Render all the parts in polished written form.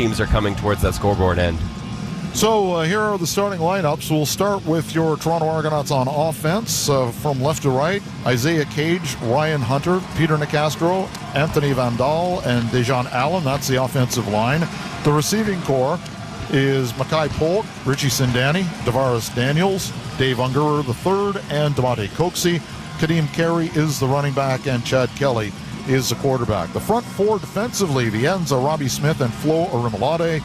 teams are coming towards that scoreboard end. So here are the starting lineups. We'll start with your Toronto Argonauts on offense. From left to right, Isaiah Cage, Ryan Hunter, Peter Nicastro, Anthony Vandal, and Dejan Allen. That's the offensive line. The receiving corps is Mackay Polk, Richie Sindani, Davaris Daniels, Dave Ungerer III, and Demonte Coxey. Kadeem Carey is the running back, and Chad Kelly is the quarterback. The front four defensively, the ends are Robbie Smith and Flo Arimolade.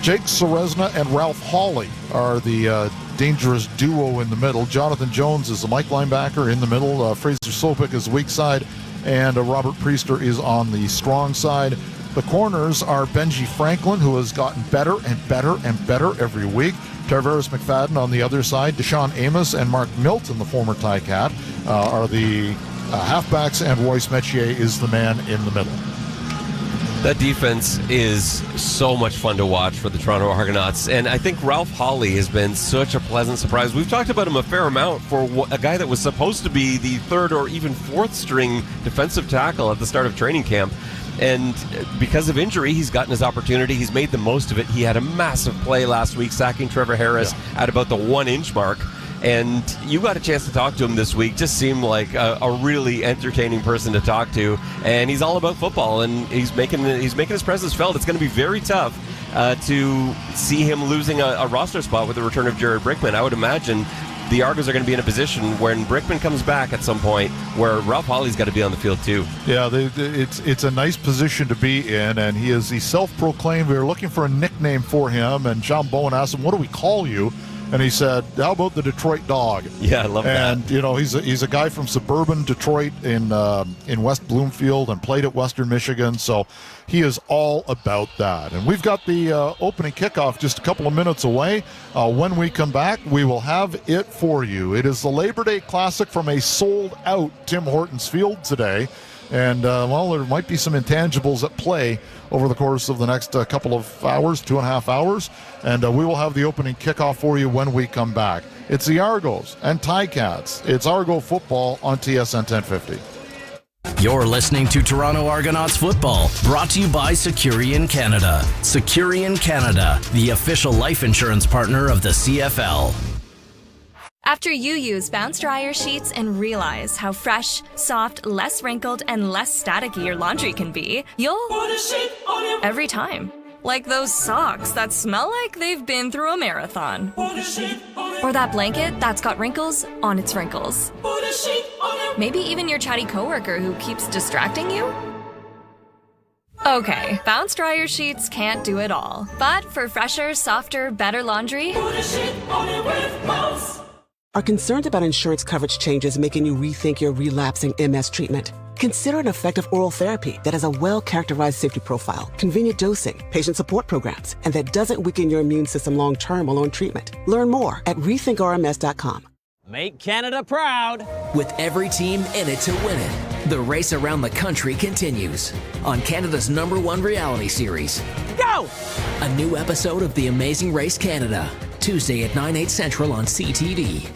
Jake Serezna and Ralph Hawley are the dangerous duo in the middle. Jonathan Jones is the Mike linebacker in the middle. Fraser Sopik is the weak side, and Robert Priester is on the strong side. The corners are Benji Franklin, who has gotten better and better and better every week. Tarvaris McFadden on the other side. Deshaun Amos and Mark Milton, the former Ticat, are the halfbacks, and Royce Metier is the man in the middle. That defense is so much fun to watch for the Toronto Argonauts, and I think Ralph Hawley has been such a pleasant surprise. We've talked about him a fair amount for a guy that was supposed to be the third or even fourth string defensive tackle at the start of training camp, and because of injury, he's gotten his opportunity. He's made the most of it. He had a massive play last week, sacking Trevor Harris at about the 1 inch mark. And you got a chance to talk to him this week. Just seemed like a really entertaining person to talk to. And he's all about football, and he's making his presence felt. It's going to be very tough to see him losing a roster spot with the return of Jared Brickman. I would imagine the Argos are going to be in a position when Brickman comes back at some point where Ralph Hawley's got to be on the field too. Yeah, it's a nice position to be in, and he's self-proclaimed. We were looking for a nickname for him, and John Bowen asked him, "What do we call you?" And he said, "How about the Detroit Dog?" Yeah, I love that. And he's a guy from suburban Detroit in West Bloomfield and played at Western Michigan, so he is all about that. And we've got the opening kickoff just a couple of minutes away. When we come back, we will have it for you. It is the Labor Day Classic from a sold-out Tim Hortons Field today. And, there might be some intangibles at play over the course of the next couple of hours, 2.5 hours. And we will have the opening kickoff for you when we come back. It's the Argos and Ticats. It's Argo football on TSN 1050. You're listening to Toronto Argonauts football, brought to you by Securian Canada. Securian Canada, the official life insurance partner of the CFL. After you use Bounce Dryer sheets and realize how fresh, soft, less wrinkled, and less staticky your laundry can be, you'll put a sheet on your every time. Like those socks that smell like they've been through a marathon. Put a sheet on it. Or that blanket that's got wrinkles on its wrinkles. Put a sheet on it. Maybe even your chatty coworker who keeps distracting you. Okay, Bounce Dryer sheets can't do it all. But for fresher, softer, better laundry, put a sheet on it with Bounce. Are concerned about insurance coverage changes making you rethink your relapsing MS treatment? Consider an effective oral therapy that has a well-characterized safety profile, convenient dosing, patient support programs, and that doesn't weaken your immune system long-term while on treatment. Learn more at rethinkrms.com. Make Canada proud! With every team in it to win it, the race around the country continues on Canada's #1 reality series. Go! A new episode of The Amazing Race Canada, Tuesday at 9/8 Central on CTV.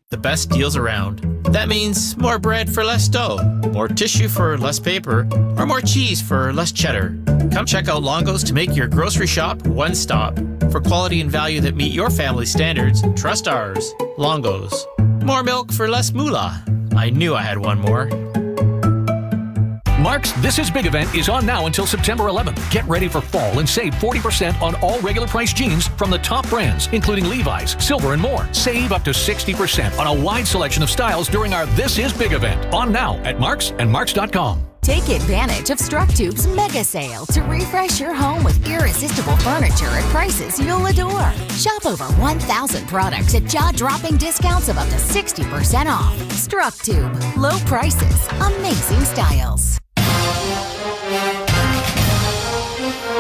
The best deals around. That means more bread for less dough, more tissue for less paper, or more cheese for less cheddar. Come check out Longo's to make your grocery shop one stop. For quality and value that meet your family standards, trust ours. Longo's. More milk for less moolah. I knew I had one more. Mark's This Is Big event is on now until September 11th. Get ready for fall and save 40% on all regular price jeans from the top brands, including Levi's, Silver, and more. Save up to 60% on a wide selection of styles during our This Is Big event. On now at Mark's and Marks.com. Take advantage of StruckTube's mega sale to refresh your home with irresistible furniture at prices you'll adore. Shop over 1,000 products at jaw-dropping discounts of up to 60% off. StruckTube. Low prices. Amazing styles.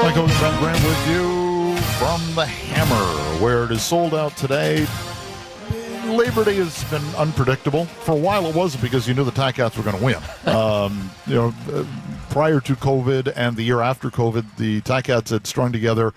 Michael and Ben Graham with you from the Hammer, where it is sold out today. Labor Day has been unpredictable. For a while it wasn't, because you knew the Ticats were going to win. Prior to COVID and the year after COVID, the Ticats had strung together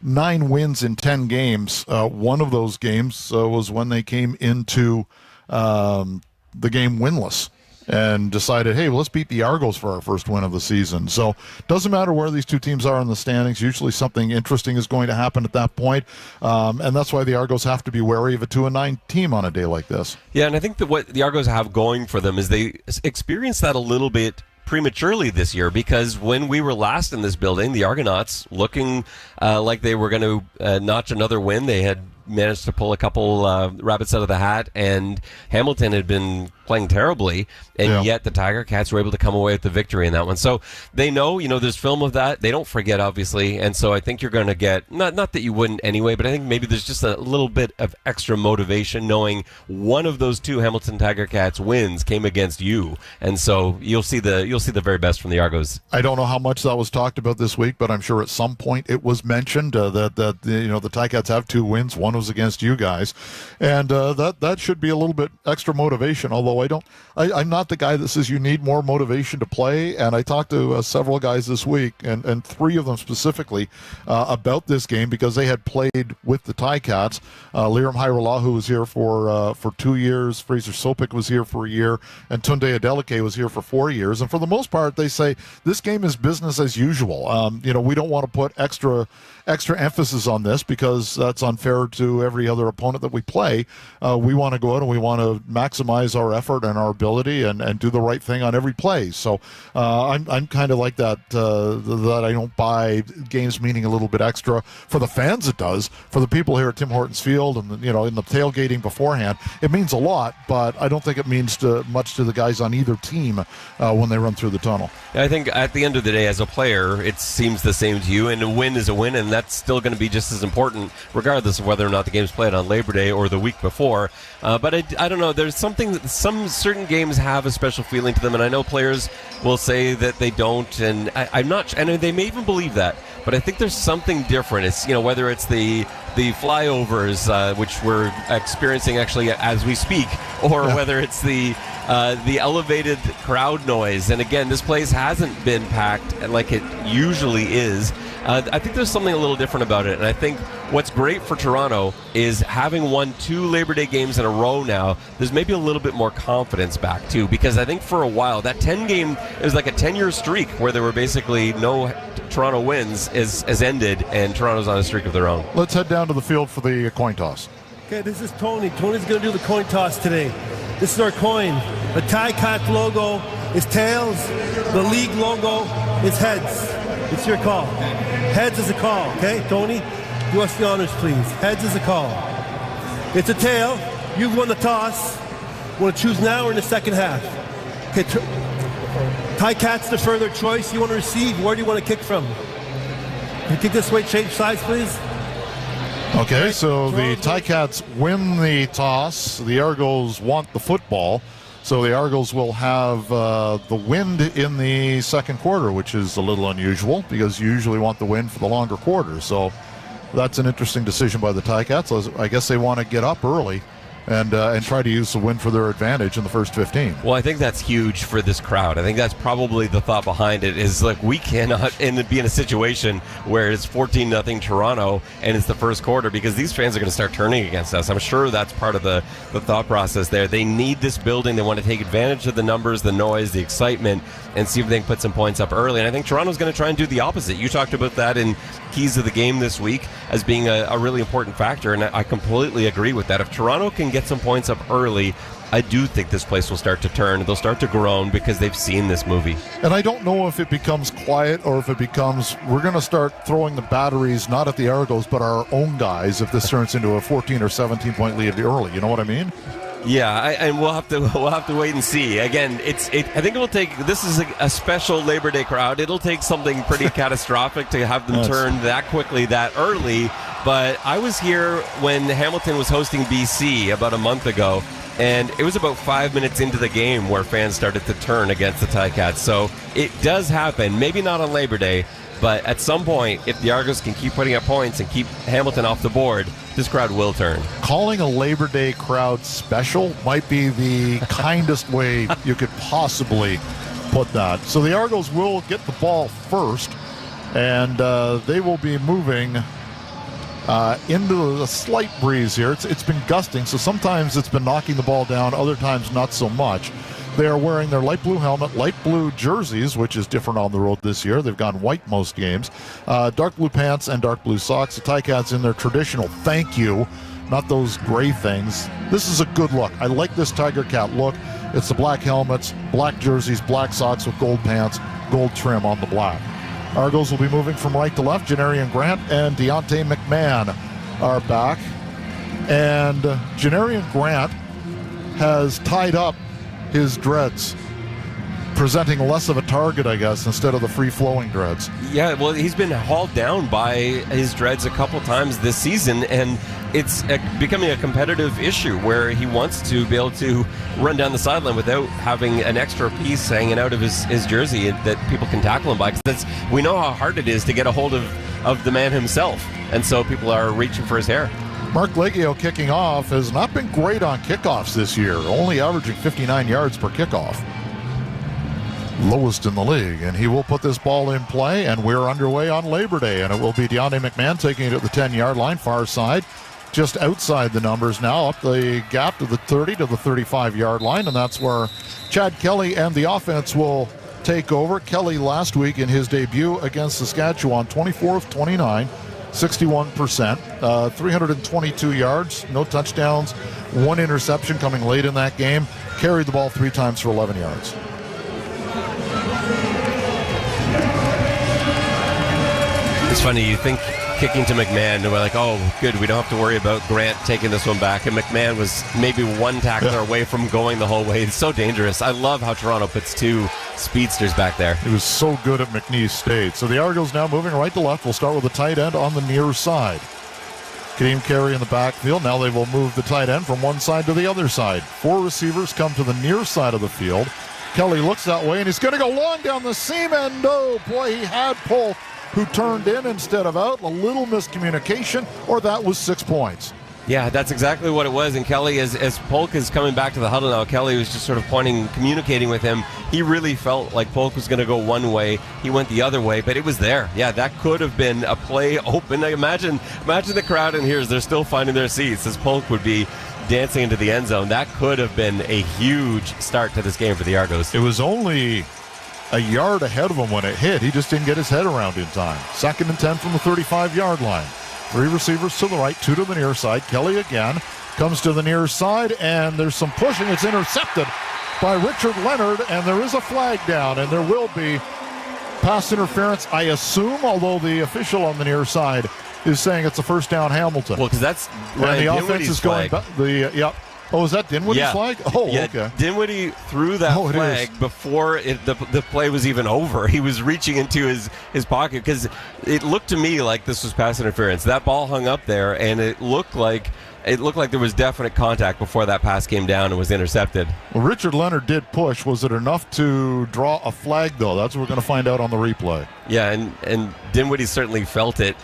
9 wins in 10 games. One of those games was when they came into the game winless. and decided, hey, well, let's beat the Argos for our first win of the season. So doesn't matter where these two teams are in the standings. Usually something interesting is going to happen at that point. And that's why the Argos have to be wary of a 2-9 team on a day like this. Yeah, and I think that what the Argos have going for them is they experienced that a little bit prematurely this year, because when we were last in this building, the Argonauts looking like they were going to notch another win. They had managed to pull a couple rabbits out of the hat, and Hamilton had been playing terribly, and yet the Tiger Cats were able to come away with the victory in that one. So they know, there's film of that. They don't forget, obviously, and so I think you're going to get, not that you wouldn't anyway, but I think maybe there's just a little bit of extra motivation knowing one of those two Hamilton Tiger Cats wins came against you, and so you'll see the very best from the Argos. I don't know how much that was talked about this week, but I'm sure at some point it was mentioned that the Ticats have 2 wins. One was against you guys, and that should be a little bit extra motivation. Although I'm not the guy that says you need more motivation to play. And I talked to several guys this week, and 3 of them specifically about this game because they had played with the Ticats. Liram Hairolahu was here for 2 years. Fraser Sopik was here for a year, and Tunde Adeleke was here for 4 years. And for the most part, they say this game is business as usual. We don't want to put extra emphasis on this because that's unfair to every other opponent that we play. We want to go out and we want to maximize our effort and our ability and do the right thing on every play. So I'm kind of like that, that I don't buy games meaning a little bit extra. For the fans it does. For the people here at Tim Hortons Field and in the tailgating beforehand, it means a lot, but I don't think it means much to the guys on either team when they run through the tunnel. I think at the end of the day, as a player, it seems the same to you, and a win is a win, and that's still going to be just as important regardless of whether or not the game's played on Labor Day or the week before. But I don't know, there's something that some certain games have a special feeling to them, and I know players will say that they don't, and I'm not, and they may even believe that, but I think there's something different. It's, whether it's the flyovers, which we're experiencing actually as we speak, or whether it's the elevated crowd noise. And again, this place hasn't been packed like it usually is. I think there's something a little different about it, and I think what's great for Toronto is having won 2 Labor Day games in a row now, there's maybe a little bit more confidence back too, because I think for a while that 10 game, it was like a 10-year streak where there were basically no Toronto wins is ended, and Toronto's on a streak of their own. Let's head down to the field for the coin toss. Okay, this is Tony. Tony's going to do the coin toss today. This is our coin. The Ticat logo is tails. The league logo is heads. It's your call. Heads is a call, okay? Tony, do us the honors, please. Heads is a call. It's a tail. You've won the toss. Want to choose now or in the second half? Okay, Ticats defer their choice. You want to receive? Where do you want to kick from? Can you kick this way, change sides, please? Okay, so the Ticats win the toss. The Argos want the football. So the Argos will have the wind in the second quarter, which is a little unusual because you usually want the wind for the longer quarter. So that's an interesting decision by the Ticats. I guess they want to get up early and try to use the wind for their advantage in the first 15. Well, I think that's huge for this crowd. I think that's probably the thought behind it is, like, we cannot be in a situation where it's 14-0 Toronto and it's the first quarter, because these fans are going to start turning against us. I'm sure that's part of the thought process there. They need this building. They want to take advantage of the numbers, the noise, the excitement, and see if they can put some points up early. And I think Toronto's going to try and do the opposite. You talked about that in Keys of the Game this week as being a really important factor, and I completely agree with that. If Toronto can get some points up early, I do think this place will start to turn. They'll start to groan because they've seen this movie. And I don't know if it becomes quiet or if it becomes, we're going to start throwing the batteries not at the Argos but our own guys if this turns into a 14 or 17 point lead early. You know what I mean? Yeah, and we'll have to wait and see. Again, I think it will take. This is a special Labor Day crowd. It'll take something pretty catastrophic to have them turn that quickly, that early. But I was here when Hamilton was hosting BC about a month ago, and it was about 5 minutes into the game where fans started to turn against the Ticats. So it does happen. Maybe not on Labor Day, but at some point, if the Argos can keep putting up points and keep Hamilton off the board, this crowd will turn. Calling a Labor Day crowd special might be the kindest way you could possibly put that. So the Argos will get the ball first, and they will be moving into a slight breeze here. It's been gusting, so sometimes it's been knocking the ball down, other times not so much. They are wearing their light blue helmet, light blue jerseys, which is different on the road this year. They've gone white most games. Dark blue pants and dark blue socks. The Ticats in their traditional thank you, not those gray things. This is a good look. I like this Tiger Cat look. It's the black helmets, black jerseys, black socks with gold pants, gold trim on the black. Argos will be moving from right to left. Janarian Grant and Deontay McMahon are back. And Janarian Grant has tied up his dreads, presenting less of a target, I guess, instead of the free-flowing dreads. Yeah, well, he's been hauled down by his dreads a couple times this season, and it's becoming a competitive issue where he wants to be able to run down the sideline without having an extra piece hanging out of his jersey that people can tackle him by. Because we know how hard it is to get a hold of the man himself, and so people are reaching for his hair. Mark Leggio kicking off has not been great on kickoffs this year, only averaging 59 yards per kickoff. Lowest in the league, and he will put this ball in play, and we're underway on Labor Day, and it will be Deontay McMahon taking it at the 10-yard line, far side, just outside the numbers now, up the gap to the 30 to the 35-yard line, and that's where Chad Kelly and the offense will take over. Kelly last week in his debut against Saskatchewan, 24 of 29, 61%, 322 yards, no touchdowns, one interception coming late in that game, carried the ball 3 times for 11 yards. It's funny, you think kicking to McMahon, and we're like, oh, good, we don't have to worry about Grant taking this one back. And McMahon was maybe one tackler away from going the whole way. It's so dangerous. I love how Toronto puts 2 speedsters back there. He was so good at McNeese State. So the Argos now moving right to left. We'll start with the tight end on the near side. Kadeem Carey in the backfield. Now they will move the tight end from one side to the other side. 4 receivers come to the near side of the field. Kelly looks that way, and he's going to go long down the seam, and oh boy, he had Polk, who turned in instead of out. A little miscommunication, or that was 6 points. Yeah, that's exactly what it was. And Kelly, as Polk is coming back to the huddle now, Kelly was just sort of communicating with him. He really felt like Polk was going to go one way. He went the other way, but it was there. Yeah, that could have been a play open. Imagine the crowd in here as they're still finding their seats as Polk would be dancing into the end zone. That could have been a huge start to this game for the Argos. It was only a yard ahead of him when it hit. He just didn't get his head around in time. 2nd and 10 from the 35-yard line. 3 receivers to the right, 2 to the near side. Kelly again comes to the near side, and there's some pushing. It's intercepted by Richard Leonard, and there is a flag down, and there will be pass interference, I assume, although the official on the near side is saying it's a first down Hamilton. Well, because that's Ryan and the offense is going back. Oh, is that Dinwiddie's flag? Oh, yeah, okay. Dinwiddie threw that flag before the play was even over. He was reaching into his pocket because it looked to me like this was pass interference. That ball hung up there, and it looked like there was definite contact before that pass came down and was intercepted. Well, Richard Leonard did push. Was it enough to draw a flag, though? That's what we're going to find out on the replay. Yeah, and Dinwiddie certainly felt it.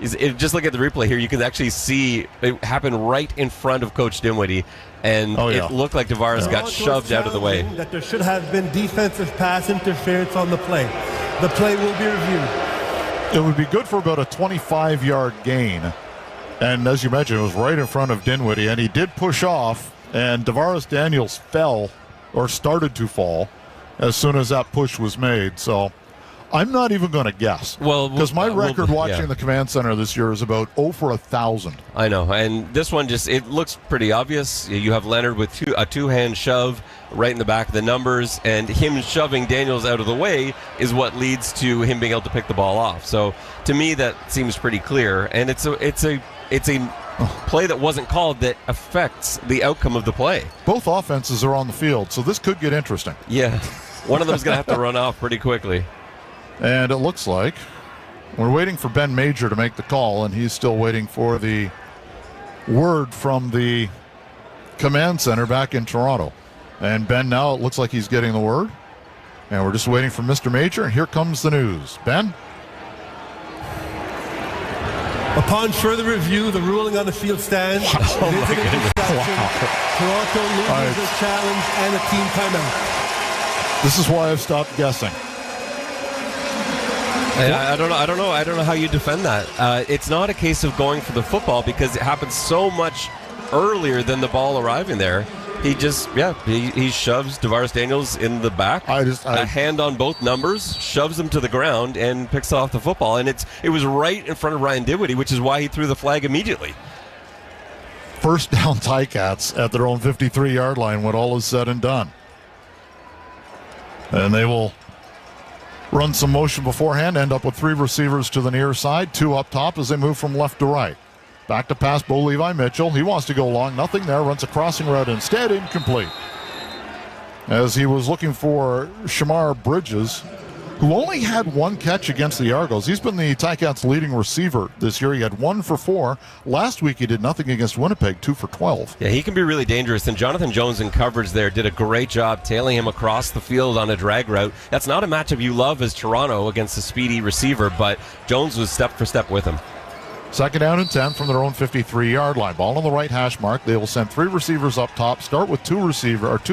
Just look at the replay here. You can actually see it happen right in front of Coach Dinwiddie, and it looked like Tavares got shoved out of the way. That there should have been defensive pass interference on the play. The play will be reviewed. It would be good for about a 25-yard gain. And as you mentioned, it was right in front of Dinwiddie, and he did push off, and Tavares Daniels fell, or started to fall, as soon as that push was made. So I'm not even going to guess. Well, because my record watching the Command Center this year is about 0 for 1,000. I know, and this one it looks pretty obvious. You have Leonard with a two-hand shove right in the back of the numbers, and him shoving Daniels out of the way is what leads to him being able to pick the ball off. So to me, that seems pretty clear, and it's a play that wasn't called that affects the outcome of the play. Both offenses are on the field, so this could get interesting. Yeah, one of them is going to have to run off pretty quickly. And it looks like we're waiting for Ben Major to make the call, and he's still waiting for the word from the Command Center back in Toronto. And Ben now, it looks like he's getting the word. And we're just waiting for Mr. Major, and here comes the news. Ben? Upon further review, the ruling on the field stands. Oh my goodness. Wow. Toronto loses the challenge and a team timeout. This is why I've stopped guessing. I don't know how you defend that. It's not a case of going for the football because it happens so much earlier than the ball arriving there. He just, he shoves Tavares Daniels in the back. A hand on both numbers, shoves him to the ground, and picks off the football. And it was right in front of Ryan Dinwiddie, which is why he threw the flag immediately. First down Ticats at their own 53-yard line when all is said and done. And they will run some motion beforehand, end up with 3 receivers to the near side, 2 up top as they move from left to right. Back to pass, Bo Levi Mitchell. He wants to go long. Nothing there. Runs a crossing route instead. Incomplete. As he was looking for Shamar Bridges, who only had 1 catch against the Argos. He's been the Ticats' leading receiver this year. He had 1 for 4. Last week he did nothing against Winnipeg, 2 for 12. Yeah, he can be really dangerous. And Jonathan Jones in coverage there did a great job tailing him across the field on a drag route. That's not a matchup you love as Toronto against a speedy receiver, but Jones was step for step with him. Second down and 10 from their own 53-yard line. Ball on the right hash mark. They will send 3 receivers up top. Start with 2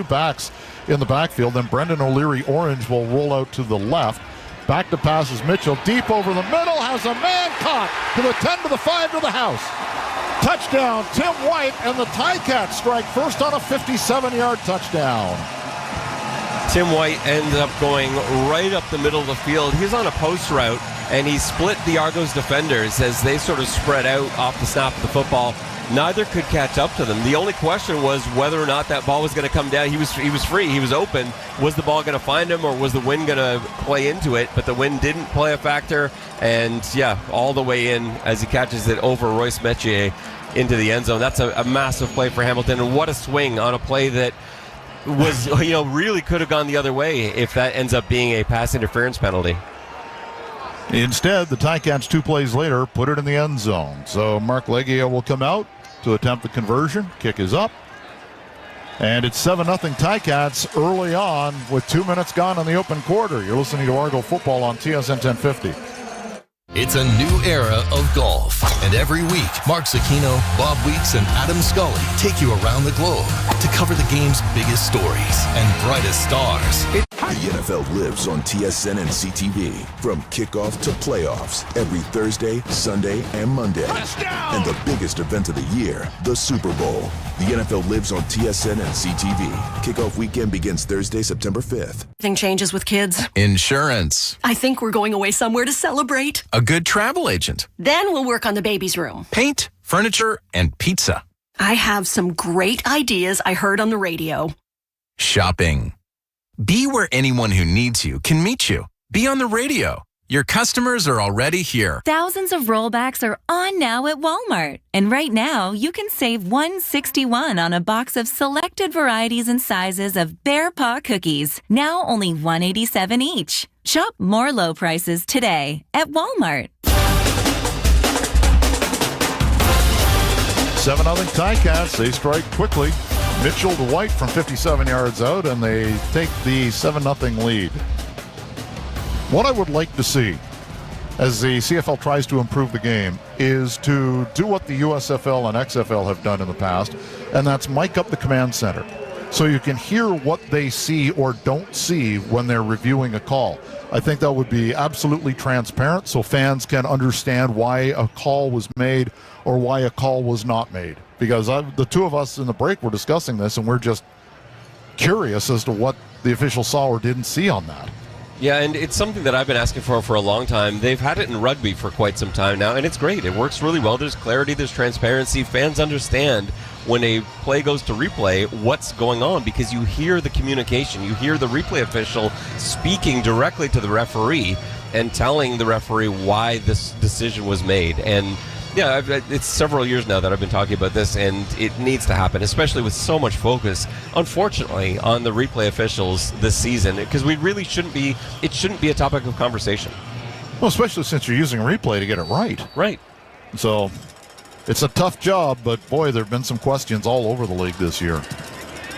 backs in the backfield. Then Brendan O'Leary-Orange will roll out to the left. Back to passes Mitchell. Deep over the middle. Has a man caught to the 10 to the 5 to the house. Touchdown, Tim White, and the Ticats strike first on a 57-yard touchdown. Tim White ended up going right up the middle of the field. He's on a post route, and he split the Argos defenders as they sort of spread out off the snap of the football. Neither could catch up to them. The only question was whether or not that ball was going to come down. He was free. He was open. Was the ball going to find him, or was the wind going to play into it? But the wind didn't play a factor, and all the way in as he catches it over Royce Metier into the end zone. That's a massive play for Hamilton, and what a swing on a play that was really could have gone the other way if that ends up being a pass interference penalty. Instead, the Ticats 2 plays later put it in the end zone. So Mark Leggio will come out to attempt the conversion. Kick is up. And it's 7-0 Ticats early on with 2 minutes gone in the open quarter. You're listening to Argo Football on TSN 1050. It's a new era of golf. And every week, Mark Zecchino, Bob Weeks, and Adam Scully take you around the globe to cover the game's biggest stories and brightest stars. The NFL lives on TSN and CTV. From kickoff to playoffs, every Thursday, Sunday, and Monday. Touchdown! And the biggest event of the year, the Super Bowl. The NFL lives on TSN and CTV. Kickoff weekend begins Thursday, September 5th. Everything changes with kids. Insurance. I think we're going away somewhere to celebrate. A good travel agent. Then we'll work on the baby's room. Paint, furniture, and pizza. I have some great ideas I heard on the radio. Shopping. Be where anyone who needs you can meet you. Be on the radio. Your customers are already here. Thousands of rollbacks are on now at Walmart. And right now, you can save $161 on a box of selected varieties and sizes of Bear Paw cookies. Now only $187 each. Shop more low prices today at Walmart. 7-0 Ticats. They strike quickly. Mitchell to White from 57 yards out, and they take the 7-0 lead. What I would like to see, as the CFL tries to improve the game, is to do what the USFL and XFL have done in the past, and that's mic up the command center, so you can hear what they see or don't see when they're reviewing a call. I think that would be absolutely transparent, so fans can understand why a call was made or why a call was not made. Because the two of us in the break were discussing this, and we're just curious as to what the official saw or didn't see on that. Yeah, and it's something that I've been asking for a long time. They've had it in rugby for quite some time now, and it's great. It works really well. There's clarity, there's transparency. Fans understand when a play goes to replay what's going on because you hear the communication. You hear the replay official speaking directly to the referee and telling the referee why this decision was made. And yeah, it's several years now that I've been talking about this, and it needs to happen, especially with so much focus, unfortunately, on the replay officials this season, because it shouldn't be a topic of conversation. Well, especially since you're using a replay to get it right. Right. So it's a tough job, but boy, there have been some questions all over the league this year.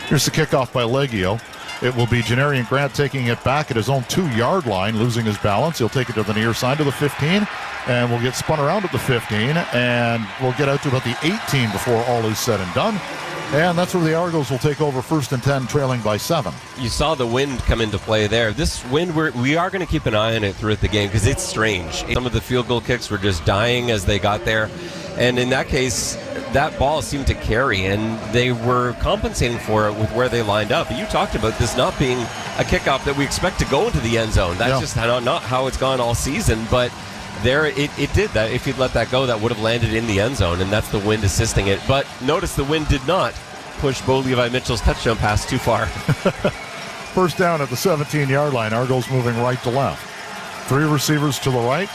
Here's the kickoff by Leggio. It will be Janarian Grant taking it back at his own 2-yard line, losing his balance. He'll take it to the near side to the 15, and we'll get spun around at the 15, and we'll get out to about the 18 before all is said and done. And that's where the Argos will take over 1st and 10, trailing by 7. You saw the wind come into play there. This wind, we are going to keep an eye on it throughout the game because it's strange. Some of the field goal kicks were just dying as they got there. And in that case, that ball seemed to carry, and they were compensating for it with where they lined up. You talked about this not being a kickoff that we expect to go into the end zone. That's just not how it's gone all season, but there it did that. If you'd let that go, that would have landed in the end zone, and that's the wind assisting it. But notice the wind did not push Bo Levi Mitchell's touchdown pass too far. First down at the 17-yard line. Argos moving right to left. 3 receivers to the right,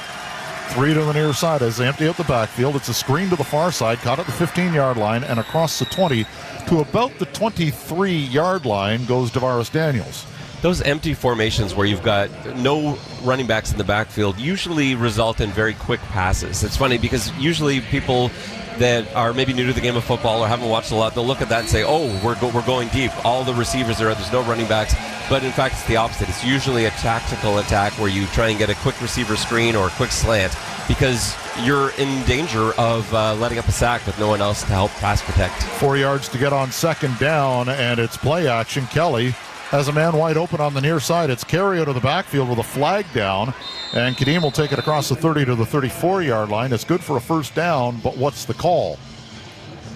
3 to the near side as they empty out the backfield. It's a screen to the far side, caught at the 15-yard line, and across the 20 to about the 23-yard line goes Davaris Daniels. Those empty formations where you've got no running backs in the backfield usually result in very quick passes. It's funny because usually people that are maybe new to the game of football or haven't watched a lot, they'll look at that and say, oh, we're going deep. All the receivers are out. There's no running backs. But in fact, it's the opposite. It's usually a tactical attack where you try and get a quick receiver screen or a quick slant because you're in danger of letting up a sack with no one else to help pass protect. 4 yards to get on second down, and it's play action. Kelly has a man wide open on the near side. It's carry out of the backfield with a flag down, and Kadeem will take it across the 30 to the 34-yard line. It's good for a first down, but what's the call?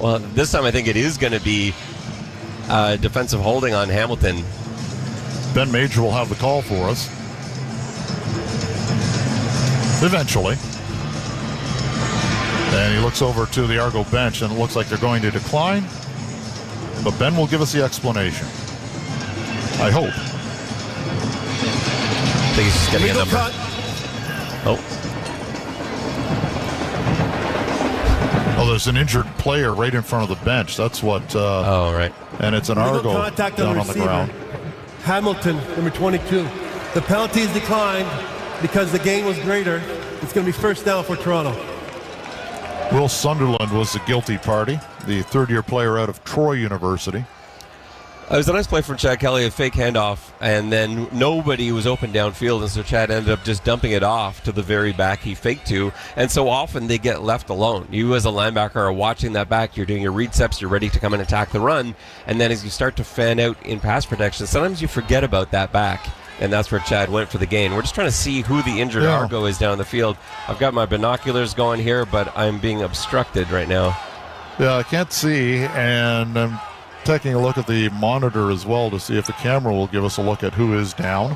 Well, this time I think it is going to be defensive holding on Hamilton. Ben Major will have the call for us. Eventually. And he looks over to the Argo bench, and it looks like they're going to decline. But Ben will give us the explanation. I hope. I think he's just getting a number. Oh, there's an injured player right in front of the bench. That's what. Right. And it's an Argo contact down on the receiver. ground. Hamilton, number 22. The penalty is declined because the gain was greater. It's going to be first down for Toronto. Will Sunderland was the guilty party, the third-year player out of Troy University. It was a nice play from Chad Kelly, a fake handoff, and then nobody was open downfield, and so Chad ended up just dumping it off to the very back he faked to, and so often they get left alone. You as a linebacker are watching that back, you're doing your read steps, you're ready to come and attack the run, and then as you start to fan out in pass protection, sometimes you forget about that back, and that's where Chad went for the gain. We're just trying to see who the injured Argo is down the field. I've got my binoculars going here, but I'm being obstructed right now. Yeah, I can't see, and I'm taking a look at the monitor as well to see if the camera will give us a look at who is down.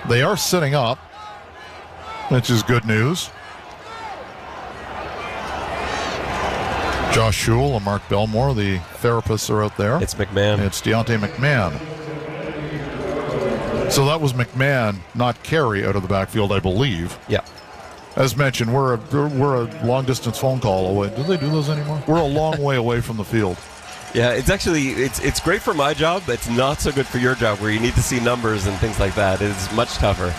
They are sitting up, which is good news. Josh Schul and Mark Belmore, the therapists, are out there. It's McMahon. It's Deontay McMahon. So that was McMahon, not Carey, out of the backfield, I believe. Yeah. As mentioned, we're a long-distance phone call away. Do they do those anymore? We're a long way away from the field. Yeah, it's actually it's great for my job, but it's not so good for your job where you need to see numbers and things like that. It's much tougher.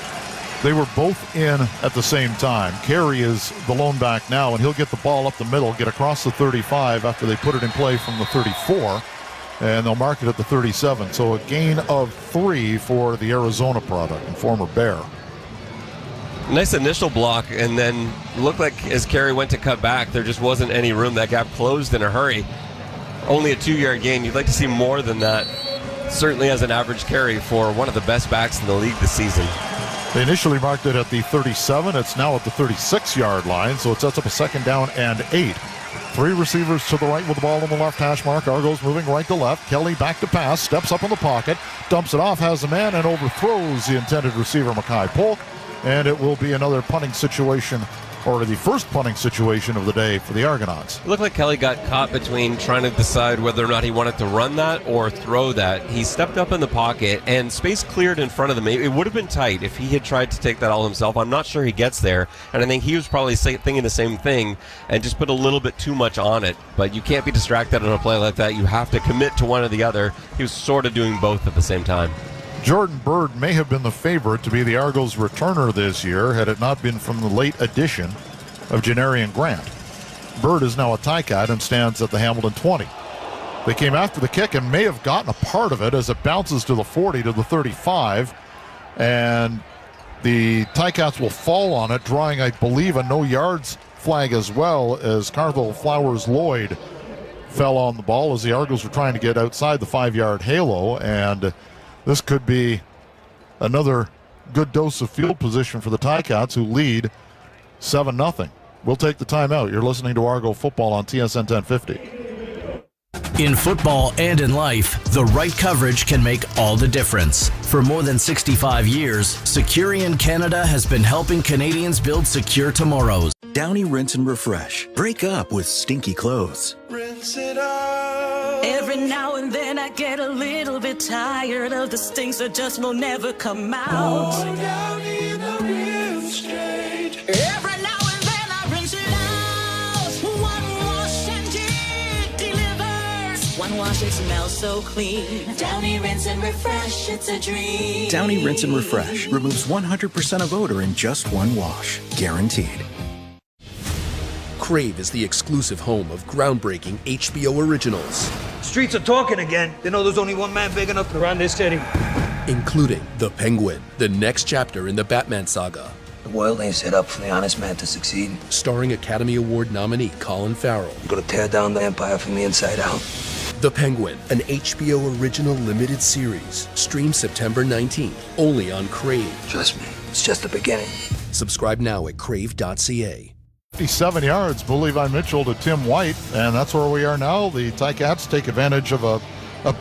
They were both in at the same time. Carey is the lone back now, and he'll get the ball up the middle, get across the 35 after they put it in play from the 34, and they'll mark it at the 37. So a gain of 3 for the Arizona product and former Bear. Nice initial block, and then looked like as Carey went to cut back, there just wasn't any room. That gap closed in a hurry. Only a 2-yard gain. You'd like to see more than that. Certainly as an average carry for one of the best backs in the league this season. They initially marked it at the 37. It's now at the 36-yard line, so it sets up a second down and 8. 3 receivers to the right with the ball on the left hash mark. Argos moving right to left. Kelly back to pass, steps up in the pocket, dumps it off, has a man, and overthrows the intended receiver, Mackay Polk. And it will be another punting situation, or the first punting situation of the day for the Argonauts. It looked like Kelly got caught between trying to decide whether or not he wanted to run that or throw that. He stepped up in the pocket and space cleared in front of him. It would have been tight if he had tried to take that all himself. I'm not sure he gets there, and I think he was probably thinking the same thing and just put a little bit too much on it. But you can't be distracted on a play like that. You have to commit to one or the other. He was sort of doing both at the same time. Jordan Bird may have been the favorite to be the Argos returner this year had it not been from the late addition of Janarian Grant. Bird is now a Ticat and stands at the Hamilton 20. They came after the kick and may have gotten a part of it as it bounces to the 40 to the 35, and the Ticats will fall on it, drawing, I believe, a no yards flag as well, as Carthel Flowers Lloyd fell on the ball as the Argos were trying to get outside the 5-yard halo, and this could be another good dose of field position for the Ticats, who lead 7-0. We'll take the timeout. You're listening to Argo Football on TSN 1050. In football and in life, the right coverage can make all the difference. For more than 65 years, Securian Canada has been helping Canadians build secure tomorrows. Downy Rinse and Refresh. Break up with stinky clothes. Rinse it out. Every now and then I get a little bit tired of the stinks that just will never come out. Oh, Downy in the rinse straight. Every now and then I rinse it out. One wash and it delivers. One wash, it smells so clean. Downy Rinse and Refresh, it's a dream. Downy Rinse and Refresh removes 100% of odor in just one wash. Guaranteed. Crave is the exclusive home of groundbreaking HBO originals. Streets are talking again. They know there's only one man big enough to run this city. Including The Penguin, the next chapter in the Batman saga. The world ain't set up for the honest man to succeed. Starring Academy Award nominee Colin Farrell. You're gonna tear down the empire from the inside out. The Penguin, an HBO original limited series. Stream September 19th, only on Crave. Trust me, it's just the beginning. Subscribe now at crave.ca. 57 yards, Levi Mitchell to Tim White, and that's where we are now. The Ticats take advantage of a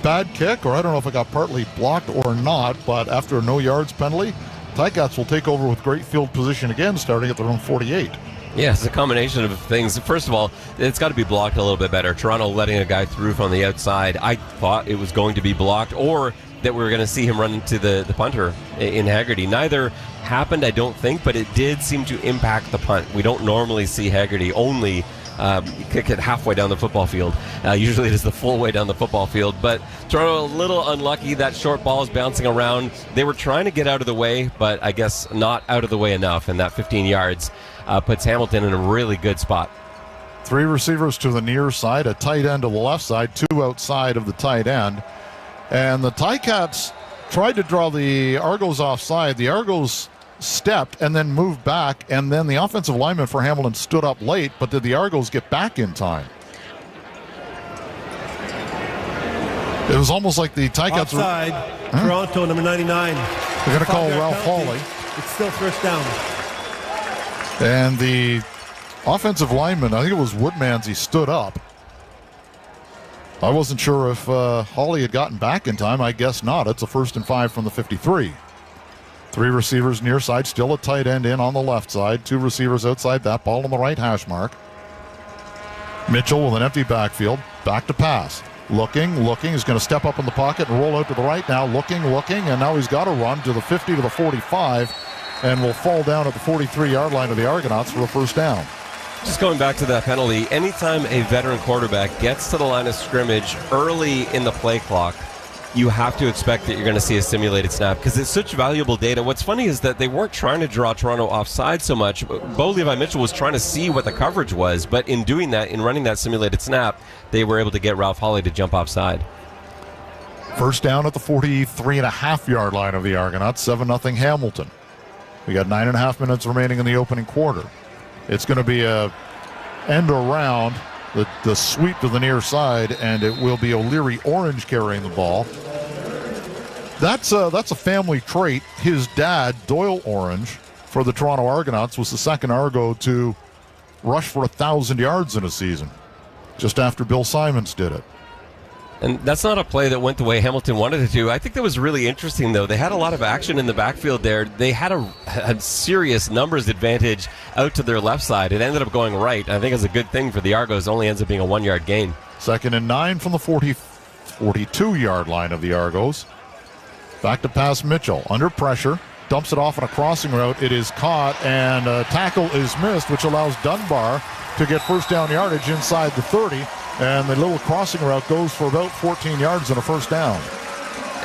bad kick, or I don't know if it got partly blocked or not, but after a no yards penalty, Ticats will take over with great field position again, starting at their own 48. Yeah, it's a combination of things. First of all, it's got to be blocked a little bit better. Toronto letting a guy through from the outside. I thought it was going to be blocked, or that we were going to see him run into the punter in Haggerty. Neither happened, I don't think, but it did seem to impact the punt. We don't normally see Haggerty only kick it halfway down the football field. Usually it is the full way down the football field, but Toronto a little unlucky. That short ball is bouncing around. They were trying to get out of the way, but I guess not out of the way enough, and that 15 yards puts Hamilton in a really good spot. 3 receivers to the near side, a tight end to the left side, 2 outside of the tight end. And the Ticats tried to draw the Argos offside. The Argos stepped and then moved back, and then the offensive lineman for Hamilton stood up late, but did the Argos get back in time? It was almost like the Ticats offside, Toronto, number 99. They're going to call Ralph Hawley. It's still first down. And the offensive lineman, I think it was Woodmans, he stood up. I wasn't sure if Hawley had gotten back in time. I guess not. It's a 1st and 5 from the 53. 3 receivers near side, still a tight end in on the left side. 2 receivers outside that, ball on the right hash mark. Mitchell with an empty backfield, back to pass. Looking, he's going to step up in the pocket and roll out to the right now. Looking, and now he's got to run to the 50 to the 45, and will fall down at the 43-yard line of the Argonauts for a first down. Just going back to that penalty, anytime a veteran quarterback gets to the line of scrimmage early in the play clock, you have to expect that you're going to see a simulated snap because it's such valuable data. What's funny is that they weren't trying to draw Toronto offside so much. Levi Mitchell was trying to see what the coverage was, but in doing that, in running that simulated snap, they were able to get Ralph Hawley to jump offside. First down at the 43.5-yard line of the Argonauts, 7-0 Hamilton. We got 9.5 minutes remaining in the opening quarter. It's going to be a end around, the sweep to the near side, and it will be O'Leary Orange carrying the ball. That's a family trait. His dad, Doyle Orange, for the Toronto Argonauts, was the second Argo to rush for 1,000 yards in a season, just after Bill Simons did it. And that's not a play that went the way Hamilton wanted it to. I think that was really interesting, though. They had a lot of action in the backfield there. They had a serious numbers advantage out to their left side. It ended up going right. I think it's a good thing for the Argos. It only ends up being a 1-yard gain. 2nd and 9 from the 42-yard line of the Argos. Back to pass Mitchell. Under pressure. Dumps it off on a crossing route. It is caught, and a tackle is missed, which allows Dunbar to get first down yardage inside the 30. And the little crossing route goes for about 14 yards and a first down.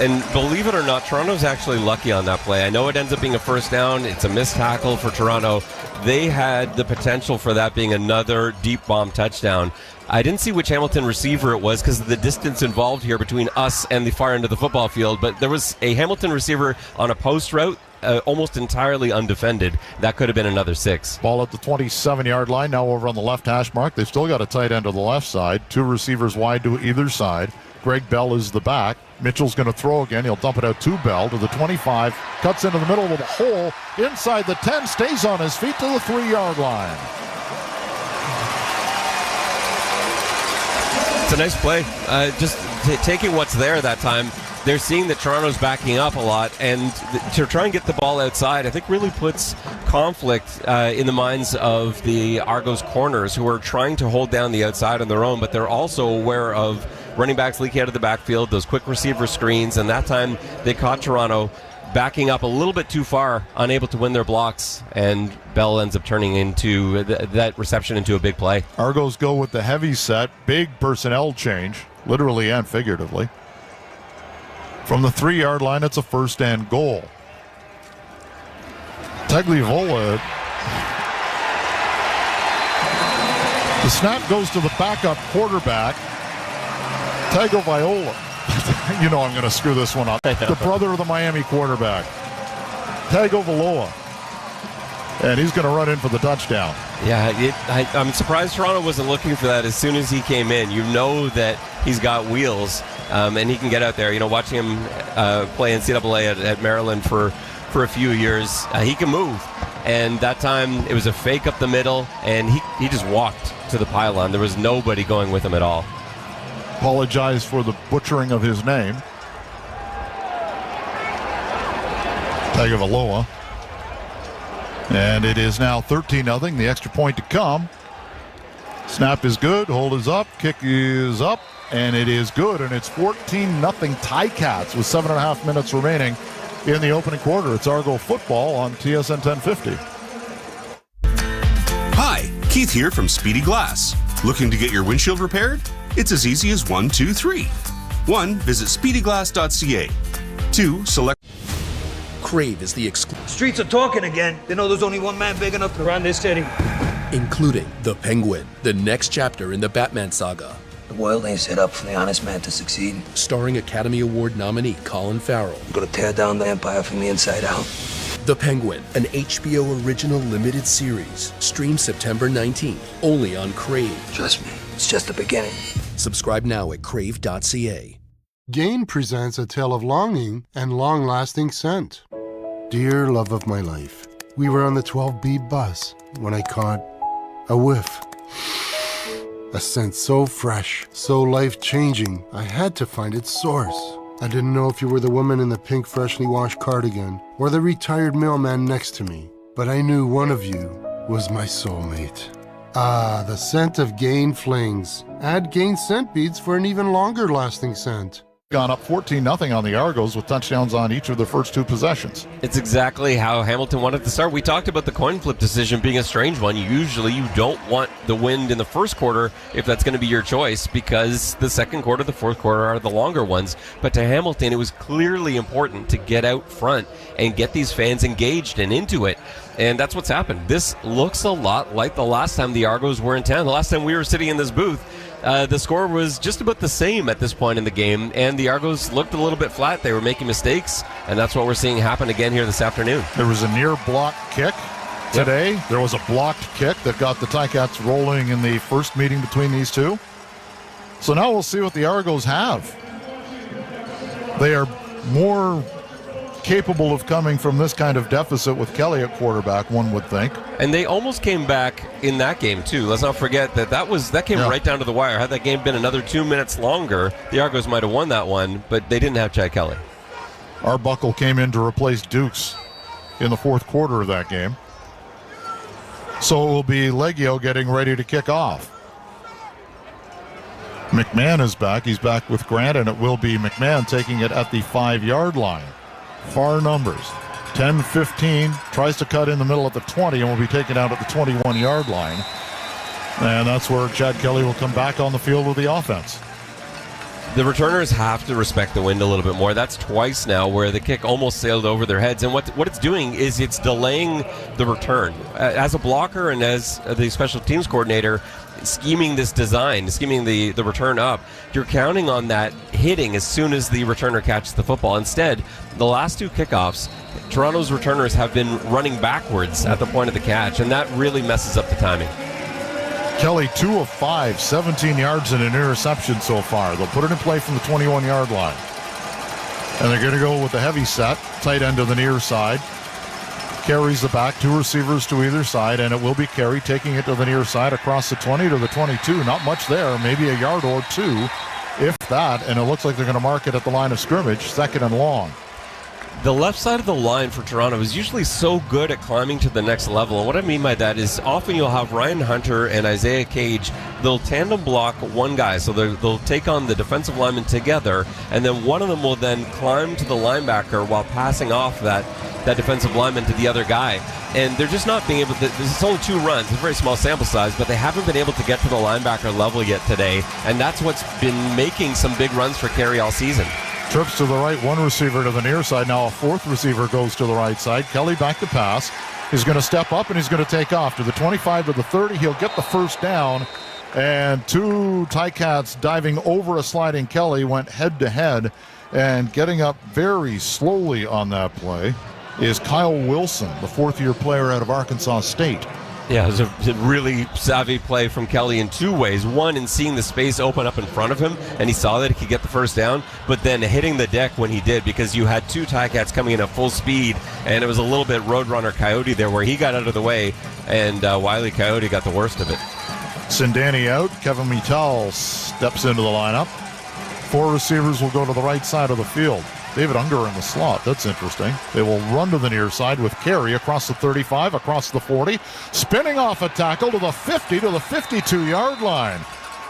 And believe it or not, Toronto's actually lucky on that play. I know it ends up being a first down. It's a missed tackle for Toronto. They had the potential for that being another deep bomb touchdown. I didn't see which Hamilton receiver it was because of the distance involved here between us and the far end of the football field. But there was a Hamilton receiver on a post route, almost entirely undefended. That could have been another 6. Ball at the 27-yard line, now over on the left hash mark. They've still got a tight end to the left side. 2 receivers wide to either side. Greg Bell is the back. Mitchell's going to throw again. He'll dump it out to Bell to the 25. Cuts into the middle of the hole. Inside the 10. Stays on his feet to the 3-yard line. It's a nice play. Just taking what's there that time. They're seeing that Toronto's backing up a lot, and to try and get the ball outside, I think really puts conflict in the minds of the Argos corners, who are trying to hold down the outside on their own, but they're also aware of running backs leaking out of the backfield, those quick receiver screens, and that time they caught Toronto backing up a little bit too far, unable to win their blocks, and Bell ends up turning into that reception into a big play. Argos go with the heavy set, big personnel change, literally and figuratively. From the 3-yard line, it's a first and goal. Tagliavola. The snap goes to the backup quarterback, Tagovailoa. You know I'm going to screw this one up. The brother of the Miami quarterback, Tagovailoa. And he's going to run in for the touchdown. Yeah, I'm surprised Toronto wasn't looking for that as soon as he came in. You know that he's got wheels, and he can get out there. You know, watching him play NCAA at Maryland for a few years, he can move. And that time, it was a fake up the middle, and he just walked to the pylon. There was nobody going with him at all. Apologize for the butchering of his name. Tagovailoa. And it is now 13-0, the extra point to come. Snap is good, hold is up, kick is up, and it is good. And it's 14-0 Ticats with 7.5 minutes remaining in the opening quarter. It's Argo football on TSN 1050. Hi, Keith here from Speedy Glass. Looking to get your windshield repaired? It's as easy as 1, 2, 3. 1. Visit speedyglass.ca. 2. Select. Crave is the exclusive. Streets are talking again. They know there's only one man big enough to run this city. Including The Penguin, the next chapter in the Batman saga. The world ain't set up for the honest man to succeed. Starring Academy Award nominee Colin Farrell. I'm gonna tear down the empire from the inside out. The Penguin, an HBO original limited series. Stream September 19th, only on Crave. Trust me, it's just the beginning. Subscribe now at crave.ca. Gain presents a tale of longing and long-lasting scent. Dear love of my life, we were on the 12B bus when I caught a whiff. A scent so fresh, so life-changing, I had to find its source. I didn't know if you were the woman in the pink freshly washed cardigan or the retired mailman next to me, but I knew one of you was my soulmate. Ah, the scent of Gain Flings. Add Gain scent beads for an even longer-lasting scent. Gone up 14-0 on the Argos with touchdowns on each of their first 2 possessions. It's exactly how Hamilton wanted to start. We talked about the coin flip decision being a strange one. Usually you don't want the wind in the first quarter if that's going to be your choice, because the second quarter, the fourth quarter are the longer ones. But to Hamilton, it was clearly important to get out front and get these fans engaged and into it. And that's what's happened. This looks a lot like the last time the Argos were in town. The last time we were sitting in this booth, the score was just about the same at this point in the game, and the Argos looked a little bit flat. They were making mistakes, and that's what we're seeing happen again here this afternoon. There was a near block kick today. Yep. There was a blocked kick that got the Ticats rolling in the first meeting between these two. So now we'll see what the Argos have. They are more capable of coming from this kind of deficit with Kelly at quarterback, one would think. And they almost came back in that game too. Let's not forget that came right down to the wire. Had that game been another 2 minutes longer, the Argos might have won that one, but they didn't have Chad Kelly. Arbuckle came in to replace Dukes in the fourth quarter of that game. So it will be Leggio getting ready to kick off. McMahon is back. He's back with Grant, and it will be McMahon taking it at the 5-yard line. Far numbers. 10-15, tries to cut in the middle at the 20 and will be taken out at the 21-yard line. And that's where Chad Kelly will come back on the field with the offense. The returners have to respect the wind a little bit more. That's twice now where the kick almost sailed over their heads. And what it's doing is it's delaying the return. As a blocker and as the special teams coordinator, scheming this design, scheming the return up, you're counting on that hitting as soon as the returner catches the football. Instead, the last 2 kickoffs, Toronto's returners have been running backwards at the point of the catch, and that really messes up the timing. Kelly, 2 of 5, 17 yards and an interception so far. They'll put it in play from the 21-yard line. And they're going to go with the heavy set, tight end to the near side. carries the back, 2 receivers to either side, and it will be Carey taking it to the near side across the 20 to the 22. Not much there, maybe a yard or 2, if that, and it looks like they're going to mark it at the line of scrimmage, 2nd and long. The left side of the line for Toronto is usually so good at climbing to the next level. And what I mean by that is often you'll have Ryan Hunter and Isaiah Cage. They'll tandem block one guy. So they'll take on the defensive lineman together. And then one of them will then climb to the linebacker while passing off that defensive lineman to the other guy. And they're just not being able to. It's only 2 runs. It's a very small sample size. But they haven't been able to get to the linebacker level yet today. And that's what's been making some big runs for Carey all season. Trips to the right, 1 receiver to the near side. Now a 4th receiver goes to the right side. Kelly back to pass. He's going to step up and he's going to take off to the 25 to the 30. He'll get the first down. And 2 Ticats diving over a sliding Kelly went head to head. And getting up very slowly on that play is Kyle Wilson, the 4th-year player out of Arkansas State. Yeah, it was a really savvy play from Kelly in 2 ways. One, in seeing the space open up in front of him, and he saw that he could get the first down, but then hitting the deck when he did, because you had 2 Ticats coming in at full speed, and it was a little bit Roadrunner Coyote there where he got out of the way, and Wile E. Coyote got the worst of it. Sindani out. Kevin Mittal steps into the lineup. 4 receivers will go to the right side of the field. David Unger in the slot. That's interesting. They will run to the near side with Carey across the 35, across the 40, spinning off a tackle to the 50 to the 52-yard line.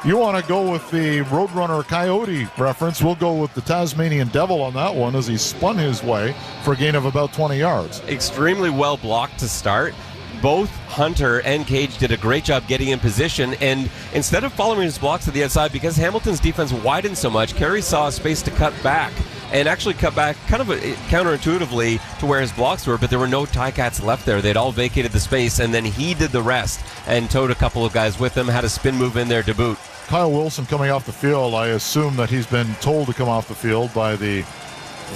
You want to go with the Roadrunner Coyote reference. We'll go with the Tasmanian Devil on that one as he spun his way for a gain of about 20 yards. Extremely well blocked to start. Both Hunter and Cage did a great job getting in position, and instead of following his blocks to the outside, because Hamilton's defense widened so much, Carey saw a space to cut back. And actually cut back kind of counterintuitively to where his blocks were, but there were no Ticats left there. They'd all vacated the space, and then he did the rest and towed a couple of guys with him, had a spin move in there to boot. Kyle Wilson coming off the field. I assume that he's been told to come off the field by the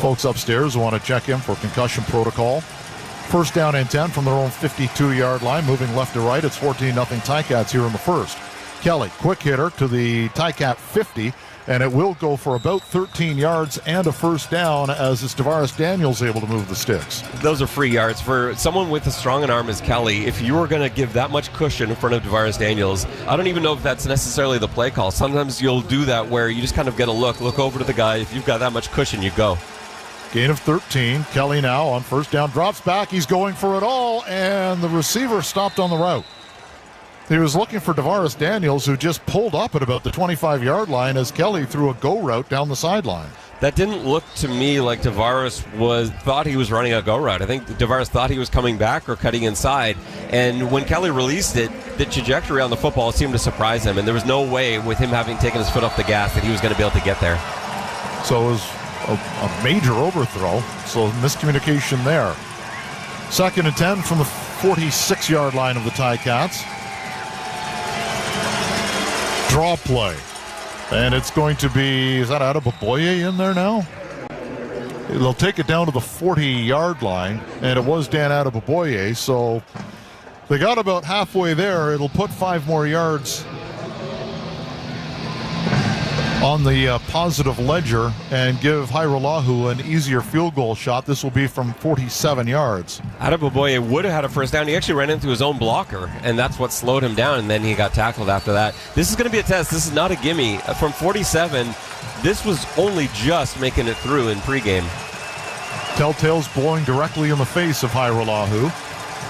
folks upstairs who want to check him for concussion protocol. First down and 10 from their own 52-yard line, moving left to right. It's 14-0 Ticats here in the first. Kelly, quick hitter to the Ticat 50. And it will go for about 13 yards and a first down as it's Tavares Daniels able to move the sticks. Those are free yards. For someone with as strong an arm as Kelly, if you were going to give that much cushion in front of Tavares Daniels, I don't even know if that's necessarily the play call. Sometimes you'll do that where you just kind of get a look over to the guy. If you've got that much cushion, you go. Gain of 13. Kelly now on first down, drops back. He's going for it all, and the receiver stopped on the route. He was looking for Tavares Daniels, who just pulled up at about the 25-yard line as Kelly threw a go route down the sideline. That didn't look to me like Tavares thought he was running a go route. I think Tavares thought he was coming back or cutting inside. And when Kelly released it, the trajectory on the football seemed to surprise him. And there was no way with him having taken his foot off the gas that he was going to be able to get there. So it was a major overthrow. So miscommunication there. 2nd and 10 from the 46-yard line of the Ticats. Draw play. And it's going to be, is that Adebaboye in there now? They'll take it down to the 40-yard line, and it was Dan Adebaboye, so they got about halfway there. It'll put 5 more yards on the positive ledger and give Hairolahu an easier field goal shot. This will be from 47 yards. Adebaboye would have had a first down. He actually ran into his own blocker, and that's what slowed him down, and then he got tackled after that. This is going to be a test. This is not a gimme. From 47, this was only just making it through in pregame. Telltale's blowing directly in the face of Hairolahu.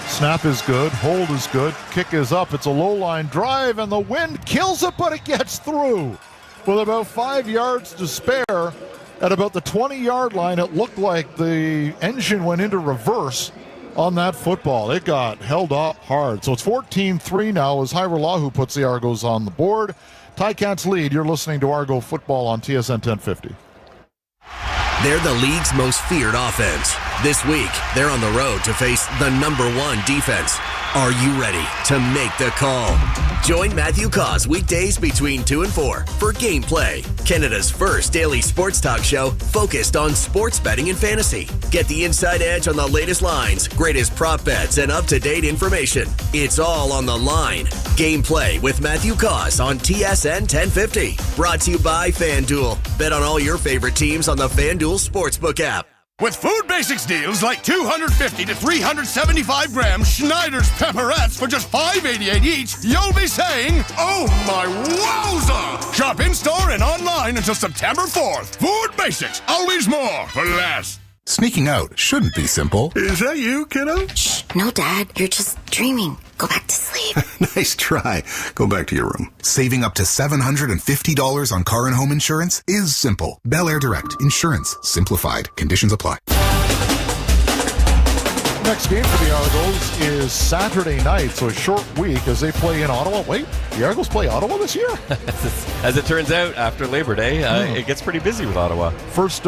Snap is good. Hold is good. Kick is up. It's a low-line drive, and the wind kills it, but it gets through. With about 5 yards to spare, at about the 20-yard line, it looked like the engine went into reverse on that football. It got held up hard. So it's 14-3 now as Hairolahu puts the Argos on the board. Ticats lead. You're listening to Argo Football on TSN 1050. They're the league's most feared offense. This week, they're on the road to face the #1 defense. Are you ready to make the call? Join Matthew Cause weekdays between 2 and 4 for Gameplay, Canada's first daily sports talk show focused on sports betting and fantasy. Get the inside edge on the latest lines, greatest prop bets, and up-to-date information. It's all on the line. Gameplay with Matthew Cause on TSN 1050. Brought to you by FanDuel. Bet on all your favorite teams on the FanDuel Sportsbook app. With Food Basics deals like 250 to 375 gram Schneider's pepperettes for just $5.88 each, you'll be saying, "Oh my wowza!" Shop in-store and online until September 4th. Food Basics, always more for less. Sneaking out shouldn't be simple. Is that you, kiddo? Shh, no, Dad. You're just dreaming. Go back to sleep. Nice try. Go back to your room. Saving up to $750 on car and home insurance is simple. Bel Air Direct. Insurance. Simplified. Conditions apply. Next game for the Argos is Saturday night, so a short week as they play in Ottawa. Wait, the Argos play Ottawa this year? As it turns out, after Labor Day, it gets pretty busy with Ottawa. First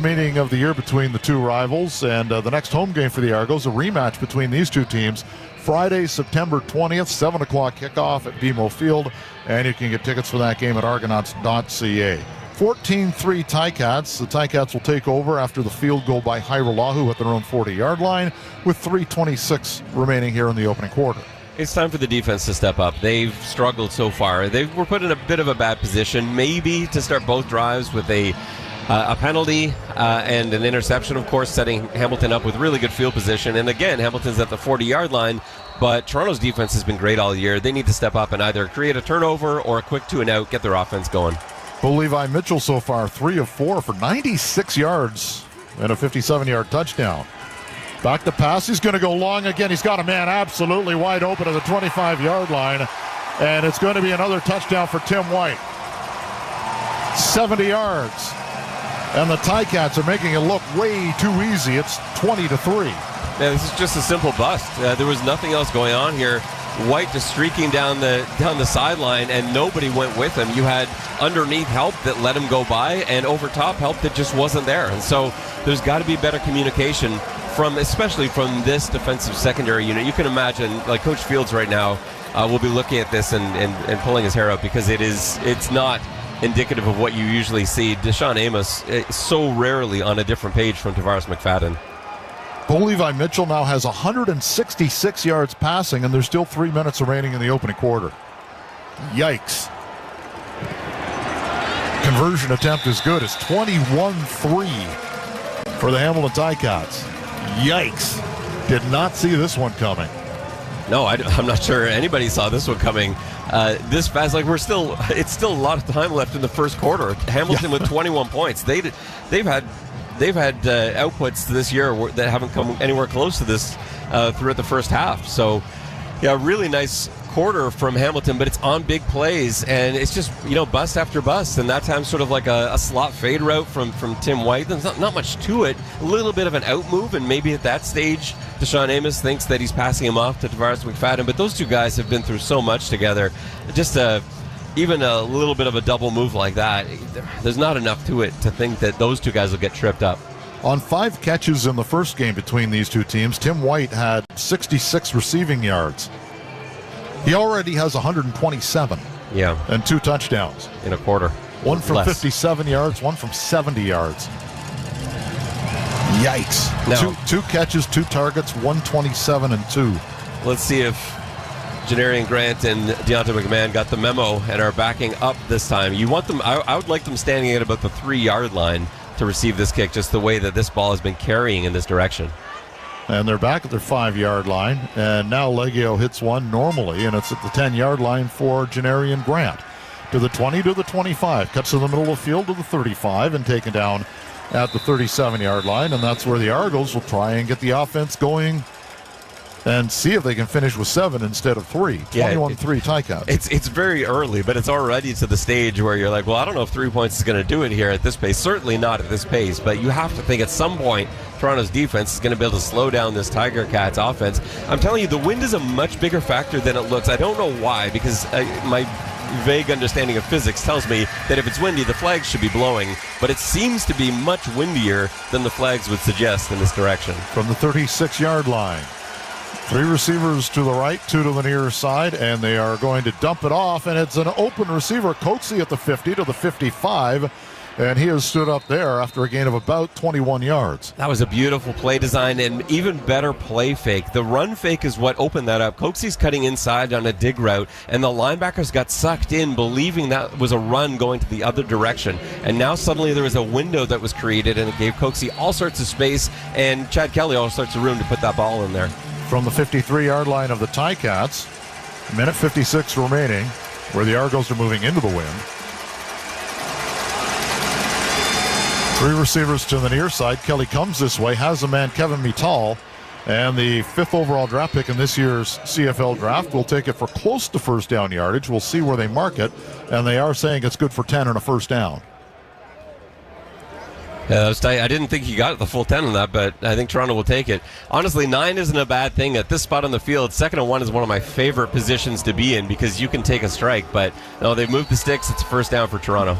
meeting of the year between the two rivals, and the next home game for the Argos, a rematch between these two teams. Friday, September 20th, 7 o'clock kickoff at BMO Field, and you can get tickets for that game at argonauts.ca. 14-3 Ticats. The Ticats will take over after the field goal by Hairolahu at their own 40-yard line with 3:26 remaining here in the opening quarter. It's time for the defense to step up. They've struggled so far. They were put in a bit of a bad position, maybe to start both drives with a penalty and an interception, of course, setting Hamilton up with really good field position. And again, Hamilton's at the 40-yard line, but Toronto's defense has been great all year. They need to step up and either create a turnover or a quick 2-and-out, get their offense going. Levi Mitchell so far 3 of 4 for 96 yards and a 57-yard touchdown. Back to pass. He's going to go long again. He's got a man absolutely wide open at the 25-yard line, and it's going to be another touchdown for Tim White. 70 yards, and the Ticats are making it look way too easy. It's 20-3. Yeah, this is just a simple bust. There was nothing else going on here. White just streaking down the sideline, and nobody went with him. You had underneath help that let him go by, and over top help that just wasn't there. And so there's got to be better communication especially from this defensive secondary unit. You can imagine, like Coach Fields right now will be looking at this and pulling his hair out, because it's not indicative of what you usually see. Deshaun Amos so rarely on a different page from Tavares McFadden. Levi Mitchell now has 166 yards passing, and there's still 3 minutes remaining in the opening quarter. Yikes. Conversion attempt is good. It's 21-3 for the Hamilton Ticats. Yikes. Did not see this one coming. No, I'm not sure anybody saw this one coming this fast. Like it's still a lot of time left in the first quarter. Hamilton with 21 points. They've had outputs this year that haven't come anywhere close to this throughout the first half. So, yeah, really nice quarter from Hamilton, but it's on big plays, and it's just, bust after bust. And that time sort of like a slot fade route from Tim White. There's not much to it. A little bit of an out move, and maybe at that stage, Deshaun Amos thinks that he's passing him off to Tavares McFadden. But those two guys have been through so much together. Just even a little bit of a double move like that, there's not enough to it to think that those two guys will get tripped up. On 5 catches in the first game between these two teams, Tim White had 66 receiving yards. He already has 127. Yeah. And 2 touchdowns. In a quarter. One from 57 yards, one from 70 yards. Yikes. No. Two catches, 2 targets, 127 and 2. Let's see if Janarian Grant and Deonta McMahon got the memo and are backing up this time. You want them, I would like them standing at about the 3-yard line to receive this kick, just the way that this ball has been carrying in this direction. And they're back at their 5-yard line, and now Leggio hits one normally, and it's at the 10-yard line for Janarian Grant. To the 20, to the 25, cuts to the middle of the field to the 35, and taken down at the 37-yard line, and that's where the Argos will try and get the offense going and see if they can finish with 7 instead of 3. 21-3 Ticats. It's very early, but it's already to the stage where you're like, well, I don't know if 3 points is going to do it here at this pace. Certainly not at this pace, but you have to think at some point Toronto's defense is going to be able to slow down this Tiger Cats offense. I'm telling you, the wind is a much bigger factor than it looks. I don't know why, because my vague understanding of physics tells me that if it's windy, the flags should be blowing, but it seems to be much windier than the flags would suggest in this direction. From the 36-yard line, 3 receivers to the right, 2 to the near side, and they are going to dump it off, and it's an open receiver, Coatsy at the 50 to the 55, and he has stood up there after a gain of about 21 yards. That was a beautiful play design and even better play fake. The run fake is what opened that up. Coatsy's cutting inside on a dig route, and the linebackers got sucked in, believing that was a run going to the other direction. And now suddenly there was a window that was created, and it gave Coatsy all sorts of space, and Chad Kelly all sorts of room to put that ball in there. From the 53-yard line of the Ticats, minute 56 remaining, where the Argos are moving into the wind. 3 receivers to the near side. Kelly comes this way, has a man, Kevin Mittal, and the 5th overall draft pick in this year's CFL draft will take it for close to first down yardage. We'll see where they mark it, and they are saying it's good for 10 and a first down. Yeah, that was tight. I didn't think he got the full 10 on that, but I think Toronto will take it. Honestly, 9 isn't a bad thing. At this spot on the field, 2nd and 1 is one of my favorite positions to be in because you can take a strike, but no, they've moved the sticks. It's a first down for Toronto.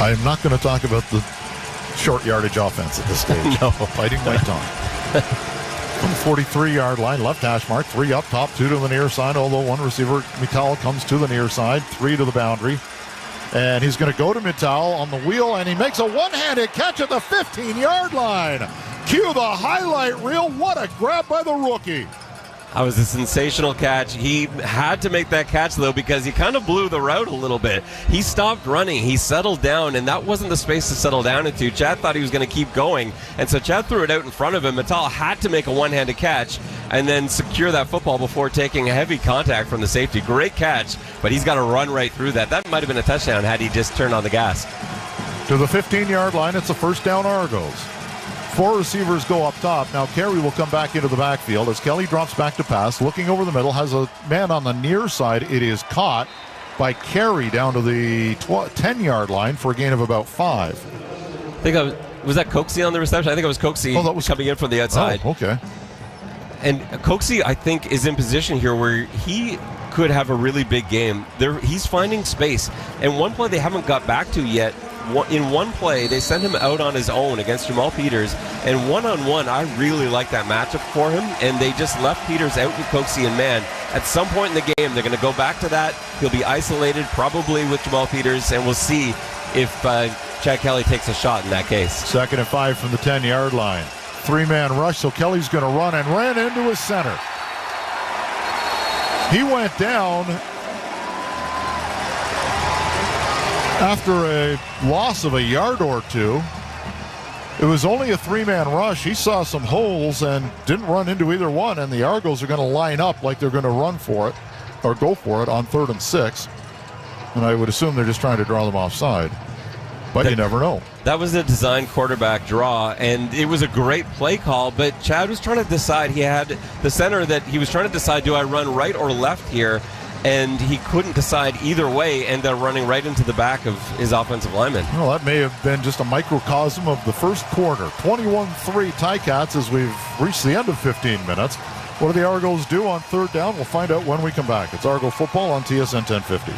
I'm not going to talk about the short yardage offense at this stage. No. Fighting my tongue. From the 43-yard line, left hash mark, 3 up top, 2 to the near side, although 1 receiver, Mittal, comes to the near side, 3 to the boundary. And he's going to go to Mittal on the wheel, and he makes a one-handed catch at the 15-yard line. Cue the highlight reel. What a grab by the rookie. That was a sensational catch. He had to make that catch, though, because he kind of blew the route a little bit. He stopped running. He settled down, and that wasn't the space to settle down into. Chad thought he was going to keep going, and so Chad threw it out in front of him. Mittal had to make a one-handed catch and then secure that football before taking a heavy contact from the safety. Great catch, but he's got to run right through that. That might have been a touchdown had he just turned on the gas. To the 15-yard line, it's a first down Argos. 4 receivers go up top. Now Carey will come back into the backfield as Kelly drops back to pass. Looking over the middle, has a man on the near side. It is caught by Carey down to the 10-yard line for a gain of about 5. I think was that Coatsy on the reception? I think it was Coatsy coming in from the outside. Oh, okay. And Coatsy, I think, is in position here where he could have a really big game. He's finding space. And one play they haven't got back to yet, in one play, they sent him out on his own against Jamal Peters, and one-on-one, I really like that matchup for him, and they just left Peters out with Coatsy and man. At some point in the game, they're going to go back to that. He'll be isolated, probably with Jamal Peters, and we'll see if Chad Kelly takes a shot in that case. 2nd and 5 from the 10-yard line. 3-man rush, so Kelly's going to run and ran into his center. He went down after a loss of a yard or 2. It was only a 3-man rush. He saw some holes and didn't run into either one, and the Argos are going to line up like they're going to run for it or go for it on 3rd and 6. And I would assume they're just trying to draw them offside. But you never know. That was a design quarterback draw, and it was a great play call, but Chad was trying to decide. He had the center that he was trying to decide, do I run right or left here? And he couldn't decide either way, ended up running right into the back of his offensive lineman. Well, that may have been just a microcosm of the first quarter. 21-3 Ticats as we've reached the end of 15 minutes. What do the Argos do on 3rd down? We'll find out when we come back. It's Argo Football on TSN 1050.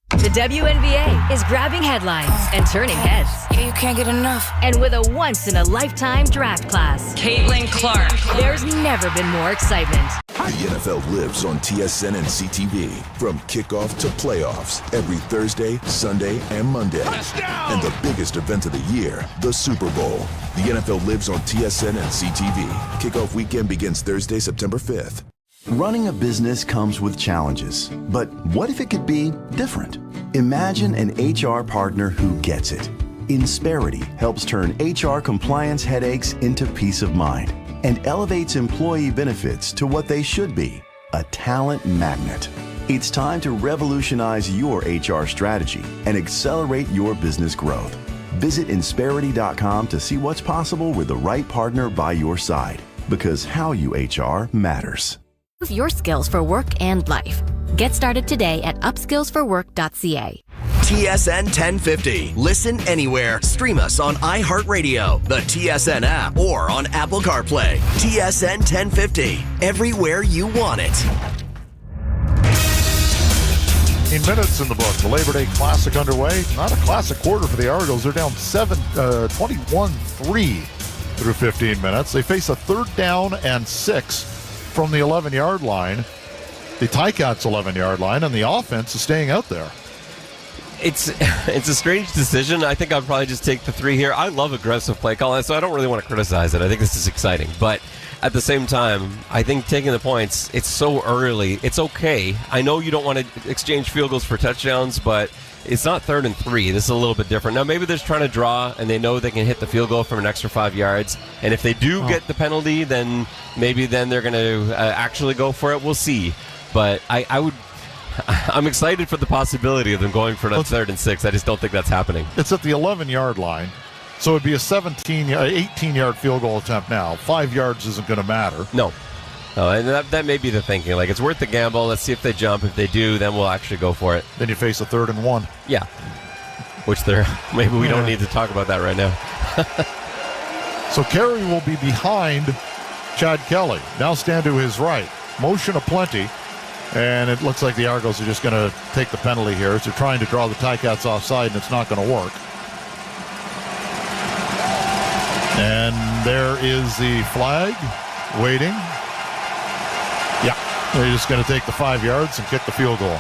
The WNBA is grabbing headlines and turning heads. Yeah, you can't get enough. And with a once-in-a-lifetime draft class, Caitlin Clark. There's never been more excitement. The NFL lives on TSN and CTV. From kickoff to playoffs, every Thursday, Sunday, and Monday. And the biggest event of the year, the Super Bowl. The NFL lives on TSN and CTV. Kickoff weekend begins Thursday, September 5th. Running a business comes with challenges, but what if it could be different? Imagine an HR partner who gets it. Insperity helps turn HR compliance headaches into peace of mind and elevates employee benefits to what they should be, a talent magnet. It's time to revolutionize your HR strategy and accelerate your business growth. Visit Insperity.com to see what's possible with the right partner by your side, because how you HR matters. Your skills for work and life. Get started today at upskillsforwork.ca. TSN 1050. Listen anywhere. Stream us on iHeartRadio, the TSN app, or on Apple CarPlay. TSN 1050. Everywhere you want it. 15 minutes in the book. The Labor Day Classic underway. Not a classic quarter for the Argos. They're down 21-3 through 15 minutes. They face a 3rd down and 6 from the 11-yard line, the Ticats 11-yard line, and the offense is staying out there. It's a strange decision. I think I'd probably just take the 3 here. I love aggressive play calling, so I don't really want to criticize it. I think this is exciting. But at the same time, I think taking the points, it's so early. It's okay. I know you don't want to exchange field goals for touchdowns, but it's not 3rd and 3. This is a little bit different. Now, maybe they're trying to draw, and they know they can hit the field goal from an extra 5 yards. And if they do get the penalty, then maybe then they're going to actually go for it. We'll see. But I'm excited for the possibility of them going for another 3rd and 6. I just don't think that's happening. It's at the 11-yard line, so it'd be a 18-yard field goal attempt now. 5 yards isn't going to matter. No, and that may be the thinking. Like, it's worth the gamble. Let's see if they jump. If they do, then we'll actually go for it. Then you face a 3rd and 1. Yeah, which maybe we don't need to talk about that right now. So Carey will be behind Chad Kelly. Now stand to his right. Motion aplenty. And it looks like the Argos are just going to take the penalty here as they're trying to draw the Ticats offside, and it's not going to work. And there is the flag waiting. Yeah, they're just going to take the 5 yards and kick the field goal.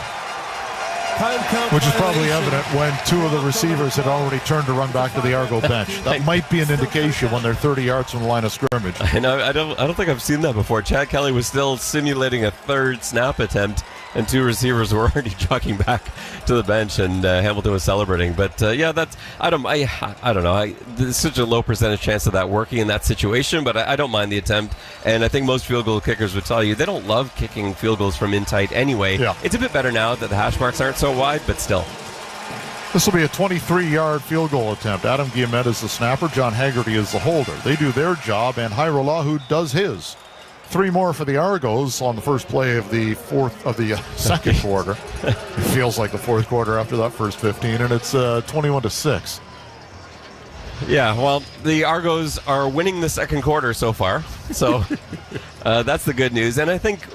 Which is probably evident when 2 of the receivers had already turned to run back to the Argo bench. That might be an indication when they're 30 yards from the line of scrimmage. I know. I don't think I've seen that before. Chad Kelly was still simulating a 3rd snap attempt, and 2 receivers were already jogging back to the bench, and Hamilton was celebrating. But that's I don't know. There's such a low percentage chance of that working in that situation, but I don't mind the attempt. And I think most field goal kickers would tell you they don't love kicking field goals from in tight anyway. Yeah. It's a bit better now that the hash marks aren't so wide, but still. This will be a 23-yard field goal attempt. Adam Guillemette is the snapper. John Haggerty is the holder. They do their job, and Jairo Lahu does his. 3 more for the Argos on the first play of the second quarter. It feels like the fourth quarter after that first 15, and it's 21-6. Yeah, well, the Argos are winning the second quarter so far, so that's the good news. And I think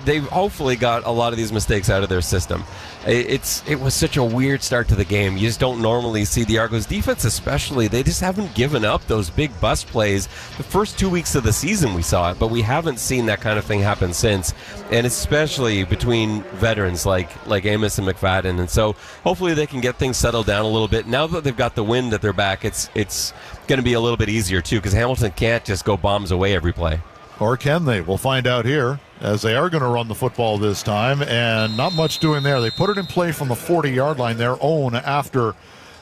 they've hopefully got a lot of these mistakes out of their system. It was such a weird start to the game. You just don't normally see the Argos defense, especially. They just haven't given up those big bust plays. The first 2 weeks of the season we saw it, but we haven't seen that kind of thing happen since, and especially between veterans like Amos and McFadden. And so hopefully they can get things settled down a little bit. Now that they've got the wind at their back, it's going to be a little bit easier too, because Hamilton can't just go bombs away every play. Or can they? We'll find out here, as they are going to run the football this time, and not much doing there. They put it in play from the 40-yard line, their own, after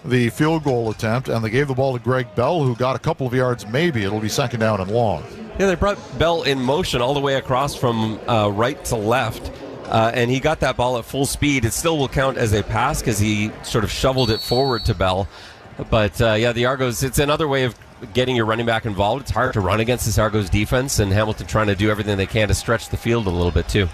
the field goal attempt, and they gave the ball to Greg Bell, who got a couple of yards maybe. It'll be 2nd down and long. Yeah, they brought Bell in motion all the way across from right to left, and he got that ball at full speed. It still will count as a pass because he sort of shoveled it forward to Bell. But, the Argos, it's another way of getting your running back involved. It's hard to run against this Argos defense, and Hamilton trying to do everything they can to stretch the field a little bit too.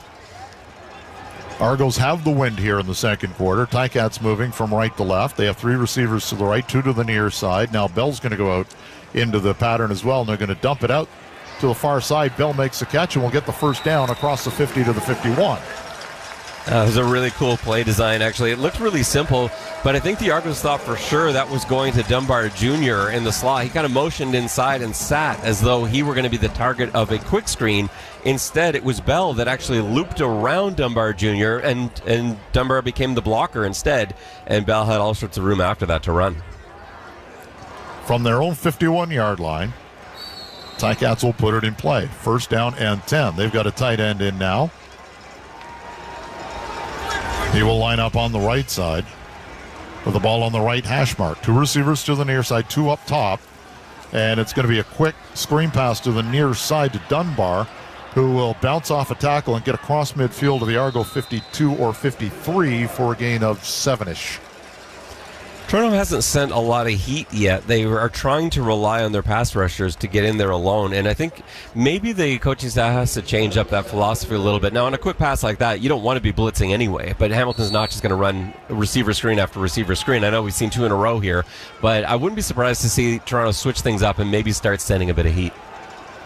Argos have the wind here in the second quarter. Ticats moving from right to left. They have 3 receivers to the right, 2 to the near side. Now Bell's going to go out into the pattern as well, and they're going to dump it out to the far side. Bell makes the catch and will get the first down across the 50 to the 51. It was a really cool play design, actually. It looked really simple, but I think the Argos thought for sure that was going to Dunbar Jr. in the slot. He kind of motioned inside and sat as though he were going to be the target of a quick screen. Instead, it was Bell that actually looped around Dunbar Jr., and Dunbar became the blocker instead, and Bell had all sorts of room after that to run. From their own 51-yard line, Ticats will put it in play. 1st down and 10. They've got a tight end in now. He will line up on the right side with the ball on the right hash mark. 2 receivers to the near side, 2 up top. And it's going to be a quick screen pass to the near side to Dunbar, who will bounce off a tackle and get across midfield to the Argo 52 or 53 for a gain of 7-ish. Toronto hasn't sent a lot of heat yet. They are trying to rely on their pass rushers to get in there alone, and I think maybe the coaching staff has to change up that philosophy a little bit. Now, on a quick pass like that, you don't want to be blitzing anyway, but Hamilton's not just going to run receiver screen after receiver screen. I know we've seen 2 in a row here, but I wouldn't be surprised to see Toronto switch things up and maybe start sending a bit of heat.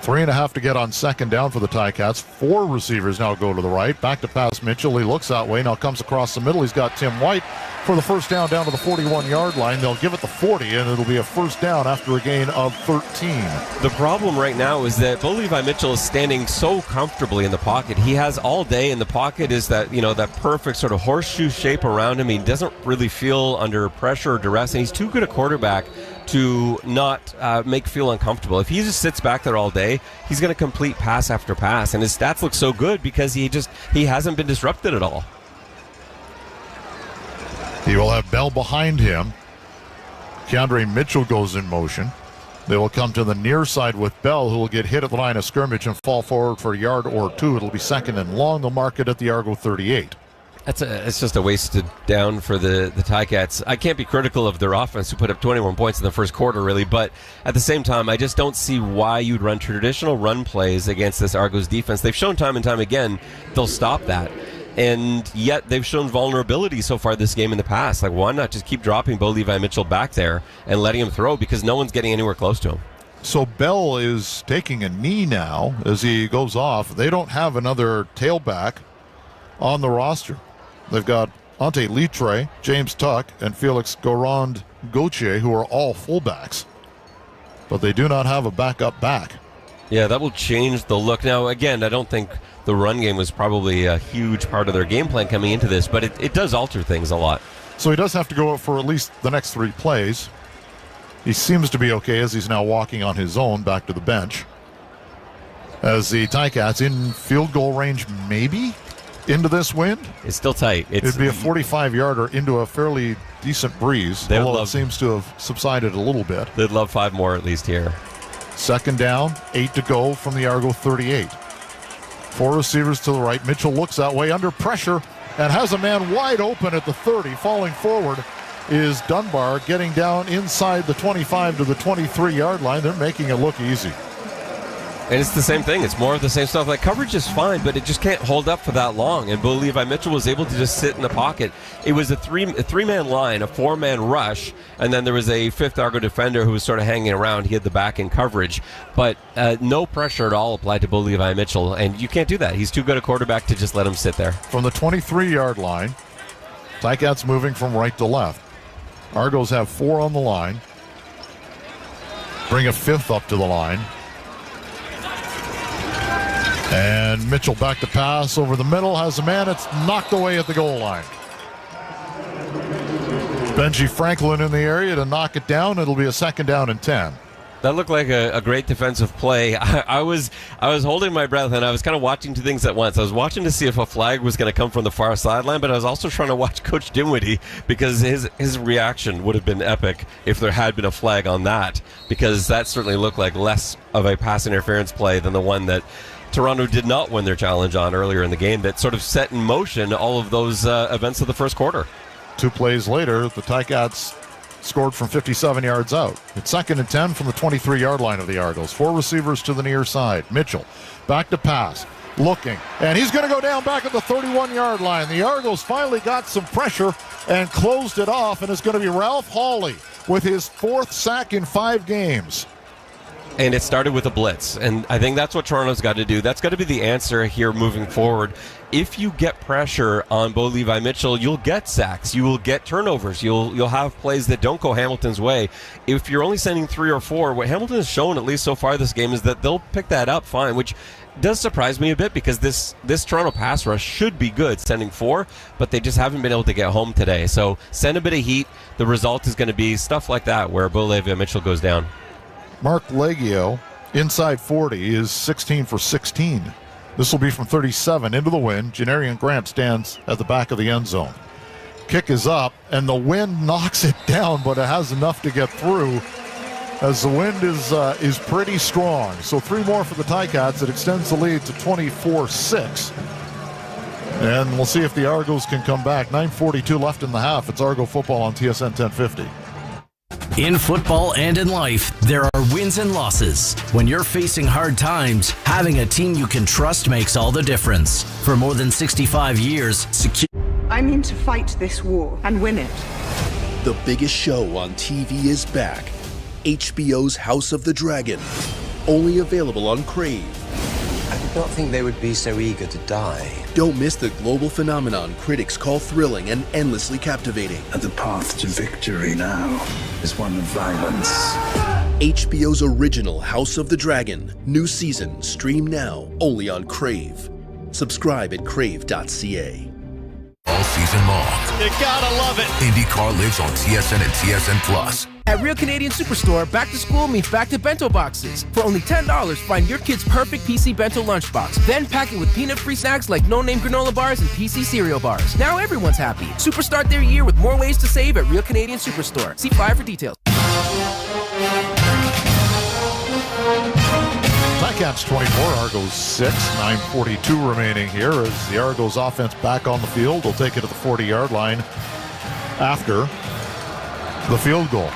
3.5 to get on second down for the Ticats. 4 receivers now go to the right. Back to pass Mitchell. He looks that way. Now comes across the middle. He's got Tim White for the first down to the 41-yard line. They'll give it the 40, and it'll be a first down after a gain of 13. The problem right now is that Bo Levi Mitchell is standing so comfortably in the pocket. He has all day in the pocket is that, that perfect sort of horseshoe shape around him. He doesn't really feel under pressure or duress, and he's too good a quarterback to not make feel uncomfortable. If he just sits back there all day, he's going to complete pass after pass, and his stats look so good because he hasn't been disrupted at all. He will have Bell behind him. Keandre Mitchell goes in motion. They will come to the near side with Bell, who will get hit at the line of scrimmage and fall forward for a yard or 2. It'll be second and long. They'll mark it at the Argo 38. It's just a wasted down for the Ticats. I can't be critical of their offense, who put up 21 points in the first quarter, really, but at the same time, I just don't see why you'd run traditional run plays against this Argos defense. They've shown time and time again they'll stop that, and yet they've shown vulnerability so far this game in the past. Like, why not just keep dropping Bo Levi Mitchell back there and letting him throw, because no one's getting anywhere close to him. So Bell is taking a knee now as he goes off. They don't have another tailback on the roster. They've got Ante Litre, James Tuck, and Felix Gauthier, who are all fullbacks. But they do not have a backup back. Yeah, that will change the look. Now, again, I don't think the run game was probably a huge part of their game plan coming into this, but it does alter things a lot. So he does have to go out for at least the next 3 plays. He seems to be okay as he's now walking on his own back to the bench. As the Ticats in field goal range, maybe? Into this wind? It's still tight. It'd be a 45-yarder into a fairly decent breeze, although it seems to have subsided a little bit. They'd love 5 more at least here. Second down, 8 to go from the Argo 38. 4 receivers to the right. Mitchell looks that way under pressure and has a man wide open at the 30. Falling forward is Dunbar, getting down inside the 25 to the 23-yard line. They're making it look easy. And it's the same thing. It's more of the same stuff. Like, coverage is fine, but it just can't hold up for that long. And Bo Levi Mitchell was able to just sit in the pocket. It was a three-man line, a 4-man rush, and then there was a 5th Argo defender who was sort of hanging around. He had the back in coverage, but no pressure at all applied to Bo Levi Mitchell, and you can't do that. He's too good a quarterback to just let him sit there. From the 23-yard line, Ticats moving from right to left. Argos have 4 on the line. Bring a 5th up to the line. And Mitchell back to pass over the middle, has a man. It's knocked away at the goal line. Benji Franklin in the area to knock it down. It'll be a second down and 10. That looked like a great defensive play. I was holding my breath, and I was kind of watching 2 things at once. I was watching to see if a flag was going to come from the far sideline, but I was also trying to watch Coach Dinwiddie, because his reaction would have been epic if there had been a flag on that, because that certainly looked like less of a pass interference play than the one that Toronto did not win their challenge on earlier in the game, that sort of set in motion all of those events of the first quarter. 2 plays later, the Ticats scored from 57 yards out. It's second and 10 from the 23-yard line of the Argos. 4 receivers to the near side. Mitchell back to pass, looking, and he's going to go down back at the 31-yard line. The Argos finally got some pressure and closed it off, and it's going to be Ralph Hawley with his 4th sack in 5 games. And it started with a blitz, and I think that's what Toronto's got to do. That's got to be the answer here moving forward. If you get pressure on Bo Levi Mitchell, you'll get sacks, you will get turnovers, you'll have plays that don't go Hamilton's way. If you're only sending 3 or 4, what Hamilton has shown, at least so far this game, is that they'll pick that up fine, which does surprise me a bit, because this Toronto pass rush should be good, sending 4, but they just haven't been able to get home today. So send a bit of heat. The result is going to be stuff like that, where Bo Levi Mitchell goes down. Mark Leggio, inside 40, is 16 for 16. This will be from 37 into the wind. Janarian Grant stands at the back of the end zone. Kick is up, and the wind knocks it down, but it has enough to get through, as the wind is pretty strong. So 3 more for the Ticats. It extends the lead to 24-6. And we'll see if the Argos can come back. 9:42 left in the half. It's Argo football on TSN 1050. In football and in life, there are wins and losses. When you're facing hard times, having a team you can trust makes all the difference. For more than 65 years, I mean to fight this war and win it. The biggest show on TV is back. HBO's House of the Dragon. only available on Crave. I did not think they would be so eager to die. Don't miss the global phenomenon critics call thrilling and endlessly captivating. And the path to victory now is one of violence. HBO's original House of the Dragon. New season, stream now, only on Crave. Subscribe at crave.ca. All season long. You gotta love it. IndyCar lives on TSN and TSN Plus. At Real Canadian Superstore, back to school means back to bento boxes. For only $10, find your kid's perfect PC bento lunchbox. Then pack it with peanut-free snacks like no-name granola bars and PC cereal bars. Now everyone's happy. Superstart their year with more ways to save at Real Canadian Superstore. See flyer for details. Ticats 24, Argos 6, 9:42 remaining here as the Argos offense back on the field. They'll take it to the 40-yard line after the field goal.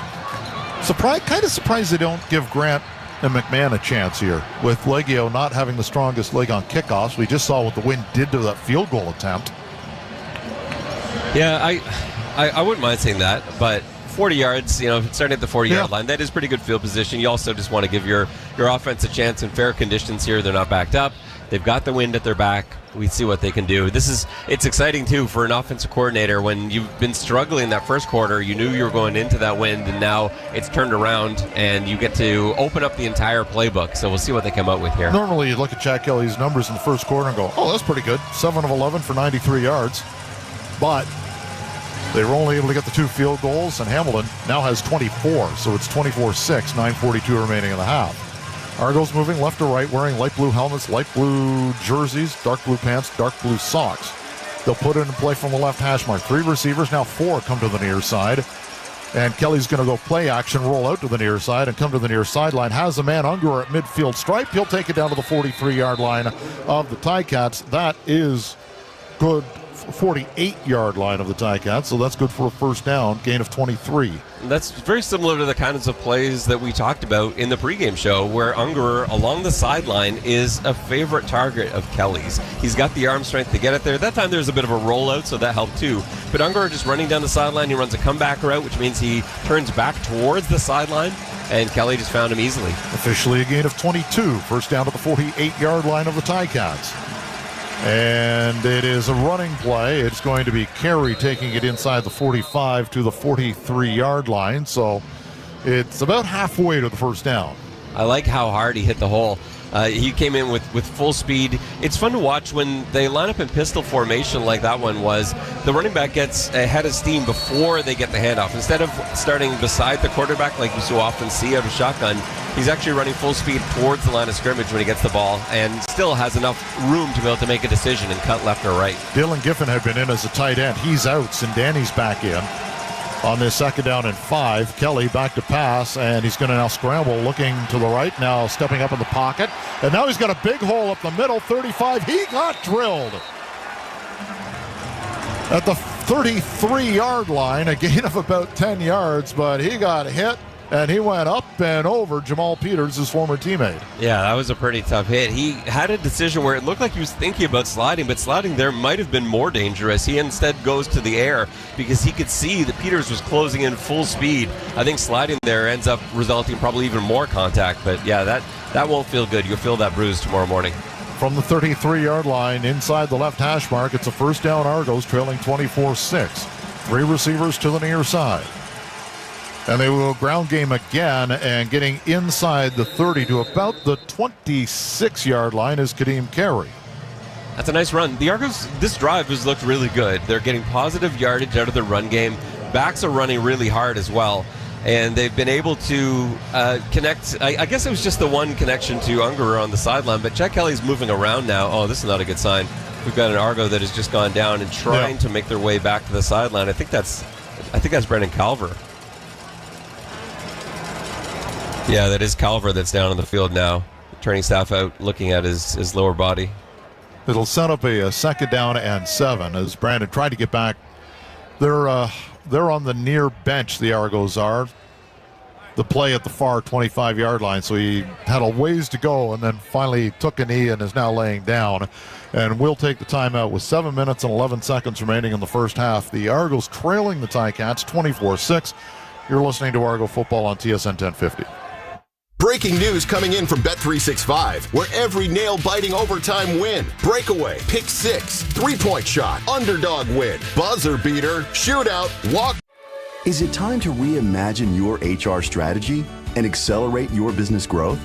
Kind of surprised they don't give Grant and McMahon a chance here. With Leggio not having the strongest leg on kickoffs, we just saw what the wind did to that field goal attempt. Yeah, I wouldn't mind saying that, but 40 yards, starting at the 40-yard line, that is pretty good field position. You also just want to give your offense a chance in fair conditions here. They're not backed up. They've got the wind at their back. We see what they can do. It's exciting, too, for an offensive coordinator. When you've been struggling that first quarter, you knew you were going into that wind, and now it's turned around, and you get to open up the entire playbook. So we'll see what they come out with here. Normally, you look at Jack Kelly's numbers in the first quarter and go, oh, that's pretty good. 7 of 11 for 93 yards. But they were only able to get the 2 field goals, and Hamilton now has 24, so it's 24-6, 9:42 remaining in the half. Argos moving left to right, wearing light blue helmets, light blue jerseys, dark blue pants, dark blue socks. They'll put it in play from the left hash mark. 3 receivers, now 4 come to the near side. And Kelly's going to go play action, roll out to the near side, and come to the near sideline. Has a man, Unger, at midfield stripe. He'll take it down to the 43-yard line of the Ticats. That is good. 48-yard line of the Ticats, so that's good for a first down, gain of 23. That's very similar to the kinds of plays that we talked about in the pregame show, where Unger along the sideline is a favorite target of Kelly's. He's got the arm strength to get it there. That time there's a bit of a rollout, so that helped too. But Unger just running down the sideline, he runs a comeback route, which means he turns back towards the sideline, and Kelly just found him easily. Officially a gain of 22, first down to the 48-yard line of the Ticats. And it is a running play. It's going to be Carey taking it inside the 45 to the 43-yard line. So it's about halfway to the first down. I like how hard he hit the hole. He came in with full speed. It's fun to watch when they line up in pistol formation like that one was. The running back gets ahead of steam before they get the handoff. Instead of starting beside the quarterback like you so often see out of shotgun, he's actually running full speed towards the line of scrimmage when he gets the ball and still has enough room to be able to make a decision and cut left or right. Dylan Giffen had been in as a tight end. He's out. Sindani's back in. On this second down and 5, Kelly back to pass, and he's going to now scramble, looking to the right, now stepping up in the pocket. And now he's got a big hole up the middle, 35. He got drilled at the 33-yard line, a gain of about 10 yards, but he got hit, and he went up and over Jamal Peters, his former teammate. Yeah, that was a pretty tough hit. He had a decision where it looked like he was thinking about sliding, but sliding there might have been more dangerous. He instead goes to the air because he could see that Peters was closing in full speed. I think sliding there ends up resulting probably even more contact, but yeah, that won't feel good. You'll feel that bruise tomorrow morning. From the 33-yard line, inside the left hash mark, it's a first down. Argos trailing 24-6. 3 receivers to the near side. And they will ground game again, and getting inside the 30 to about the 26-yard line is Kadeem Carey. That's a nice run. The Argos, this drive has looked really good. They're getting positive yardage out of the run game. Backs are running really hard as well. And they've been able to connect. I guess it was just the one connection to Unger on the sideline, but Jack Kelly's moving around now. Oh, this is not a good sign. We've got an Argo that has just gone down and trying to make their way back to the sideline. I think that's Brendan Calver. Yeah, that is Calver that's down on the field now. Training staff out looking at his lower body. It'll set up a second down and 7 as Brandon tried to get back. They're on the near bench, the Argos are. The play at the far 25-yard line, so he had a ways to go and then finally took a knee and is now laying down. And we'll take the timeout with 7 minutes and 11 seconds remaining in the first half. The Argos trailing the Ticats 24-6. You're listening to Argo Football on TSN 1050. Breaking news coming in from Bet365, where every nail-biting overtime win, breakaway, pick six, three-point shot, underdog win, buzzer beater, shootout, walk. Is it time to reimagine your HR strategy and accelerate your business growth?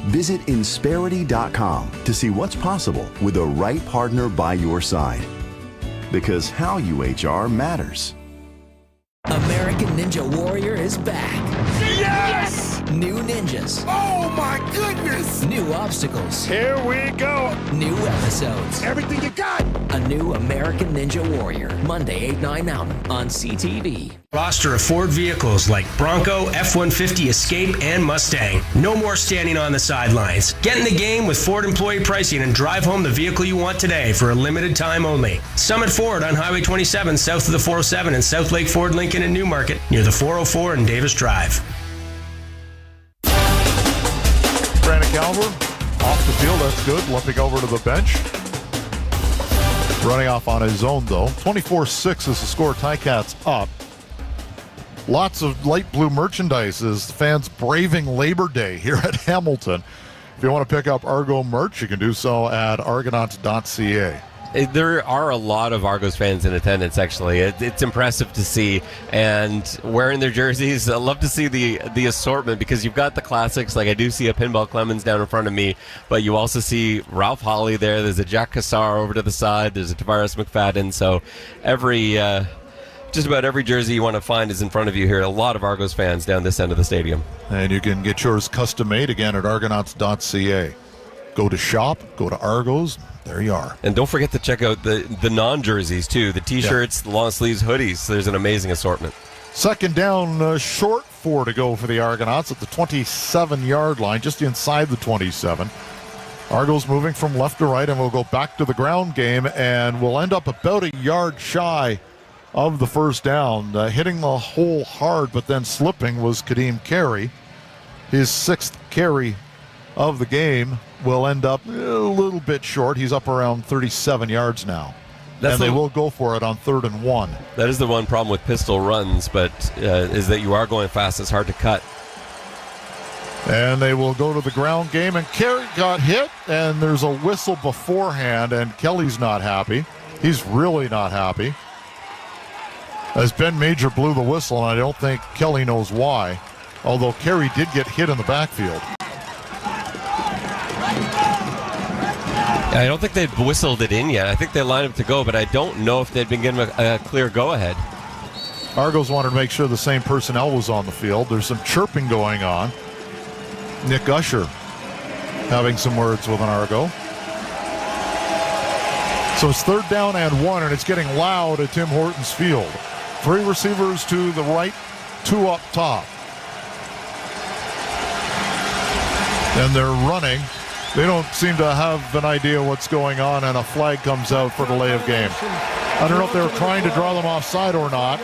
Visit Insperity.com to see what's possible with the right partner by your side. Because how you HR matters. American Ninja Warrior is back. Yes! New ninjas. Oh my goodness! New obstacles. Here we go! New episodes. Everything you got! A new American Ninja Warrior. Monday, 8/9 Mountain on CTV. Roster of Ford vehicles like Bronco, F-150 Escape, and Mustang. No more standing on the sidelines. Get in the game with Ford employee pricing and drive home the vehicle you want today for a limited time only. Summit Ford on Highway 27 south of the 407 and South Lake Ford Lincoln in Newmarket near the 404 and Davis Drive. Brandon Calver off the field, that's good. Limping over to the bench. Running off on his own, though. 24-6 is the score. Ticats up. Lots of light blue merchandise as fans braving Labor Day here at Hamilton. If you want to pick up Argo merch, you can do so at argonauts.ca. There are a lot of Argos fans in attendance, actually. It's impressive to see. And wearing their jerseys, I love to see the assortment because you've got the classics. Like I do see a Pinball Clemens down in front of me, but you also see Ralph Hawley there. There's a Jack Cassar over to the side. There's a Tavares McFadden. So just about every jersey you want to find is in front of you here. A lot of Argos fans down this end of the stadium. And you can get yours custom made again at argonauts.ca. Go to shop, go to Argos. There you are. And don't forget to check out the non-jerseys, too. The T-shirts, the long sleeves, hoodies. There's an amazing assortment. Second down, short 4 to go for the Argonauts at the 27-yard line, just inside the 27. Argos moving from left to right, and we'll go back to the ground game, and we'll end up about a yard shy of the first down. Hitting the hole hard, but then slipping was Kadeem Carey. His 6th carry of the game will end up a little bit short. He's up around 37 yards now. They will go for it on 3rd and 1. That is the one problem with pistol runs, but is that you are going fast. It's hard to cut. And they will go to the ground game, and Carey got hit, and there's a whistle beforehand, and Kelly's not happy. He's really not happy. As Ben Major blew the whistle, and I don't think Kelly knows why, although Carey did get hit in the backfield. I don't think they've whistled it in yet. I think they lined up to go, but I don't know if they've been given a clear go-ahead. Argos wanted to make sure the same personnel was on the field. There's some chirping going on. Nick Usher having some words with an Argo. So it's 3rd down and 1, and it's getting loud at Tim Hortons Field. 3 receivers to the right, 2 up top. And they're running. They don't seem to have an idea what's going on, and a flag comes out for delay of game. I don't know if they were trying to draw them offside or not.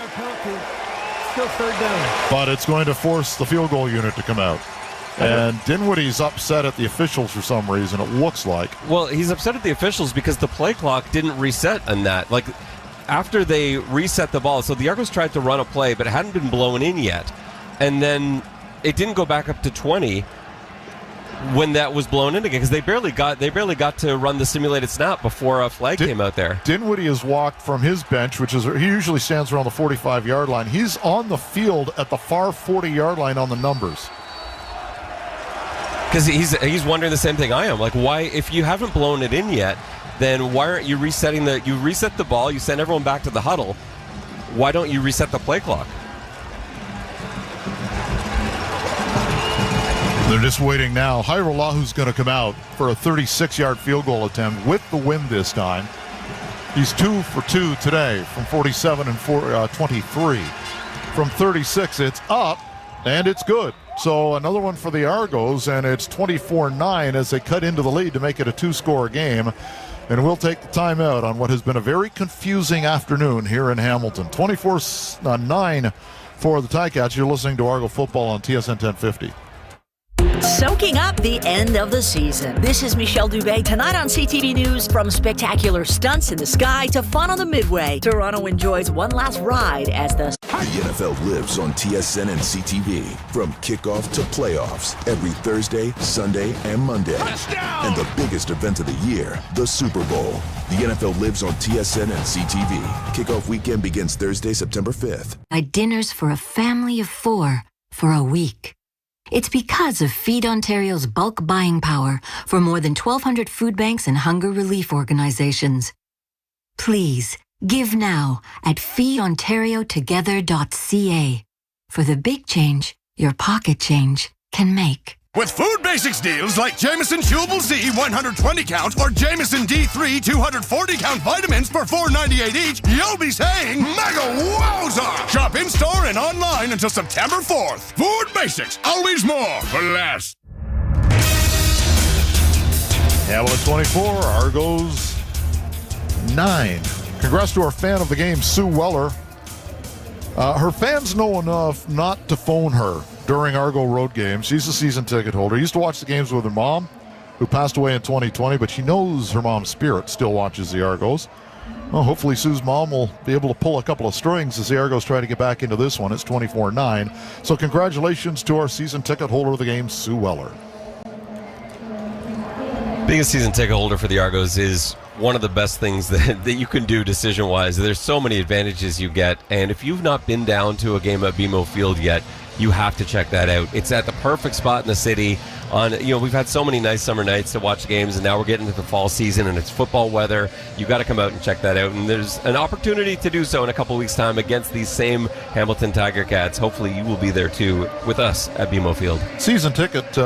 Still 3rd down. But it's going to force the field goal unit to come out. And Dinwiddie's upset at the officials for some reason, it looks like. Well, he's upset at the officials because the play clock didn't reset on that. Like, after they reset the ball, so the Argos tried to run a play, but it hadn't been blown in yet. And then it didn't go back up to 20 when that was blown in again, because they barely got to run the simulated snap before a flag came out there. Dinwiddie has walked from his bench, which is he usually stands around the 45-yard line. He's on the field at the far 40-yard line on the numbers. Because he's wondering the same thing I am. Like, why, if you haven't blown it in yet, then why aren't you resetting you reset the ball, you send everyone back to the huddle. Why don't you reset the play clock? They're just waiting now. Hyrolahu's going to come out for a 36-yard field goal attempt with the win this time. He's 2 for 2 today from 47 and 23. From 36, it's up, and it's good. So another one for the Argos, and it's 24-9 as they cut into the lead to make it a 2-score game. And we'll take the timeout on what has been a very confusing afternoon here in Hamilton. 24-9 for the Ticats. You're listening to Argo Football on TSN 1050. Soaking up the end of the season. This is Michelle Dubé. Tonight on CTV News, from spectacular stunts in the sky to fun on the midway, Toronto enjoys one last ride as the The NFL lives on TSN and CTV from kickoff to playoffs every Thursday, Sunday, and Monday. And the biggest event of the year, the Super Bowl. The NFL lives on TSN and CTV. Kickoff weekend begins Thursday, September 5th. Buy dinners for a family of 4 for a week. It's because of Feed Ontario's bulk buying power for more than 1,200 food banks and hunger relief organizations. Please, give now at feedontariotogether.ca for the big change your pocket change can make. With Food Basics deals like Jameson Chewable Z 120 count or Jameson D3 240 count vitamins for $4.98 each, you'll be saying mega wowza! Shop in store and online until September 4th. Food Basics, always more for less. Hamilton 24, Argos 9. Congrats to our fan of the game, Sue Weller. Her fans know enough not to phone her during Argo road games. She's a season ticket holder. Used to watch the games with her mom, who passed away in 2020, but she knows her mom's spirit still watches the Argos. Well, hopefully Sue's mom will be able to pull a couple of strings as the Argos try to get back into this one. It's 24-9. So congratulations to our season ticket holder of the game, Sue Weller. Being a season ticket holder for the Argos is one of the best things that you can do decision-wise. There's so many advantages you get, and if you've not been down to a game at BMO Field yet, you have to check that out. It's at the perfect spot in the city. We've had so many nice summer nights to watch games, and now we're getting into the fall season, and it's football weather. You got to come out and check that out, and there's an opportunity to do so in a couple weeks' time against these same Hamilton Tiger Cats. Hopefully, you will be there too with us at BMO Field. Season ticket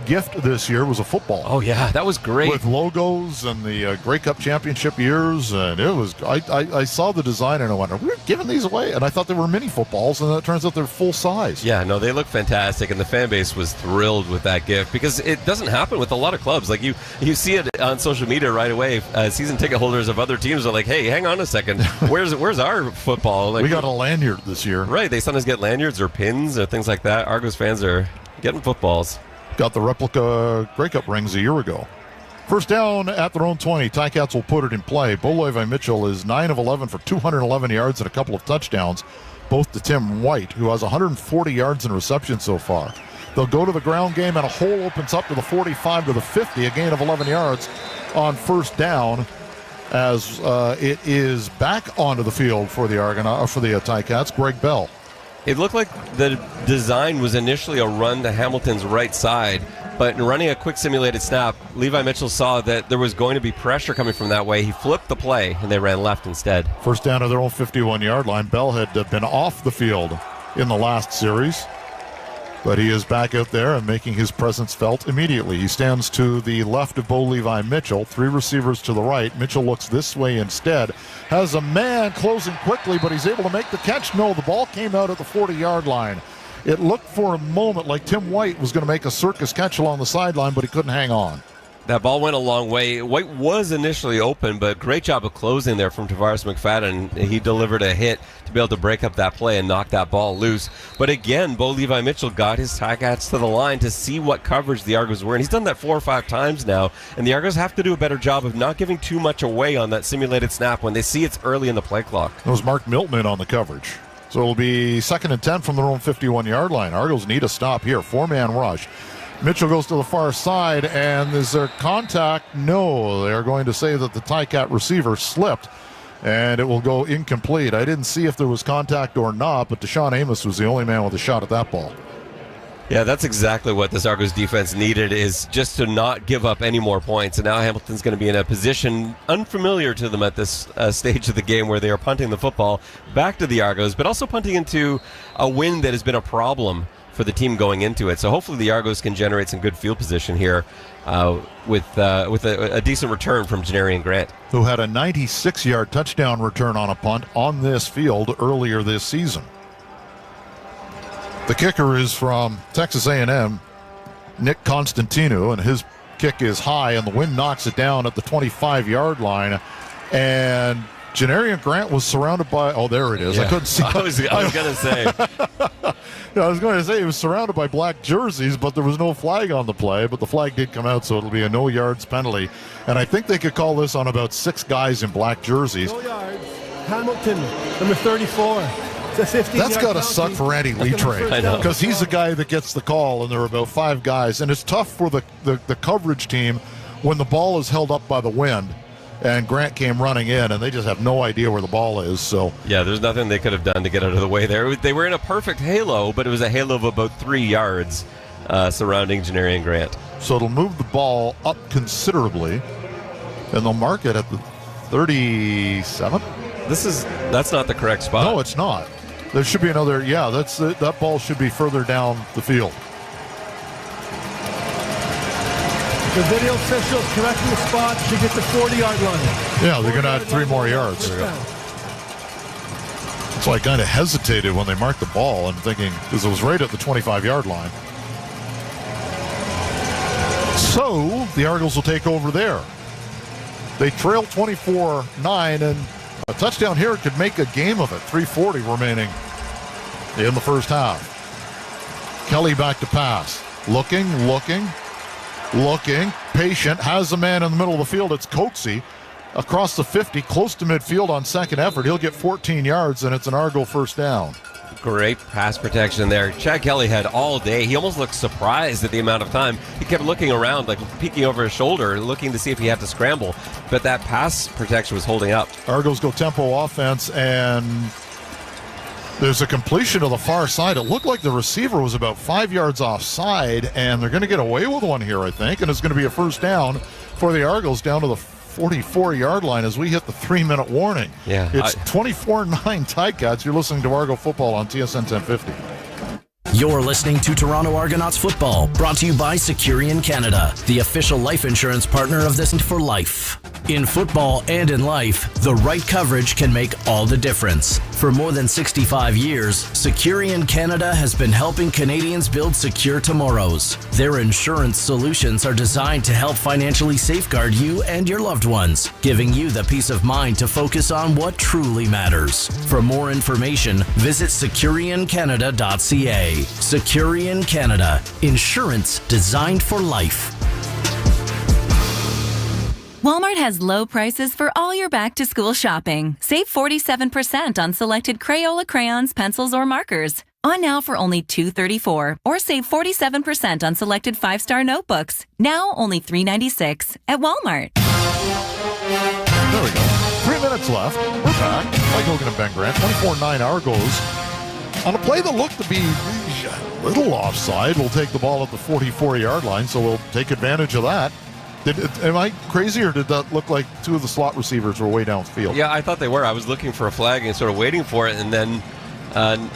gift this year was a football. Oh yeah, that was great with logos and the Grey Cup championship years, and it was. I saw the design and I went, "We're giving these away," and I thought they were mini footballs, and it turns out they're full size. Yeah, no, they look fantastic, and the fan base was thrilled with that gift because it doesn't happen with a lot of clubs. Like you see it on social media right away. Season ticket holders of other teams are like, "Hey, hang on a second, where's our football?" Like, we got a lanyard this year, right? They sometimes get lanyards or pins or things like that. Argos fans are getting footballs. Got the replica Grey Cup rings a year ago. First down at their own 20. Ticats will put it in play. Bo Levi Mitchell is 9 of 11 for 211 yards and a couple of touchdowns, both to Tim White, who has 140 yards in reception so far. They'll go to the ground game, and a hole opens up to the 45 to the 50, a gain of 11 yards on first down, as it is back onto the field for the Argonauts, for the Ticats, Greg Bell. It looked like the design was initially a run to Hamilton's right side, but in running a quick simulated snap, Levi Mitchell saw that there was going to be pressure coming from that way. He flipped the play, and they ran left instead. First down to their own 51-yard line. Bell had been off the field in the last series, but he is back out there and making his presence felt immediately. He stands to the left of Bo Levi Mitchell, 3 receivers to the right. Mitchell looks this way instead. Has a man closing quickly, but he's able to make the catch. No, the ball came out at the 40-yard line. It looked for a moment like Tim White was going to make a circus catch along the sideline, but he couldn't hang on. That ball went a long way. White was initially open, but great job of closing there from Tavares McFadden. He delivered a hit to be able to break up that play and knock that ball loose. But again, Bo Levi Mitchell got his Ticats to the line to see what coverage the Argos were in. He's done that 4 or 5 times now, and the Argos have to do a better job of not giving too much away on that simulated snap when they see it's early in the play clock. It was Mark Milton on the coverage. So it'll be 2nd and 10 from their own 51-yard line. Argos need a stop here. 4-man rush. Mitchell goes to the far side, and is there contact? No. They're going to say that the Ticat receiver slipped, and it will go incomplete. I didn't see if there was contact or not, but Deshaun Amos was the only man with a shot at that ball. Yeah, that's exactly what this Argos defense needed, is just to not give up any more points. And now Hamilton's going to be in a position unfamiliar to them at this stage of the game, where they are punting the football back to the Argos, but also punting into a wind that has been a problem for the team going into it. So hopefully the Argos can generate some good field position here with a decent return from Janarian Grant, who had a 96-yard touchdown return on a punt on this field earlier this season. The kicker is from Texas A&M, Nick Constantino, and his kick is high, and the wind knocks it down at the 25-yard line. And Janarian Grant was surrounded by, oh, there it is. Yeah. I couldn't see. I was going to say. I was going to say he was surrounded by black jerseys, but there was no flag on the play. But the flag did come out, so it'll be a no yards penalty. And I think they could call this on about 6 guys in black jerseys. No yards. Hamilton, number 34. That's got to suck for Andy Leitray. I know. Because he's the guy that gets the call, and there are about 5 guys. And it's tough for the coverage team when the ball is held up by the wind. And Grant came running in, and they just have no idea where the ball is. So yeah, there's nothing they could have done to get out of the way there. They were in a perfect halo, but it was a halo of about 3 yards surrounding Janarian and Grant. So it'll move the ball up considerably, and they'll mark it at the 37. That's not the correct spot. No, it's not. There should be another. Yeah, that ball should be further down the field. The video official correcting the spot to get the 40-yard line. Yeah, they're going to add 3 more yards. So I kind of hesitated when they marked the ball and thinking, because it was right at the 25-yard line. So the Argos will take over there. They trail 24-9, and a touchdown here could make a game of it. 3:40 remaining in the first half. Kelly back to pass. Looking, patient, has a man in the middle of the field. It's Coatsy across the 50, close to midfield on second effort. He'll get 14 yards, and it's an Argo first down. Great pass protection there. Chad Kelly had all day. He almost looked surprised at the amount of time. He kept looking around, like peeking over his shoulder, looking to see if he had to scramble. But that pass protection was holding up. Argos go tempo offense, and there's a completion to the far side. It looked like the receiver was about 5 yards offside, and they're going to get away with one here, I think, and it's going to be a first down for the Argos down to the 44-yard line as we hit the 3-minute warning. Yeah, it's 24-9 Ticats. You're listening to Argo Football on TSN 1050. You're listening to Toronto Argonauts football, brought to you by Securian Canada, the official life insurance partner of this for life. In football and in life, the right coverage can make all the difference. For more than 65 years, Securian Canada has been helping Canadians build secure tomorrows. Their insurance solutions are designed to help financially safeguard you and your loved ones, giving you the peace of mind to focus on what truly matters. For more information, visit securiancanada.ca. Securian Canada, insurance designed for life. Walmart has low prices for all your back-to-school shopping. Save 47% on selected Crayola crayons, pencils, or markers. On now for only $2.34. Or save 47% on selected 5-star notebooks. Now only $3.96 at Walmart. There we go. 3 minutes left. We're back. Mike Hogan and Ben Grant. 24-9 Argos. On a play that looked to be a little offside, we'll take the ball at the 44-yard line, so we'll take advantage of that. Am I crazy, or did that look like 2 of the slot receivers were way downfield? Yeah, I thought they were. I was looking for a flag and sort of waiting for it, and then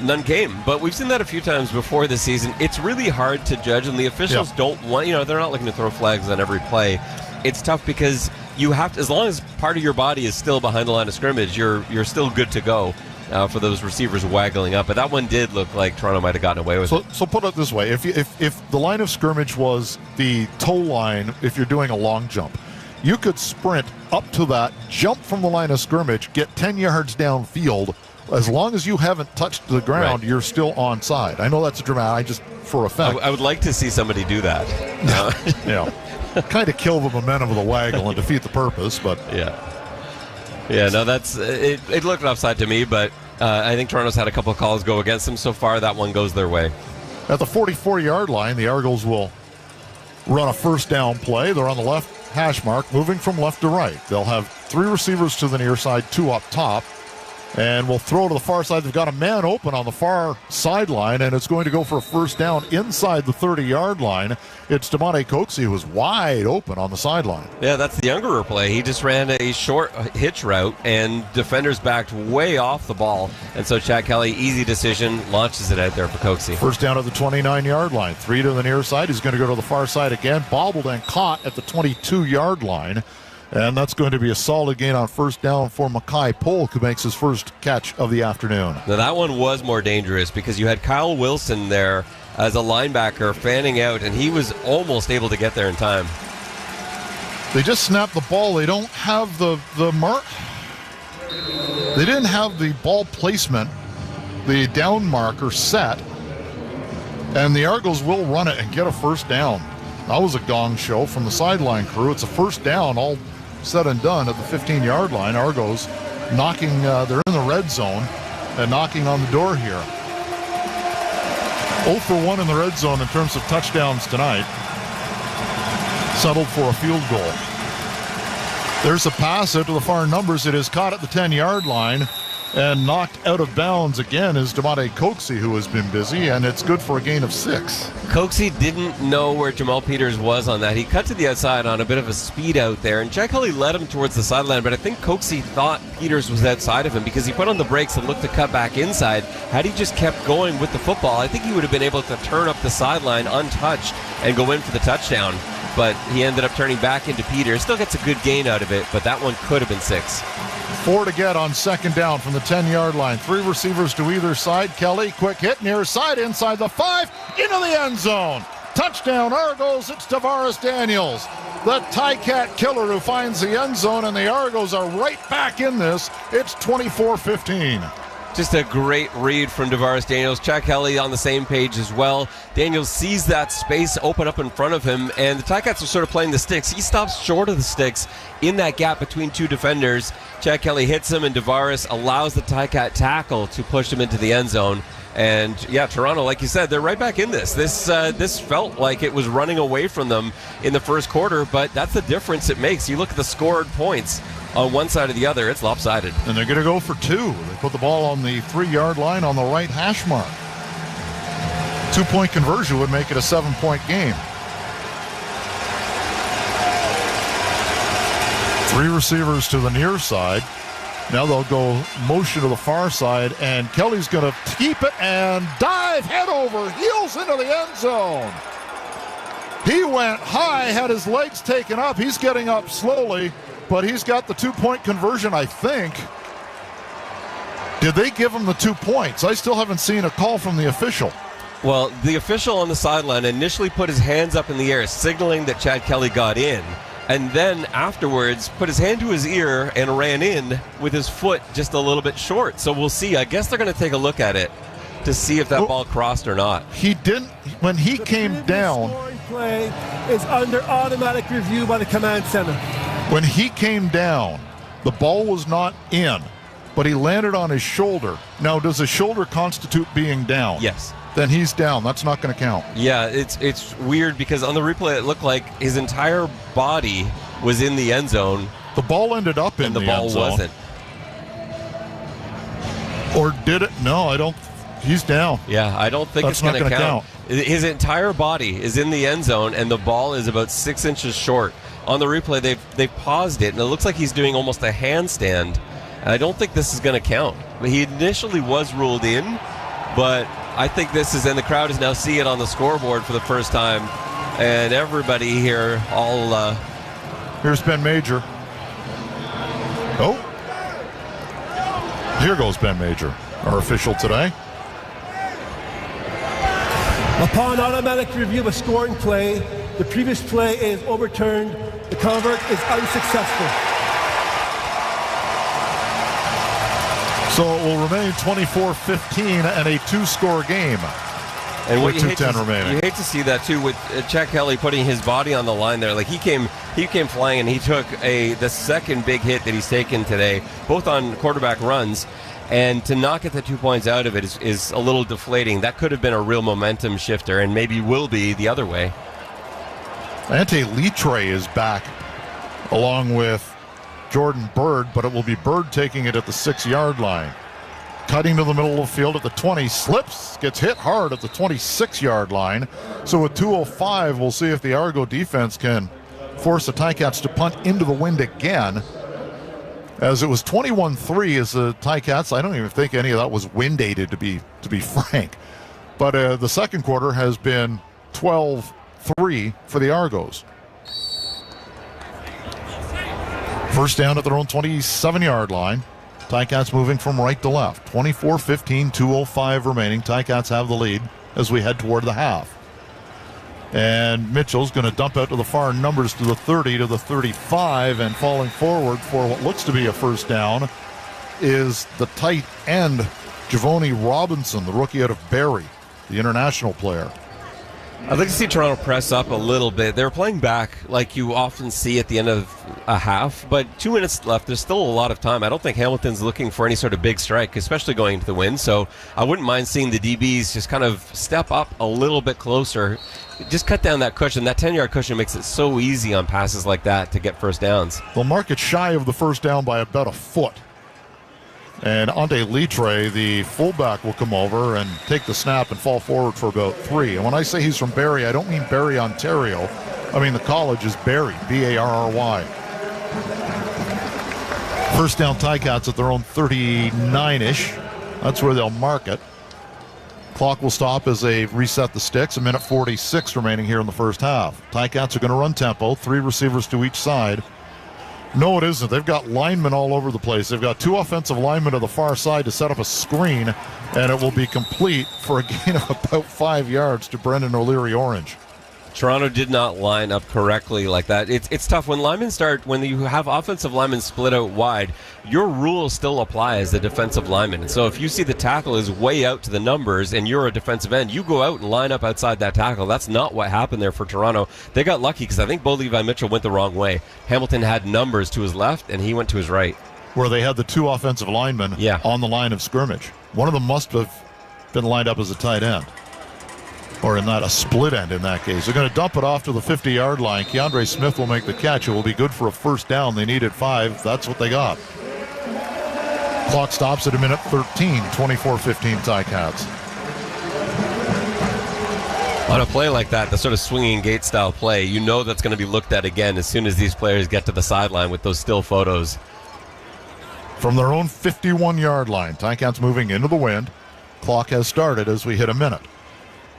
none came. But we've seen that a few times before this season. It's really hard to judge, and the officials don't want, they're not looking to throw flags on every play. It's tough because you have to, as long as part of your body is still behind the line of scrimmage, you're still good to go. For those receivers waggling up, but that one did look like Toronto might have gotten away with it. So put it this way: if the line of scrimmage was the toe line, if you're doing a long jump, you could sprint up to that, jump from the line of scrimmage, get 10 yards downfield. As long as you haven't touched the ground, you're still onside. I know that's a dramatic, just for effect. I would like to see somebody do that. Yeah, kind of kill the momentum of the waggle and defeat the purpose, but Yeah, no, that's it. It looked offside to me, but I think Toronto's had a couple of calls go against them so far. That one goes their way. At the 44-yard line, the Argos will run a first down play. They're on the left hash mark, moving from left to right. They'll have 3 receivers to the near side, 2 up top, and we'll throw to the far side. They've got a man open on the far sideline, and it's going to go for a first down inside the 30-yard line. It's Demonte Coatsy, who was wide open on the sideline. Yeah, that's the Younger play. He just ran a short hitch route, and defenders backed way off the ball. And so Chad Kelly, easy decision, launches it out there for Coatsy. First down at the 29-yard line. 3 to the near side. He's going to go to the far side again. Bobbled and caught at the 22-yard line. And that's going to be a solid gain on first down for Mackay Polk, who makes his first catch of the afternoon. Now, that one was more dangerous because you had Kyle Wilson there as a linebacker fanning out, and he was almost able to get there in time. They just snapped the ball. They don't have the mark. They didn't have the ball placement, the down marker set, and the Argos will run it and get a first down. That was a gong show from the sideline crew. It's a first down, all said and done, at the 15-yard line. Argos knocking, they're in the red zone, and knocking on the door here. 0 for 1 in the red zone in terms of touchdowns tonight. Settled for a field goal. There's a pass out to the far numbers. It is caught at the 10-yard line and knocked out of bounds again is Demonte Coxie, who has been busy, and it's good for a gain of 6. Coxie didn't know where Jamal Peters was on that. He cut to the outside on a bit of a speed out there, and Jack Kelly led him towards the sideline, but I think Coxie thought Peters was outside of him because he put on the brakes and looked to cut back inside. Had he just kept going with the football, I think he would have been able to turn up the sideline untouched and go in for the touchdown. But he ended up turning back into Peters. Still gets a good gain out of it, but that one could have been 6. 4 to get on second down from the 10-yard line. 3 receivers to either side. Kelly, quick hit near side, inside the 5, into the end zone. Touchdown, Argos. It's Tavares Daniels, the Ticat killer, who finds the end zone, and the Argos are right back in this. It's 24-15. Just a great read from Tavares Daniels. Chuck Kelly on the same page as well. Daniels sees that space open up in front of him, and the Ticats are sort of playing the sticks. He stops short of the sticks in that gap between 2 defenders. Chuck Kelly hits him, and Tavares allows the Ticat tackle to push him into the end zone. And yeah, Toronto, like you said, they're right back in this. This felt like it was running away from them in the first quarter, but that's the difference it makes. You look at the scored points on one side or the other, it's lopsided. And they're going to go for 2. They put the ball on the 3-yard line on the right hash mark. 2-point conversion would make it a 7-point game. 3 receivers to the near side. Now they'll go motion to the far side, and Kelly's going to keep it and dive head over heels into the end zone. He went high, had his legs taken up. He's getting up slowly, but he's got the 2-point conversion, I think. Did they give him the 2 points? I still haven't seen a call from the official. Well, the official on the sideline initially put his hands up in the air, signaling that Chad Kelly got in, and then afterwards put his hand to his ear and ran in with his foot just a little bit short. So we'll see. I guess they're going to take a look at it to see if that ball crossed or not. He didn't. When he came down, scoring play is under automatic review by the command center. When he came down, the ball was not in, but he landed on his shoulder. Now, does his shoulder constitute being down? Yes. Then he's down. That's not going to count. Yeah, it's weird because on the replay it looked like his entire body was in the end zone. The ball ended up in the end zone. And the ball wasn't. Or did it? No, I don't. He's down. Yeah, I don't think That's it's going to count. His entire body is in the end zone, and the ball is about 6 inches short. On the replay, they've paused it, and it looks like he's doing almost a handstand. And I don't think this is going to count. He initially was ruled in, but I think this is, and the crowd is now seeing it on the scoreboard for the first time. And everybody here, Here's Ben Major. Oh. Here goes Ben Major, our official today. Upon automatic review of a scoring play, the previous play is overturned. The convert is unsuccessful. So it will remain 24-15 and a 2-score game. And with 2:10 remaining. You hate to see that too, with Chuck Kelly putting his body on the line there. Like he came flying, and he took the second big hit that he's taken today, both on quarterback runs. And to not get the 2 points out of it is a little deflating. That could have been a real momentum shifter, and maybe will be the other way. Ante Litre is back along with Jordan Bird, but it will be Bird taking it at the 6-yard line. Cutting to the middle of the field at the 20, slips, gets hit hard at the 26-yard line. So with 2:05, we'll see if the Argo defense can force the Ticats to punt into the wind again. As it was 21-3 as the Ticats, I don't even think any of that was wind-aided, to be frank. But the second quarter has been 12-3 for the Argos. First down at their own 27-yard line. Ticats moving from right to left. 24-15, 2:05 remaining. Ticats have the lead as we head toward the half. And Mitchell's going to dump out to the far numbers to the 30, to the 35, and falling forward for what looks to be a first down is the tight end, Javoni Robinson, the rookie out of Barrie, the international player. I'd like to see Toronto press up a little bit. They're playing back like you often see at the end of a half, but 2 minutes left. There's still a lot of time. I don't think Hamilton's looking for any sort of big strike, especially going into the win. So I wouldn't mind seeing the DBs just kind of step up a little bit closer. Just cut down that cushion. That 10-yard cushion makes it so easy on passes like that to get first downs. They'll mark it shy of the first down by about a foot. And Ante Litre, the fullback, will come over and take the snap and fall forward for about 3. And when I say he's from Barrie, I don't mean Barrie, Ontario. I mean the college is Barrie, B-A-R-R-Y. First down Ticats at their own 39-ish. That's where they'll mark it. Clock will stop as they reset the sticks. 1:46 remaining here in the first half. Ticats are going to run tempo, 3 receivers to each side. No, it isn't. They've got linemen all over the place. They've got 2 offensive linemen to the far side to set up a screen, and it will be complete for a gain of about 5 yards to Brendan O'Leary Orange. Toronto did not line up correctly like that. It's tough when you have offensive linemen split out wide, your rules still apply as a defensive lineman. And so if you see the tackle is way out to the numbers and you're a defensive end, you go out and line up outside that tackle. That's not what happened there for Toronto. They got lucky because I think Bo Levi Mitchell went the wrong way. Hamilton had numbers to his left and he went to his right. Where they had the 2 offensive linemen on the line of scrimmage. One of them must have been lined up as a tight end. Or a split end in that case. They're going to dump it off to the 50-yard line. Keandre Smith will make the catch. It will be good for a first down. They needed 5. That's what they got. Clock stops at 1:13. 24-15 Ticats. On a play like that, the sort of swinging gate style play, you know that's going to be looked at again as soon as these players get to the sideline with those still photos. From their own 51-yard line, Ticats moving into the wind. Clock has started as we hit a minute.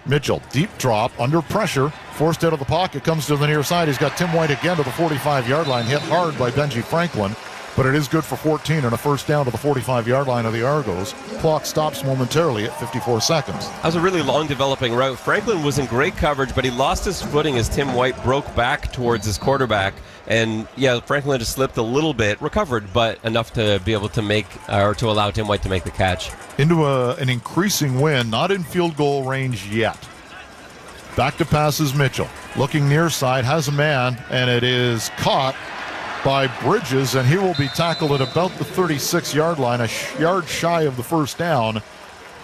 Mitchell, deep drop, under pressure, forced out of the pocket, comes to the near side. He's got Tim White again to the 45-yard line, hit hard by Benji Franklin, but it is good for 14 and a first down to the 45-yard line of the Argos. Clock stops momentarily at 54 seconds. That was a really long developing route. Franklin was in great coverage, but he lost his footing as Tim White broke back towards his quarterback. And Franklin just slipped a little bit, recovered, but enough to be able to to allow Tim White to make the catch. Into an increasing wind, not in field goal range yet. Back to passes Mitchell. Looking near side, has a man, and it is caught by Bridges, and he will be tackled at about the 36-yard line, a yard shy of the first down.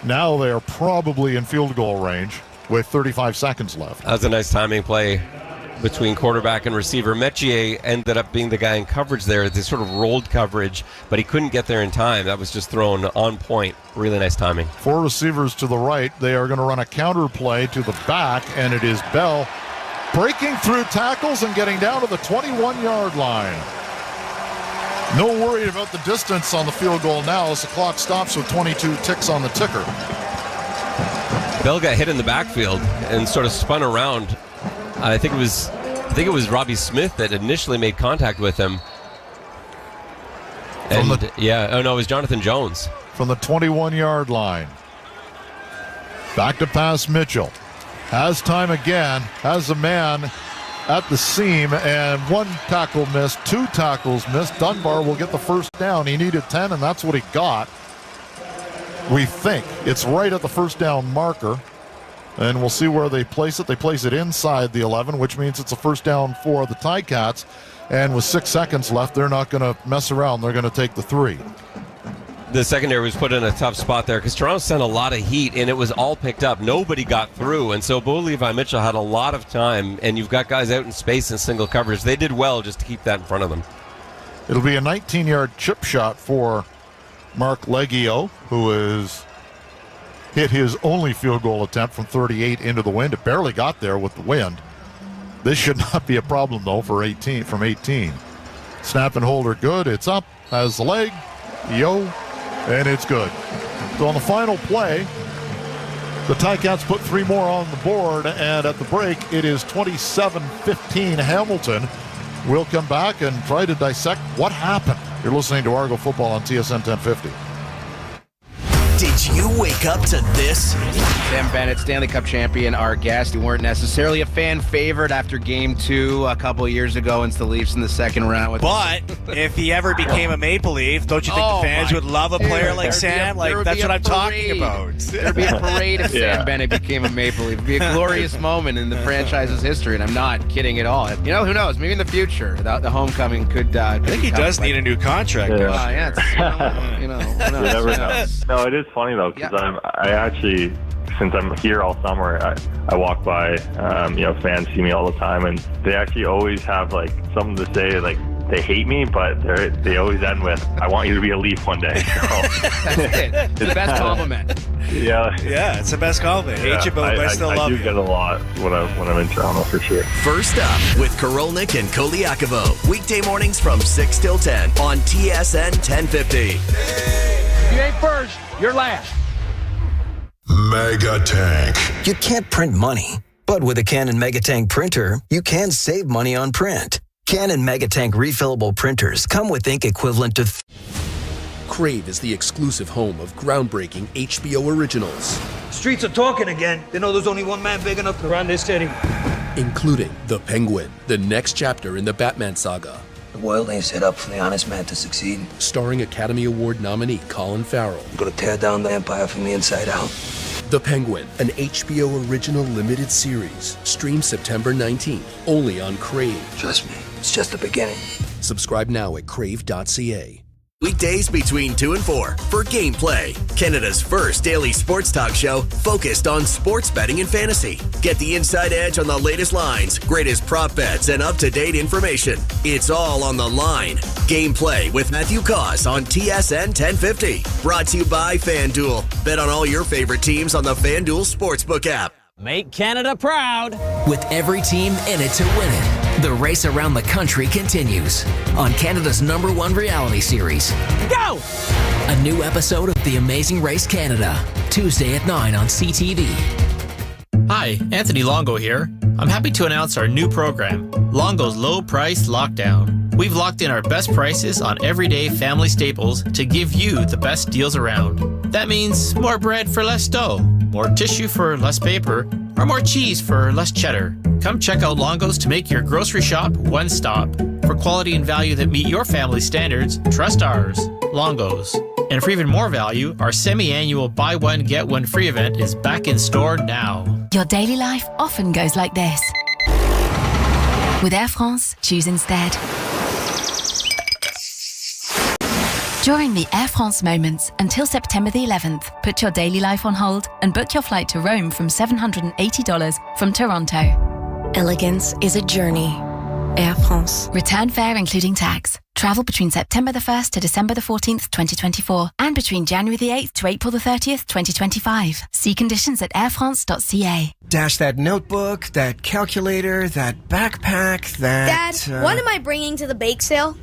Now they are probably in field goal range with 35 seconds left. That's a nice timing play between quarterback and receiver. Metier ended up being the guy in coverage there. They sort of rolled coverage, but he couldn't get there in time. That was just thrown on point. Really nice timing. 4 receivers to the right. They are going to run a counter play to the back, and it is Bell breaking through tackles and getting down to the 21-yard line. No worry about the distance on the field goal now as the clock stops with 22 ticks on the ticker. Bell got hit in the backfield and sort of spun around. I think it was Robbie Smith that initially made contact with him. And it was Jonathan Jones. From the 21-yard line. Back to pass Mitchell. Has time again. Has a man at the seam, and 1 tackle missed, 2 tackles missed. Dunbar will get the first down. He needed 10, and that's what he got. We think it's right at the first down marker. And we'll see where they place it. They place it inside the 11, which means it's a first down for the Ticats. And with 6 seconds left, they're not going to mess around. They're going to take the 3. The secondary was put in a tough spot there because Toronto sent a lot of heat, and it was all picked up. Nobody got through, and so Bo Levi Mitchell had a lot of time, and you've got guys out in space in single coverage. They did well just to keep that in front of them. It'll be a 19-yard chip shot for Mark Leggio, who is hit his only field goal attempt from 38 into the wind. It barely got there with the wind. This should not be a problem, though, from 18. Snap and hold are good. It's up, has the leg, and it's good. So on the final play, the Ticats put 3 more on the board, and at the break, it is 27-15 Hamilton. We'll come back and try to dissect what happened. You're listening to Argo Football on TSN 1050. Did you wake up to this? Sam Bennett, Stanley Cup champion, our guest. You weren't necessarily a fan favorite after Game 2 a couple of years ago against the Leafs in the second round. But if he ever became a Maple Leaf, don't you think the fans would love a player like Sam? That's what I'm talking about. There'd be a parade if Sam Bennett became a Maple Leaf. It'd be a glorious moment in the franchise's history, and I'm not kidding at all. You know, who knows? Maybe in the future, the homecoming could I think he does need a new contract. Yeah. You know, who knows? You never know. No, it is funny though, because I actually, since I'm here all summer, I walk by, fans see me all the time, and they actually always have like something to say, like they hate me, but they always end with, "I want you to be a Leaf one day." So, that's it. It's the best compliment. Yeah, it's the best compliment. Hate you, but I still love you. I do get a lot when I'm in Toronto, for sure. First up with Korolnik and Koliakovo, weekday mornings from 6 till 10 on TSN 1050. You ain't first, you're last. Mega Tank. You can't print money, but with a Canon Megatank printer, you can save money on print. Canon Megatank refillable printers come with ink equivalent to... Crave is the exclusive home of groundbreaking HBO originals. Streets are talking again. They know there's only one man big enough to run this city. Including The Penguin, the next chapter in the Batman saga. The world ain't set up for the honest man to succeed. Starring Academy Award nominee Colin Farrell. I'm gonna tear down the empire from the inside out. The Penguin, an HBO original limited series. Stream September 19th, only on Crave. Trust me, it's just the beginning. Subscribe now at crave.ca. Weekdays between 2 and 4 for Gameplay, Canada's first daily sports talk show focused on sports betting and fantasy. Get the inside edge on the latest lines, greatest prop bets, and up-to-date information. It's all on the line. Gameplay with Matthew Cause on TSN 1050. Brought to you by FanDuel. Bet on all your favorite teams on the FanDuel Sportsbook app. Make Canada proud. With every team in it to win it, the race around the country continues on Canada's #1 reality series. Go! A new episode of The Amazing Race Canada, Tuesday at 9 on CTV. Hi, Anthony Longo here. I'm happy to announce our new program, Longo's Low Price Lockdown. We've locked in our best prices on everyday family staples to give you the best deals around. That means more bread for less dough, more tissue for less paper, or more cheese for less cheddar. Come check out Longo's to make your grocery shop one stop. For quality and value that meet your family standards, trust ours, Longo's. And for even more value, our semi-annual buy one, get one free event is back in store now. Your daily life often goes like this. With Air France, choose instead. During the Air France moments until September the 11th, put your daily life on hold and book your flight to Rome from $780 from Toronto. Elegance is a journey. Air France. Return fare including tax. Travel between September the 1st to December the 14th, 2024, and between January the 8th to April the 30th, 2025. See conditions at airfrance.ca. Dash that notebook, that calculator, that backpack, that... Dad, what am I bringing to the bake sale?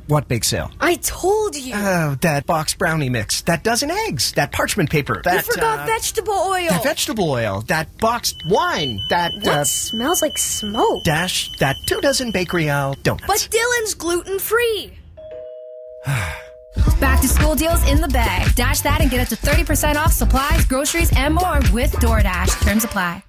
What bake sale? I told you. Oh, that box brownie mix, that dozen eggs, that parchment paper, that... You forgot vegetable oil. That vegetable oil, that boxed wine, that... What smells like smoke? Dash that 2 dozen bakery donuts. But Dylan's gluten-free. Back to school deals in the bag. Dash that and get up to 30% off supplies, groceries, and more with DoorDash. Terms apply.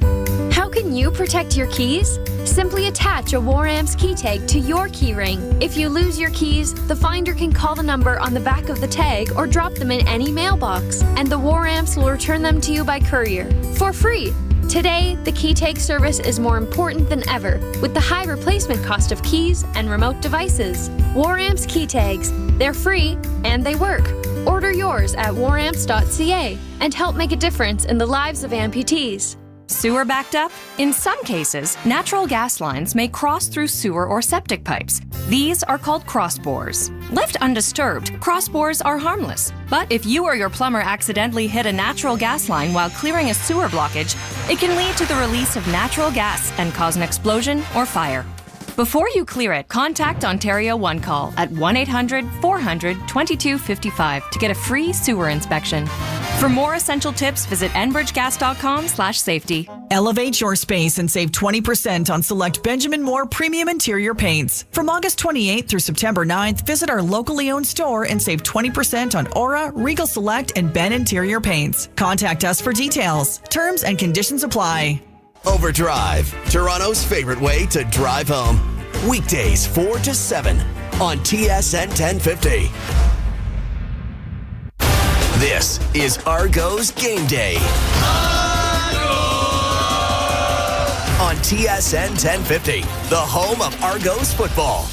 How can you protect your keys? Simply attach a War Amps key tag to your key ring. If you lose your keys, the finder can call the number on the back of the tag or drop them in any mailbox, and the War Amps will return them to you by courier for free. Today, the key tag service is more important than ever with the high replacement cost of keys and remote devices. War Amps key tags. They're free and they work. Order yours at waramps.ca and help make a difference in the lives of amputees. Sewer backed up? In some cases, natural gas lines may cross through sewer or septic pipes. These are called crossbores. Left undisturbed, crossbores are harmless. But if you or your plumber accidentally hit a natural gas line while clearing a sewer blockage, it can lead to the release of natural gas and cause an explosion or fire. Before you clear it, contact Ontario One Call at 1-800-400-2255 to get a free sewer inspection. For more essential tips, visit enbridgegas.com/safety. Elevate your space and save 20% on select Benjamin Moore premium interior paints. From August 28th through September 9th, visit our locally owned store and save 20% on Aura, Regal Select, and Ben Interior Paints. Contact us for details. Terms and conditions apply. Overdrive, Toronto's favorite way to drive home. Weekdays 4 to 7 on TSN 1050. This is Argos Game Day. On TSN 1050, the home of Argos football.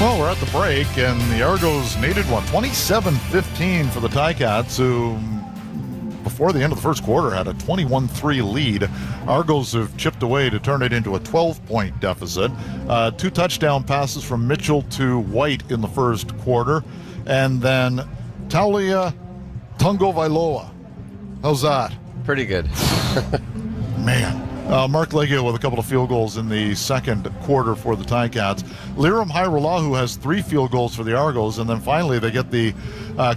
Well, we're at the break, and the Argos needed one. 27-15 for the Ticats, who, before the end of the first quarter, had a 21-3 lead. Argos have chipped away to turn it into a 12-point deficit. 2 touchdown passes from Mitchell to White in the first quarter. And then Taulia Tungavailoa. How's that? Pretty good. Man. Mark Leggio with a couple of field goals in the second quarter for the Ticats. Liram Hairolahu has 3 field goals for the Argos, and then finally they get the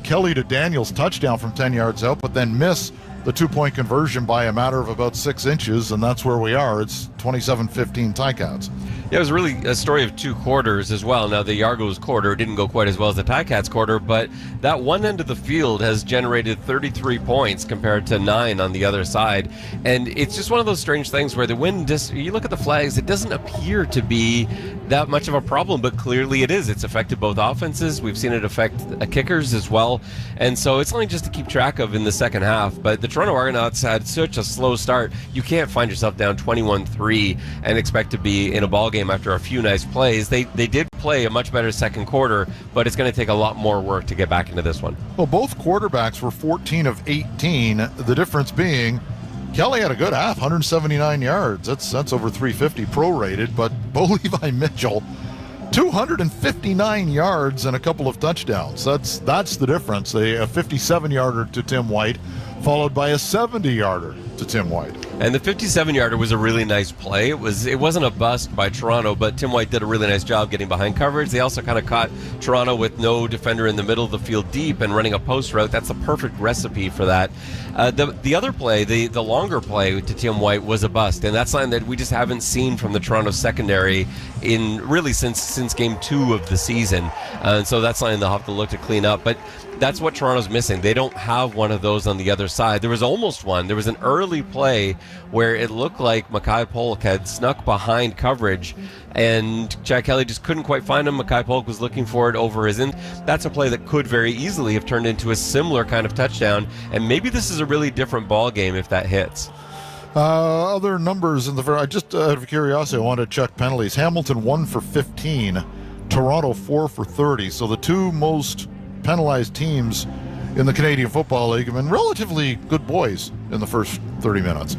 Kelly to Daniels touchdown from 10 yards out, but then miss the 2-point conversion by a matter of about 6 inches, and that's where we are. It's 27-15 Ticats. Yeah, it was really a story of 2 quarters as well. Now, the Argos quarter didn't go quite as well as the Ticats quarter, but that one end of the field has generated 33 points compared to 9 on the other side. And it's just one of those strange things where the wind, you look at the flags, it doesn't appear to be that much of a problem, but clearly it is. It's affected both offenses. We've seen it affect kickers as well. And so it's something just to keep track of in the second half. But the Toronto Argonauts had such a slow start. You can't find yourself down 21-3 and expect to be in a ball game after a few nice plays. They did play a much better second quarter, but it's going to take a lot more work to get back into this one. Well, both quarterbacks were 14 of 18. The difference being Kelly had a good half, 179 yards. That's over 350 prorated, but Bo Levi Mitchell, 259 yards and a couple of touchdowns. That's the difference. A 57-yarder to Tim White, followed by a 70-yarder to Tim White. And the 57-yarder was a really nice play. It wasn't a bust by Toronto, but Tim White did a really nice job getting behind coverage. They also kind of caught Toronto with no defender in the middle of the field deep and running a post route. That's a perfect recipe for that. The other play, the longer play to Tim White, was a bust, and that's something that we just haven't seen from the Toronto secondary in really since game 2 of the season. And so that's something they'll have to look to clean up. But that's what Toronto's missing. They don't have one of those on the other side. There was almost one. There was an early play where it looked like Mackay Polk had snuck behind coverage, and Chad Kelly just couldn't quite find him. Mackay Polk was looking for it over his end. That's a play that could very easily have turned into a similar kind of touchdown, and maybe this is a really different ball game if that hits. Other numbers in the just out of curiosity, I wanted to check penalties. Hamilton 1 for 15, Toronto 4 for 30. So the 2 most penalized teams in the Canadian Football League have been relatively good boys in the first 30 minutes.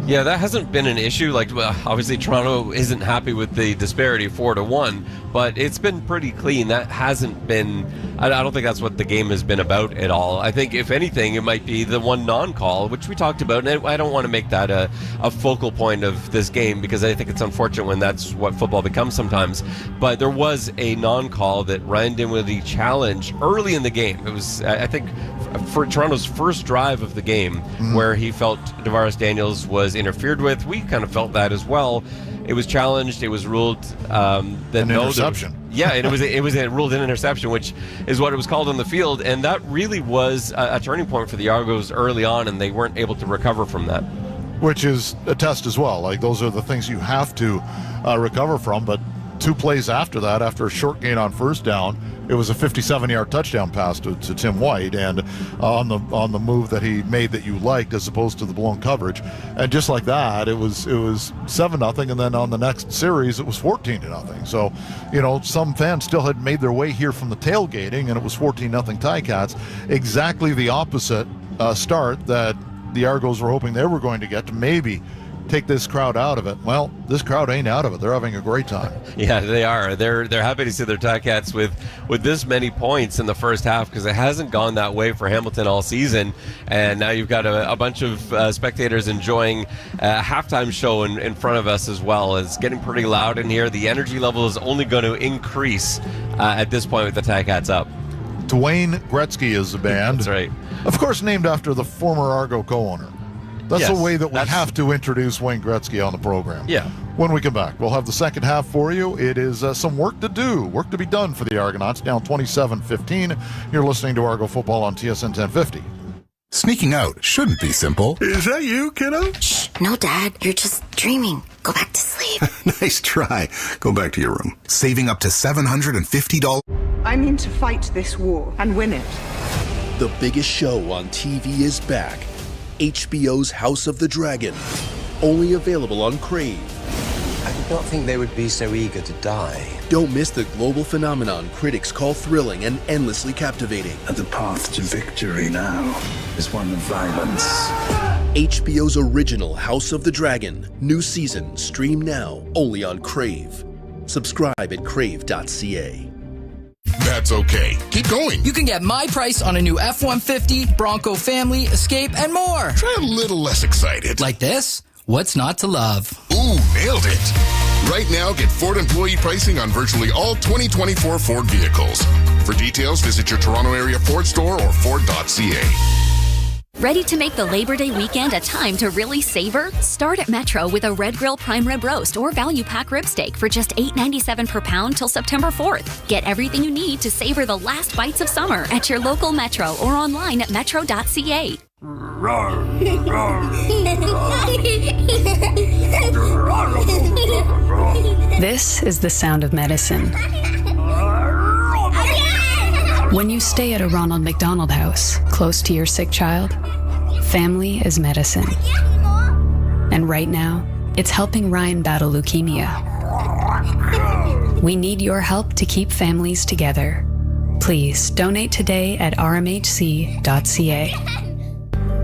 Yeah, that hasn't been an issue. Obviously Toronto isn't happy with the disparity 4-1, but it's been pretty clean. That hasn't been, I don't think that's what the game has been about at all. I think if anything, it might be the one non-call, which we talked about, and I don't want to make that a focal point of this game, because I think it's unfortunate when that's what football becomes sometimes. But there was a non-call that Ryan Dinwiddie challenged early in the game. It was, I think, for Toronto's first drive of the game, where he felt Davaris Daniels was interfered with. We kind of felt that as well. It was challenged. It was ruled that an interception. Yeah, and it was ruled an interception, which is what it was called on the field, and that really was a turning point for the Argos early on, and they weren't able to recover from that. Which is a test as well. Those are the things you have to recover from. But 2 plays after that, after a short gain on first down, it was a 57-yard touchdown pass to Tim White, and on the move that he made that you liked, as opposed to the blown coverage. And just like that, it was 7-0, and then on the next series it was 14-0. So, some fans still had made their way here from the tailgating, and it was 14-0 Ticats. Exactly the opposite start that the Argos were hoping they were going to get to maybe take this crowd out of it. Well, this crowd ain't out of it. They're having a great time. Yeah, they are. They're happy to see their Ticats with this many points in the first half, because it hasn't gone that way for Hamilton all season. And now you've got a bunch of spectators enjoying a halftime show in front of us as well. It's getting pretty loud in here. The energy level is only going to increase at this point with the Ticats up. Dwayne Gretzky is the band. That's right. Of course, named after the former Argo co-owner. That's the way that we have to introduce Wayne Gretzky on the program. Yeah. When we come back, we'll have the second half for you. It is some work to do, work to be done for the Argonauts, down 27-15. You're listening to Argo Football on TSN 1050. Sneaking out shouldn't be simple. Is that you, kiddo? Shh, no, Dad. You're just dreaming. Go back to sleep. Nice try. Go back to your room. Saving up to $750. I mean to fight this war and win it. The biggest show on TV is back. HBO's House of the Dragon. Only available on Crave. I did not think they would be so eager to die. Don't miss the global phenomenon critics call thrilling and endlessly captivating. And the path to victory now is one of violence. HBO's original House of the Dragon. New season, stream now, only on Crave. Subscribe at crave.ca. That's okay. Keep going. You can get my price on a new F-150, Bronco Family, Escape, and more. Try a little less excited. Like this? What's not to love? Ooh, nailed it. Right now, get Ford employee pricing on virtually all 2024 Ford vehicles. For details, visit your Toronto area Ford store or Ford.ca. Ready to make the Labor Day weekend a time to really savor? Start at Metro with a Red Grill Prime Rib Roast or Value Pack Rib Steak for just $8.97 per pound till September 4th. Get everything you need to savor the last bites of summer at your local Metro or online at metro.ca. This is the sound of medicine. When you stay at a Ronald McDonald House, close to your sick child, family is medicine. And right now, it's helping Ryan battle leukemia. We need your help to keep families together. Please donate today at rmhc.ca.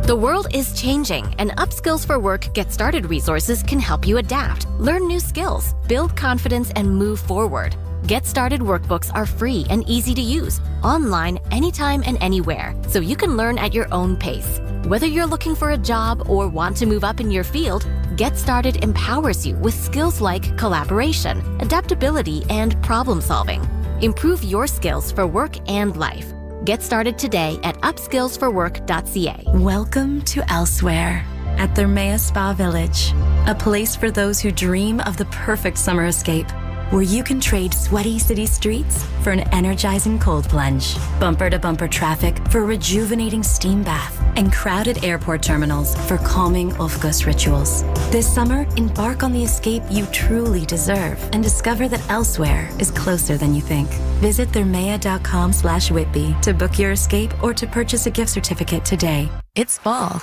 The world is changing, and Upskills for Work Get Started resources can help you adapt, learn new skills, build confidence, and move forward. Get Started workbooks are free and easy to use, online, anytime and anywhere, so you can learn at your own pace. Whether you're looking for a job or want to move up in your field, Get Started empowers you with skills like collaboration, adaptability, and problem solving. Improve your skills for work and life. Get started today at upskillsforwork.ca. Welcome to Elsewhere at Thermea Spa Village, a place for those who dream of the perfect summer escape, where you can trade sweaty city streets for an energizing cold plunge, bumper-to-bumper traffic for a rejuvenating steam bath, and crowded airport terminals for calming Ulfgus rituals. This summer, embark on the escape you truly deserve and discover that Elsewhere is closer than you think. Visit thermea.com/Whitby to book your escape or to purchase a gift certificate today. It's fall.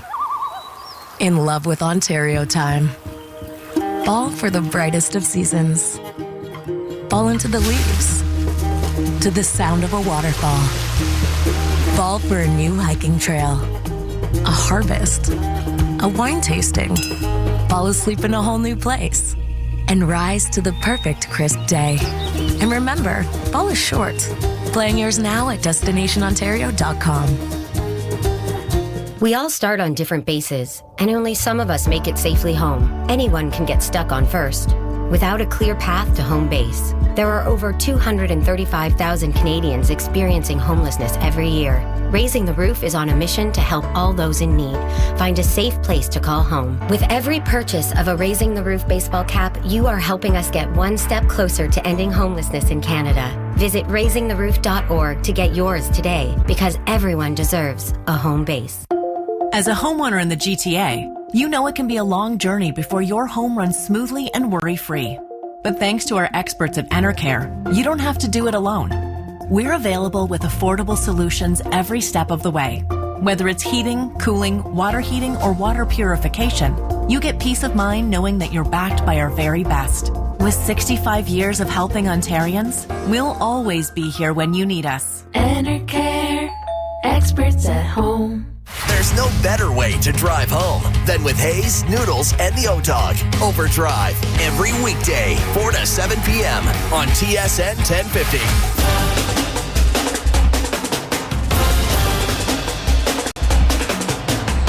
In love with Ontario time. Fall for the brightest of seasons. Fall into the leaves, to the sound of a waterfall. Fall for a new hiking trail, a harvest, a wine tasting. Fall asleep in a whole new place, and rise to the perfect crisp day. And remember, fall is short. Plan yours now at destinationontario.com. We all start on different bases, and only some of us make it safely home. Anyone can get stuck on first. Without a clear path to home base, there are over 235,000 Canadians experiencing homelessness every year. Raising the Roof is on a mission to help all those in need find a safe place to call home. With every purchase of a Raising the Roof baseball cap, you are helping us get one step closer to ending homelessness in Canada. Visit raisingtheroof.org to get yours today, because everyone deserves a home base. As a homeowner in the GTA, you know it can be a long journey before your home runs smoothly and worry-free. But thanks to our experts at Enercare, you don't have to do it alone. We're available with affordable solutions every step of the way. Whether it's heating, cooling, water heating, or water purification, you get peace of mind knowing that you're backed by our very best. With 65 years of helping Ontarians, we'll always be here when you need us. Enercare, experts at home. There's no better way to drive home than with Hayes, Noodles, and the O-Dog. Overdrive every weekday, 4 to 7 p.m. on TSN 1050.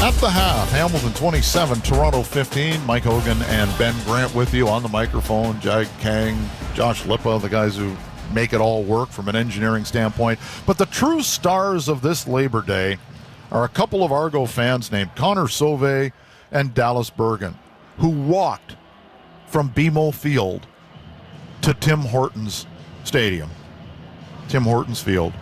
At the half, Hamilton 27, Toronto 15. Mike Hogan and Ben Grant with you on the microphone. Jag Kang, Josh Lippa, the guys who make it all work from an engineering standpoint. But the true stars of this Labor Day are a couple of Argo fans named Connor Sauve and Dallas Bergen, who walked from BMO Field to Tim Hortons Stadium, Tim Hortons Field,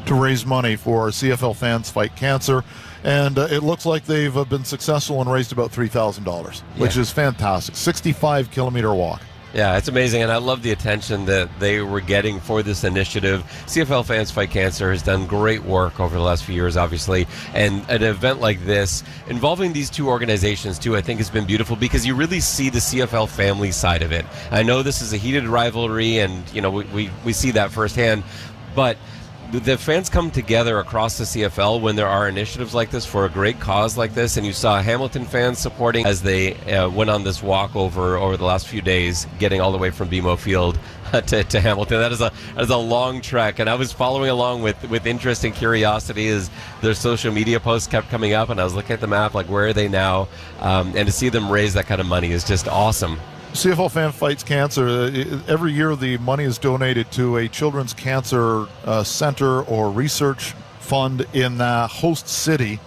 to raise money for CFL Fans Fight Cancer. And it looks like they've been successful and raised about $3,000, which is fantastic. 65-kilometer walk. Yeah, it's amazing, and I love the attention that they were getting for this initiative. CFL Fans Fight Cancer has done great work over the last few years, obviously, and an event like this, involving these two organizations, too, I think has been beautiful because you really see the CFL family side of it. I know this is a heated rivalry, and, you know, we see that firsthand, but the fans come together across the CFL when there are initiatives like this for a great cause like this, and you saw Hamilton fans supporting as they went on this walk over the last few days, getting all the way from BMO Field to Hamilton. That is a long trek, and I was following along with interest and curiosity as their social media posts kept coming up, and I was looking at the map, like, where are they now? And to see them raise that kind of money is just awesome. CFL Fan Fights Cancer, every year the money is donated to a children's cancer center or research fund in the host city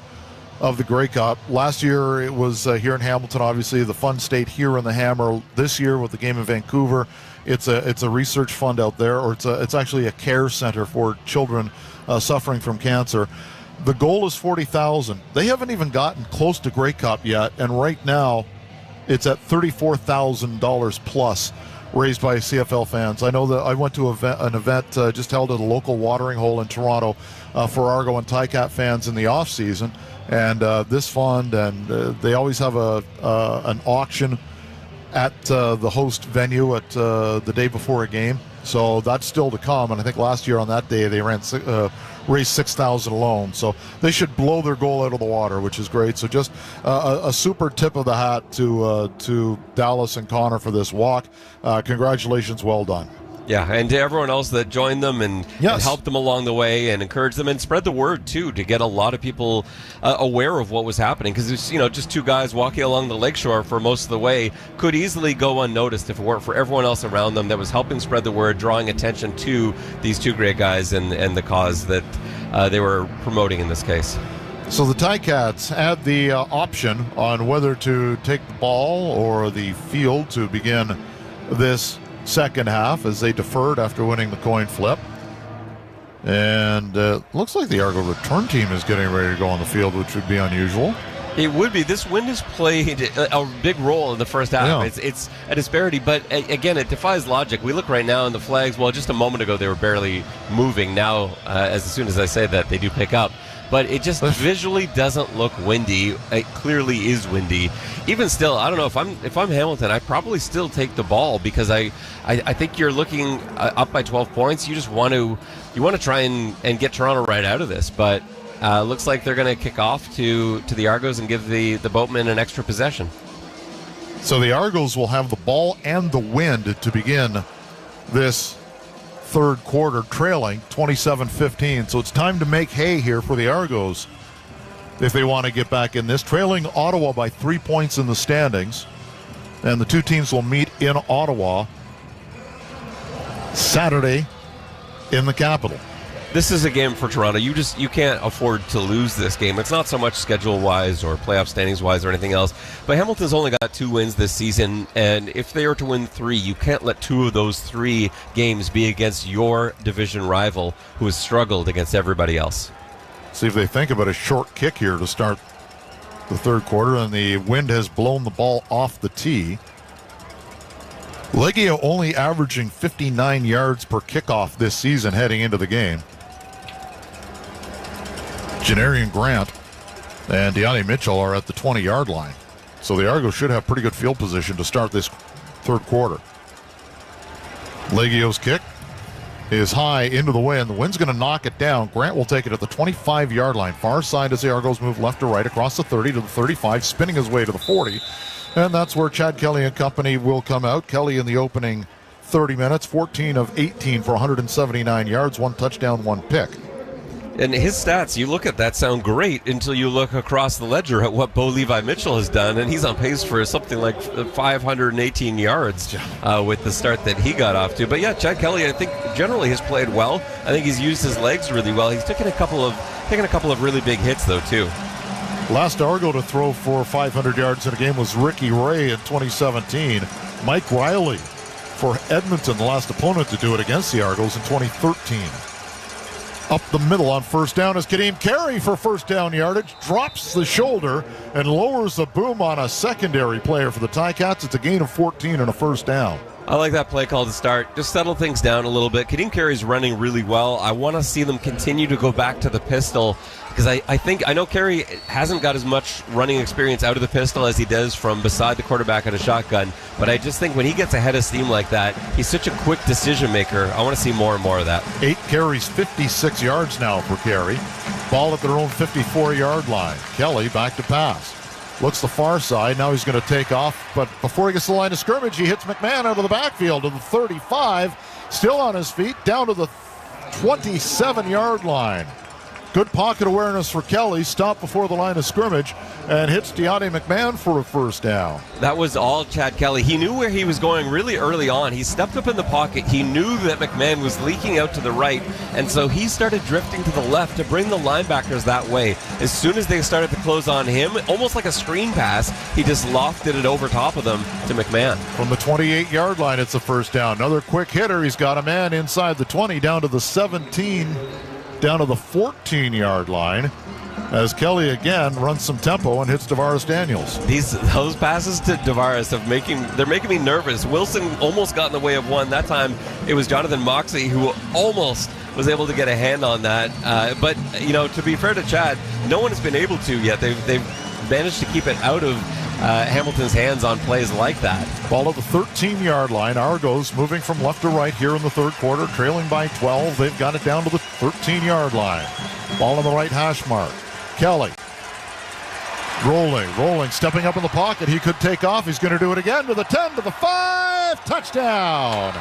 of the Grey Cup. Last year it was here in Hamilton, obviously. The fund stayed here in the Hammer. This year with the game in Vancouver, it's a research fund out there, or it's actually a care center for children suffering from cancer. The goal is $40,000. They haven't even gotten close to Grey Cup yet, and right now it's at $34,000 plus raised by CFL fans. I know that I went to an event just held at a local watering hole in Toronto for Argo and Ticat fans in the off season, and this fund, and they always have an auction at the host venue at the day before a game. So that's still to come, and I think last year on that day they raised $6,000 alone. So they should blow their goal out of the water, which is great. So just a super tip of the hat to Dallas and Connor for this walk. Congratulations, well done. Yeah, and to everyone else that joined them and helped them along the way and encouraged them and spread the word, too, to get a lot of people aware of what was happening. Because it's, just two guys walking along the lakeshore for most of the way could easily go unnoticed if it weren't for everyone else around them that was helping spread the word, drawing attention to these two great guys and the cause that they were promoting in this case. So the Ticats had the option on whether to take the ball or the field to begin this second half as they deferred after winning the coin flip. And looks like the Argo return team is getting ready to go on the field, which would be unusual. It would be. This wind has played a big role in the first half. Yeah. It's a disparity, but again, it defies logic. We look right now, and the flags, well, just a moment ago they were barely moving. Now, as soon as I say that, they do pick up. But it just visually doesn't look windy. It clearly is windy. Even still, I don't know, if I'm Hamilton, I probably still take the ball because I think you're looking up by 12 points. You just want to try and get Toronto right out of this. But looks like they're going to kick off to the Argos and give the Boatmen an extra possession. So the Argos will have the ball and the wind to begin this third quarter, trailing 27-15. So it's time to make hay here for the Argos if they want to get back in this. Trailing Ottawa by 3 points in the standings. And the two teams will meet in Ottawa Saturday in the capital. This is a game for Toronto. You can't afford to lose this game. It's not so much schedule-wise or playoff standings-wise or anything else. But Hamilton's only got 2 wins this season, and if they are to win 3, you can't let 2 of those 3 games be against your division rival who has struggled against everybody else. See if they think about a short kick here to start the third quarter, and the wind has blown the ball off the tee. Leggio only averaging 59 yards per kickoff this season heading into the game. Janarian Grant and Deani Mitchell are at the 20-yard line. So the Argos should have pretty good field position to start this third quarter. Leggio's kick is high into the wind. The wind's going to knock it down. Grant will take it at the 25-yard line. Far side as the Argos move left to right across the 30 to the 35, spinning his way to the 40. And that's where Chad Kelly and company will come out. Kelly in the opening 30 minutes, 14 of 18 for 179 yards, 1 touchdown, 1 pick. And his stats, you look at that, sound great until you look across the ledger at what Bo Levi Mitchell has done, and he's on pace for something like 518 yards with the start that he got off to. But yeah, Chad Kelly, I think generally has played well. I think he's used his legs really well. He's taken a couple of really big hits though too. Last Argo to throw for 500 yards in a game was Ricky Ray in 2017. Mike Riley for Edmonton, the last opponent to do it against the Argos in 2013. Up the middle on first down is Kadeem Carey for first down yardage. Drops the shoulder and lowers the boom on a secondary player for the Ticats. It's a gain of 14 and a first down. I like that play call to start. Just settle things down a little bit. Kadeem Carey's running really well. I want to see them continue to go back to the pistol because I know Carey hasn't got as much running experience out of the pistol as he does from beside the quarterback in a shotgun. But I just think when he gets ahead of steam like that, he's such a quick decision maker. I want to see more and more of that. 8 carries, 56 yards now for Carey. Ball at their own 54-yard line. Kelly back to pass. Looks the far side. Now he's going to take off. But before he gets to the line of scrimmage, he hits McMahon out of the backfield to the 35. Still on his feet, down to the 27-yard line. Good pocket awareness for Kelly. Stopped before the line of scrimmage and hits Deontay McMahon for a first down. That was all Chad Kelly. He knew where he was going really early on. He stepped up in the pocket. He knew that McMahon was leaking out to the right, and so he started drifting to the left to bring the linebackers that way. As soon as they started to close on him, almost like a screen pass, he just lofted it over top of them to McMahon. From the 28-yard line, it's a first down. Another quick hitter. He's got a man inside the 20, down to the 17, down to the 14-yard line, as Kelly again runs some tempo and hits Tavares Daniels. Those passes to Tavares they're making me nervous. Wilson almost got in the way of one. That time it was Jonathan Moxey who almost was able to get a hand on that. But to be fair to Chad, no one has been able to yet. They've managed to keep it out of Hamilton's hands on plays like that. Ball at the 13-yard line. Argos moving from left to right here in the third quarter, trailing by 12. They've got it down to the 13-yard line. Ball on the right hash mark. Kelly rolling, stepping up in the pocket. He could take off. He's going to do it again to the 10, to the 5. Touchdown!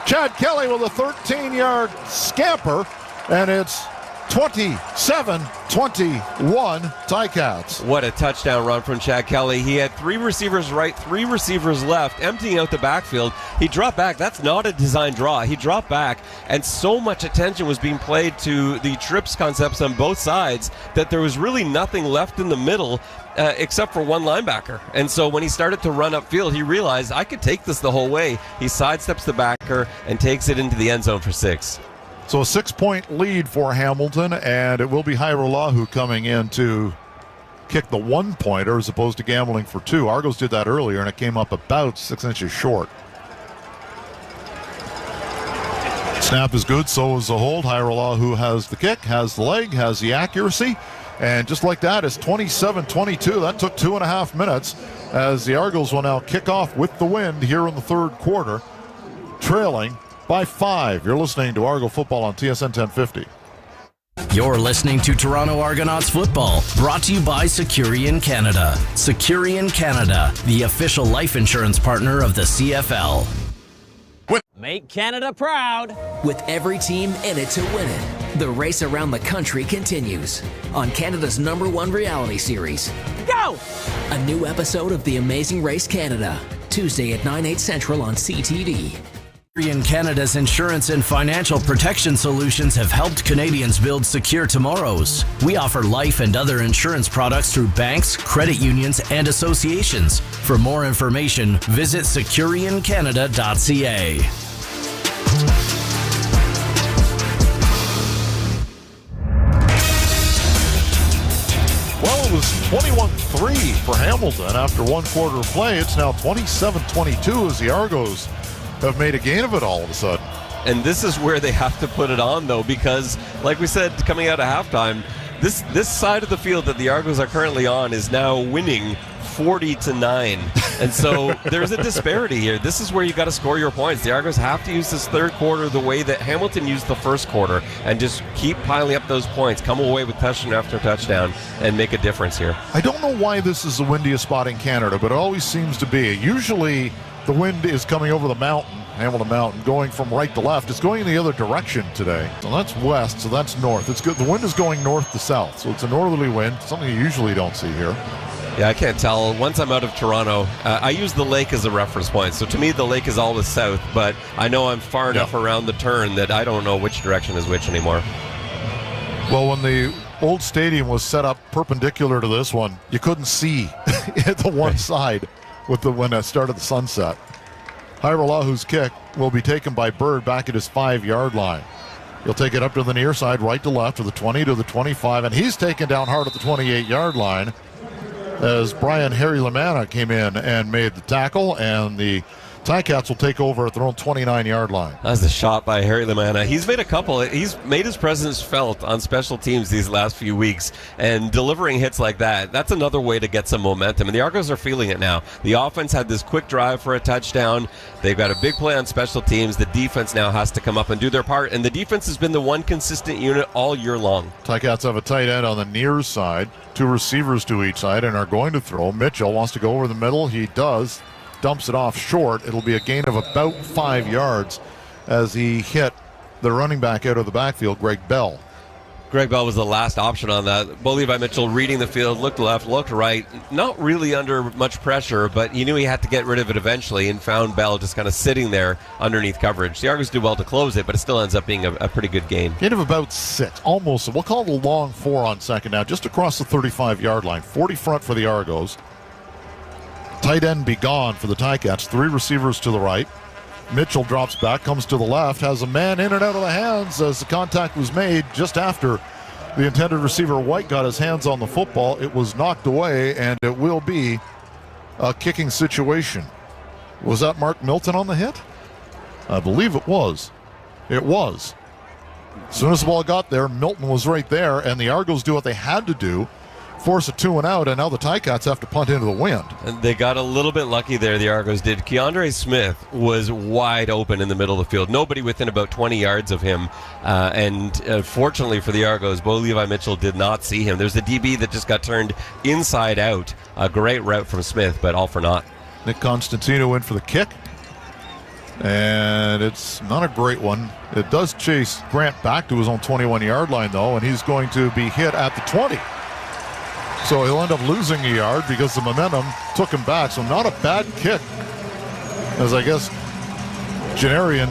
Chad Kelly with a 13-yard scamper, and it's 27-21 Ticats. What a touchdown run from Chad Kelly. He had 3 receivers right, 3 receivers left, emptying out the backfield. He dropped back. That's not a design draw. He dropped back, and so much attention was being played to the trips concepts on both sides that there was really nothing left in the middle except for one linebacker. And so when he started to run upfield, he realized, I could take this the whole way. He sidesteps the backer and takes it into the end zone for 6. So a 6-point lead for Hamilton, and it will be Hairolahu coming in to kick the 1-pointer as opposed to gambling for 2. Argos did that earlier, and it came up about 6 inches short. Snap is good, so is the hold. Hairolahu has the kick, has the leg, has the accuracy, and just like that, it's 27-22. That took 2.5 minutes as the Argos will now kick off with the wind here in the third quarter, trailing by 5. You're listening to Argo Football on TSN 1050. You're listening to Toronto Argonauts Football, brought to you by Securian Canada. Securian Canada, the official life insurance partner of the CFL. Make Canada proud. With every team in it to win it, the race around the country continues on Canada's #1 reality series. Go! A new episode of The Amazing Race Canada, Tuesday at 9/8 Central on CTV. Canada's insurance and financial protection solutions have helped Canadians build secure tomorrows. We offer life and other insurance products through banks, credit unions, and associations. For more information, visit securiancanada.ca. Well, it was 21-3 for Hamilton after one quarter of play. It's now 27-22 as the Argos have made a gain of it all of a sudden. And this is where they have to put it on, though, because, like we said, coming out of halftime, this side of the field that the Argos are currently on is now winning 40-9. And so there's a disparity here. This is where you got to score your points. The Argos have to use this third quarter the way that Hamilton used the first quarter and just keep piling up those points, come away with touchdown after touchdown, and make a difference here. I don't know why this is the windiest spot in Canada, but it always seems to be. Usually The wind is coming over the mountain, Hamilton Mountain, going from right to left. It's going in the other direction today. So that's west, so that's north. It's good. The wind is going north to south, so it's a northerly wind, something you usually don't see here. Yeah, I can't tell. Once I'm out of Toronto, I use the lake as a reference point. So to me, the lake is always south, but I know I'm far enough around the turn that I don't know which direction is which anymore. Well, when the old stadium was set up perpendicular to this one, you couldn't see at the one side when it started the sunset. Hyralahu's kick will be taken by Bird back at his 5-yard line. He'll take it up to the near side, right to left, to the 20, to the 25, and he's taken down hard at the 28-yard line as Brian Harry Lamanna came in and made the tackle, and the Ticats will take over at their own 29-yard line. That's a shot by Harry Lamanna. He's made a couple. He's made his presence felt on special teams these last few weeks, and delivering hits like that, that's another way to get some momentum. And the Argos are feeling it now. The offense had this quick drive for a touchdown. They've got a big play on special teams. The defense now has to come up and do their part, and the defense has been the one consistent unit all year long. Ticats have a tight end on the near side, 2 receivers to each side, and are going to throw. Mitchell wants to go over the middle. He does. Dumps it off short. It'll be a gain of about 5 yards as he hit the running back out of the backfield, Greg Bell. Greg Bell was the last option on that. Bo Levi Mitchell reading the field, looked left, looked right, not really under much pressure, but you knew he had to get rid of it eventually, and found Bell just kind of sitting there underneath coverage. The Argos do well to close it, but it still ends up being a pretty good gain. Gain of about 6, almost. We'll call it a long 4 on second down, just across the 35-yard line. 40 front for the Argos. Tight end be gone for the Ticats. 3 receivers to the right. Mitchell drops back, comes to the left, has a man in and out of the hands as the contact was made just after the intended receiver White got his hands on the football. It was knocked away, and it will be a kicking situation. Was that Mark Milton on the hit? I believe it was. It was. As soon as the ball got there, Milton was right there, and the Argos do what they had to do, force a 2-and-out, and now the Ticats have to punt into the wind. And they got a little bit lucky there, the Argos did. Keandre Smith was wide open in the middle of the field. Nobody within about 20 yards of him. Fortunately for the Argos, Bo Levi Mitchell did not see him. There's a DB that just got turned inside out. A great route from Smith, but all for naught. Nick Constantino in for the kick. And it's not a great one. It does chase Grant back to his own 21-yard line, though, and he's going to be hit at the 20. So he'll end up losing a yard because the momentum took him back. So not a bad kick, as I guess Janarian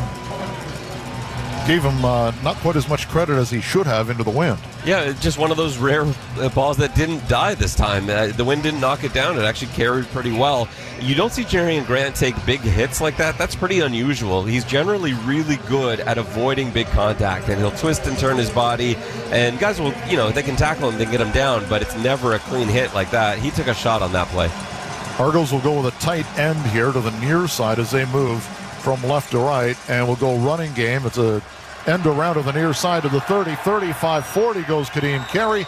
gave him not quite as much credit as he should have into the wind. Yeah, just one of those rare balls that didn't die this time. The wind didn't knock it down. It actually carried pretty well. You don't see Janarian Grant take big hits like that. That's pretty unusual. He's generally really good at avoiding big contact, and he'll twist and turn his body. And guys will, they can tackle him, they can get him down, but it's never a clean hit like that. He took a shot on that play. Argos will go with a tight end here to the near side as they move from left to right, and we'll go running game. It's a end around to the near side of the 30, 35, 40 goes Kadeem Carey.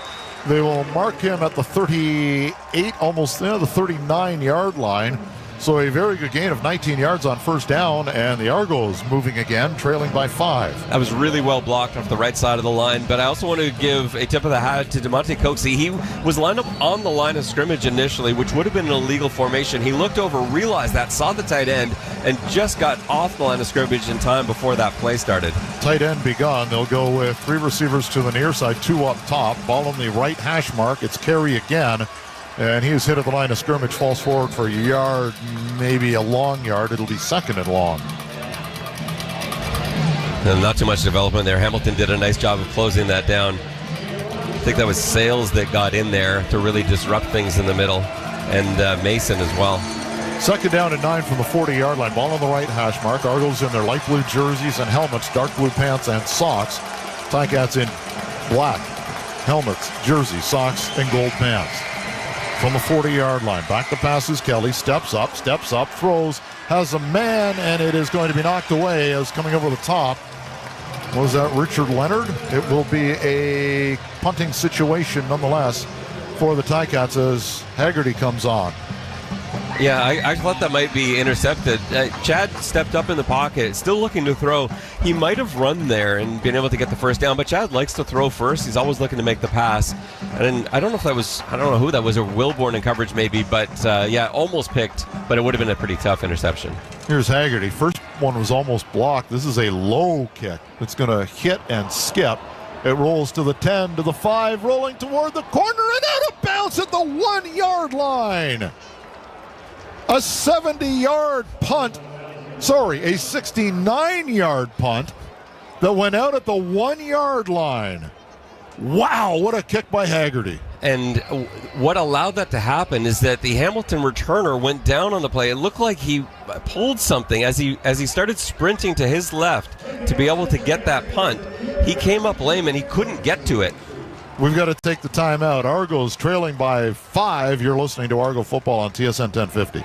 They will mark him at the 38, almost the 39-yard line. So a very good gain of 19 yards on first down, and the Argos moving again, trailing by 5. That was really well blocked off the right side of the line, but I also want to give a tip of the hat to DeMonte Coxey. He was lined up on the line of scrimmage initially, which would have been an illegal formation. He looked over, realized that, saw the tight end, and just got off the line of scrimmage in time before that play started. Tight end be gone. They'll go with 3 receivers to the near side, 2 up top. Ball on the right hash mark. It's Carey again. And he is hit at the line of scrimmage, falls forward for a yard, maybe a long yard. It'll be second and long. And not too much development there. Hamilton did a nice job of closing that down. I think that was Sales that got in there to really disrupt things in the middle, and Mason as well. Second down and 9 from the 40-yard line. Ball on the right hash mark. Argos in their light blue jerseys and helmets, dark blue pants and socks. Ticats in black helmets, jerseys, socks, and gold pants. From the 40-yard line, back to passes. Kelly steps up, throws, has a man, and it is going to be knocked away as coming over the top. Was that Richard Leonard? It will be a punting situation nonetheless for the Ticats as Haggerty comes on. Yeah, I thought that might be intercepted. Chad stepped up in the pocket, still looking to throw. He might have run there and been able to get the first down, but Chad likes to throw first. He's always looking to make the pass. And I don't know who that was, or Wilborn in coverage maybe, but yeah, almost picked, but it would have been a pretty tough interception. Here's Haggerty. First one was almost blocked. This is a low kick. It's going to hit and skip. It rolls to the 10, to the 5, rolling toward the corner and out of bounds at the 1-yard line. A 70-yard punt. Sorry, a 69-yard punt that went out at the 1-yard line. Wow, what a kick by Haggerty. And what allowed that to happen is that the Hamilton returner went down on the play. It looked like he pulled something as he started sprinting to his left to be able to get that punt. He came up lame and he couldn't get to it. We've got to take the time out. Argos trailing by 5. You're listening to Argo Football on TSN 1050.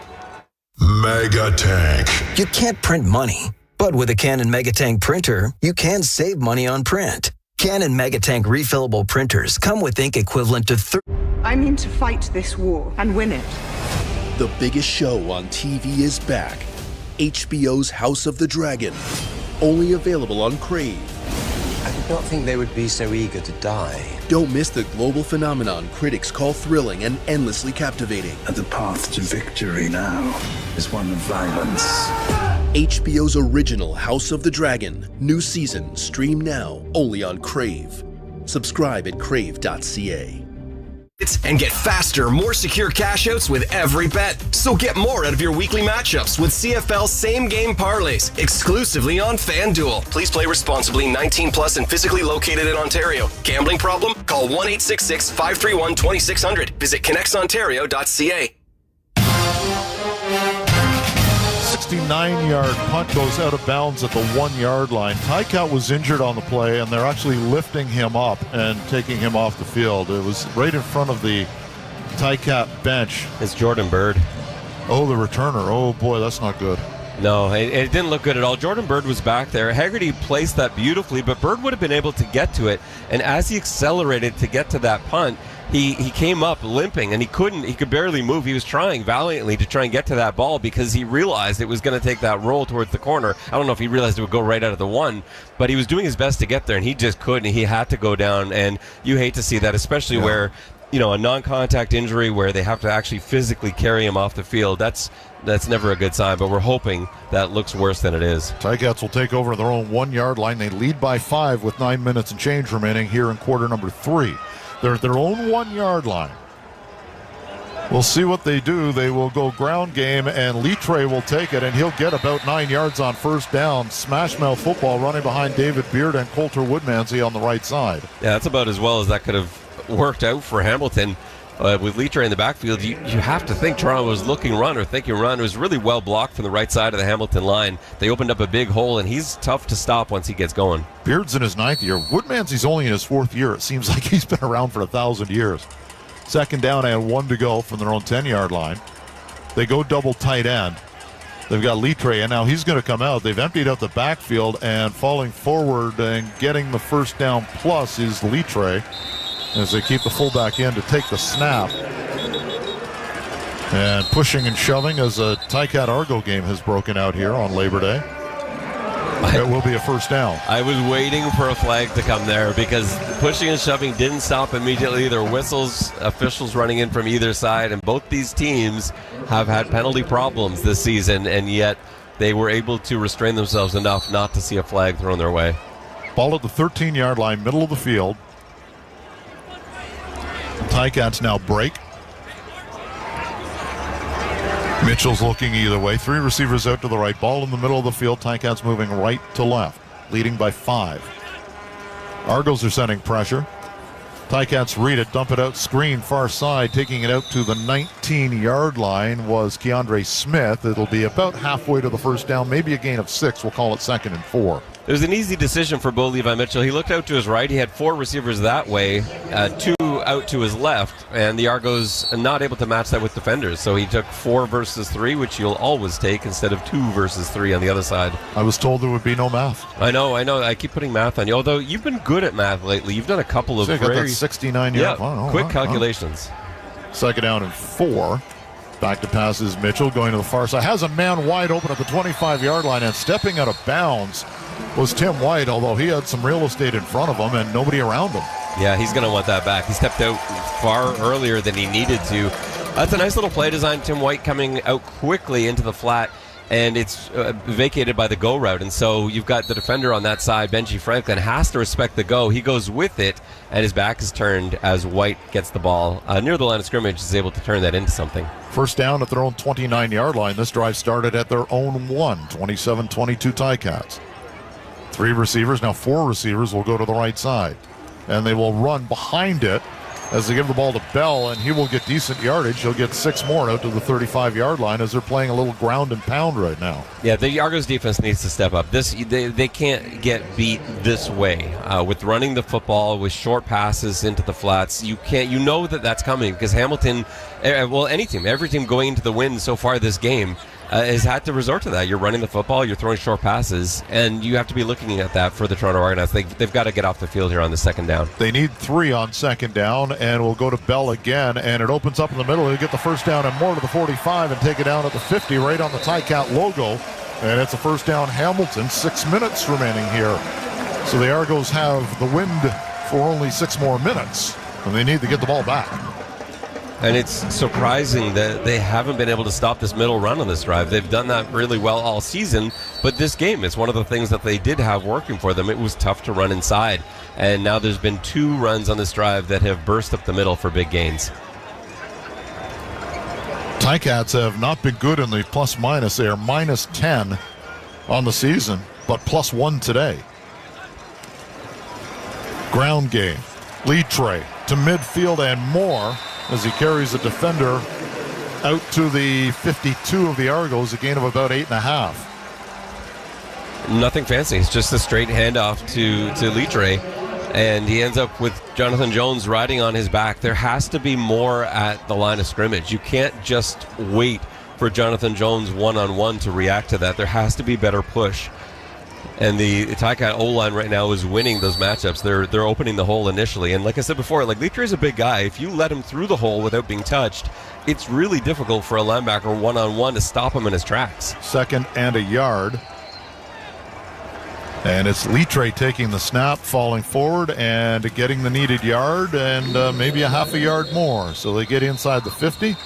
Mega Tank. You can't print money, but with a Canon Megatank printer, you can save money on print. Canon Megatank refillable printers come with ink equivalent to I mean to fight this war and win it. The biggest show on TV is back. HBO's House of the Dragon. Only available on Crave. I did not think they would be so eager to die. Don't miss the global phenomenon critics call thrilling and endlessly captivating. And the path to victory now is one of violence. HBO's original House of the Dragon. New season, stream now, only on Crave. Subscribe at crave.ca. And get faster, more secure cash outs with every bet. So get more out of your weekly matchups with CFL Same Game Parlays, exclusively on FanDuel. Please play responsibly, 19 plus and physically located in Ontario. Gambling problem? Call 1-866-531-2600. Visit connectsontario.ca. 69-yard punt goes out of bounds at the 1-yard line. Ticat was injured on the play, and they're actually lifting him up and taking him off the field. It was right in front of the Ticat bench. It's Jordan Bird. Oh, the returner. Oh, boy, that's not good. No, it didn't look good at all. Jordan Bird was back there. Haggerty placed that beautifully, but Bird would have been able to get to it. And as he accelerated to get to that punt, he came up limping, and he could barely move. He was trying valiantly to try and get to that ball because he realized it was going to take that roll towards the corner. I don't know if he realized it would go right out of the 1, but he was doing his best to get there, and he just couldn't. He had to go down, and you hate to see that, especially where, a non-contact injury where they have to actually physically carry him off the field. That's never a good sign, but we're hoping that looks worse than it is. Ticats will take over their own 1-yard line. They lead by 5 with 9 minutes and change remaining here in quarter number 3. They're at their own 1-yard line. We'll see what they do. They will go ground game, and Litre will take it, and he'll get about 9 yards on first down. Smash mouth football running behind David Beard and Coulter Woodmansey on the right side. Yeah, that's about as well as that could have worked out for Hamilton. With Litre in the backfield, you have to think Toronto was looking run or thinking run. It was really well blocked from the right side of the Hamilton line. They opened up a big hole, and he's tough to stop once he gets going. Beard's in his 9th year. Woodmansey's only in his 4th year. It seems like he's been around for 1,000 years. Second down and 1 to go from their own 10-yard line. They go double tight end. They've got Litre, and now he's going to come out. They've emptied out the backfield, and falling forward and getting the first down plus is Litre, as they keep the fullback in to take the snap. And pushing and shoving as a Ticat Argo game has broken out here on Labor Day. It will be a first down. I was waiting for a flag to come there because pushing and shoving didn't stop immediately. There were whistles, officials running in from either side, and both these teams have had penalty problems this season, and yet they were able to restrain themselves enough not to see a flag thrown their way. Ball at the 13-yard line, middle of the field. Ticats now break. Mitchell's looking either way. 3 receivers out to the right. Ball in the middle of the field. Ticats moving right to left, leading by 5. Argos are sending pressure. Ticats read it, dump it out, screen far side. Taking it out to the 19-yard line was Keandre Smith. It'll be about halfway to the first down, maybe a gain of 6. We'll call it 2nd and 4. It was an easy decision for Bo Levi Mitchell. He looked out to his right. He had 4 receivers that way, 2 out to his left, and the Argos not able to match that with defenders. So he took 4 versus 3, which you'll always take, instead of 2 versus 3 on the other side. I was told there would be no math. I know. I keep putting math on you, although you've been good at math lately. You've done a couple of got that 69-yard. Quick calculations. 2nd down and 4. Back to pass is Mitchell going to the far side. Has a man wide open at the 25-yard line, and stepping out of bounds was Tim White, although he had some real estate in front of him and nobody around him. Yeah, he's going to want that back. He stepped out far earlier than he needed to. That's a nice little play design. Tim White coming out quickly into the flat. and it's vacated by the go route. And so you've got the defender on that side, Benji Franklin, has to respect the go. He goes with it, and his back is turned as White gets the ball near the line of scrimmage, is able to turn that into something. First down at their own 29-yard line. This drive started at their own 27-22 Ticats. 3 receivers, now 4 receivers will go to the right side. And they will run behind it as they give the ball to Bell, and he will get decent yardage. He'll get 6 more out to the 35-yard line as they're playing a little ground and pound right now. Yeah, the Argos defense needs to step up. They can't get beat this way. With running the football, with short passes into the flats, you know that's coming because Hamilton, any team, every team going into the win so far this game has had to resort to that. You're running the football, you're throwing short passes, and you have to be looking at that for the Toronto Argonauts. They've got to get off the field here on the second down. They need 3 on second down, and we'll go to Bell again, and it opens up in the middle. He'll get the first down and more to the 45 and take it down at the 50 right on the Ticat logo, and it's a first down Hamilton. 6 minutes remaining here. So the Argos have the wind for only 6 more minutes, and they need to get the ball back. And it's surprising that they haven't been able to stop this middle run on this drive. They've done that really well all season, but this game is one of the things that they did have working for them. It was tough to run inside, and now there's been 2 runs on this drive that have burst up the middle for big gains. Ticats have not been good in the plus-minus. They are minus 10 on the season, but plus 1 today. Ground game. Lead tray to midfield and more as he carries the defender out to the 52 of the Argos, a gain of about 8.5. Nothing fancy. It's just a straight handoff to Litre, and he ends up with Jonathan Jones riding on his back. There has to be more at the line of scrimmage. You can't just wait for Jonathan Jones one-on-one to react to that. There has to be better push. And the Ticat O-line right now is winning those matchups. They're opening the hole initially. And like I said before, Litre is a big guy. If you let him through the hole without being touched, it's really difficult for a linebacker one-on-one to stop him in his tracks. 2nd and a yard. And it's Litre taking the snap, falling forward, and getting the needed yard, and maybe a half a yard more. So they get inside the 50.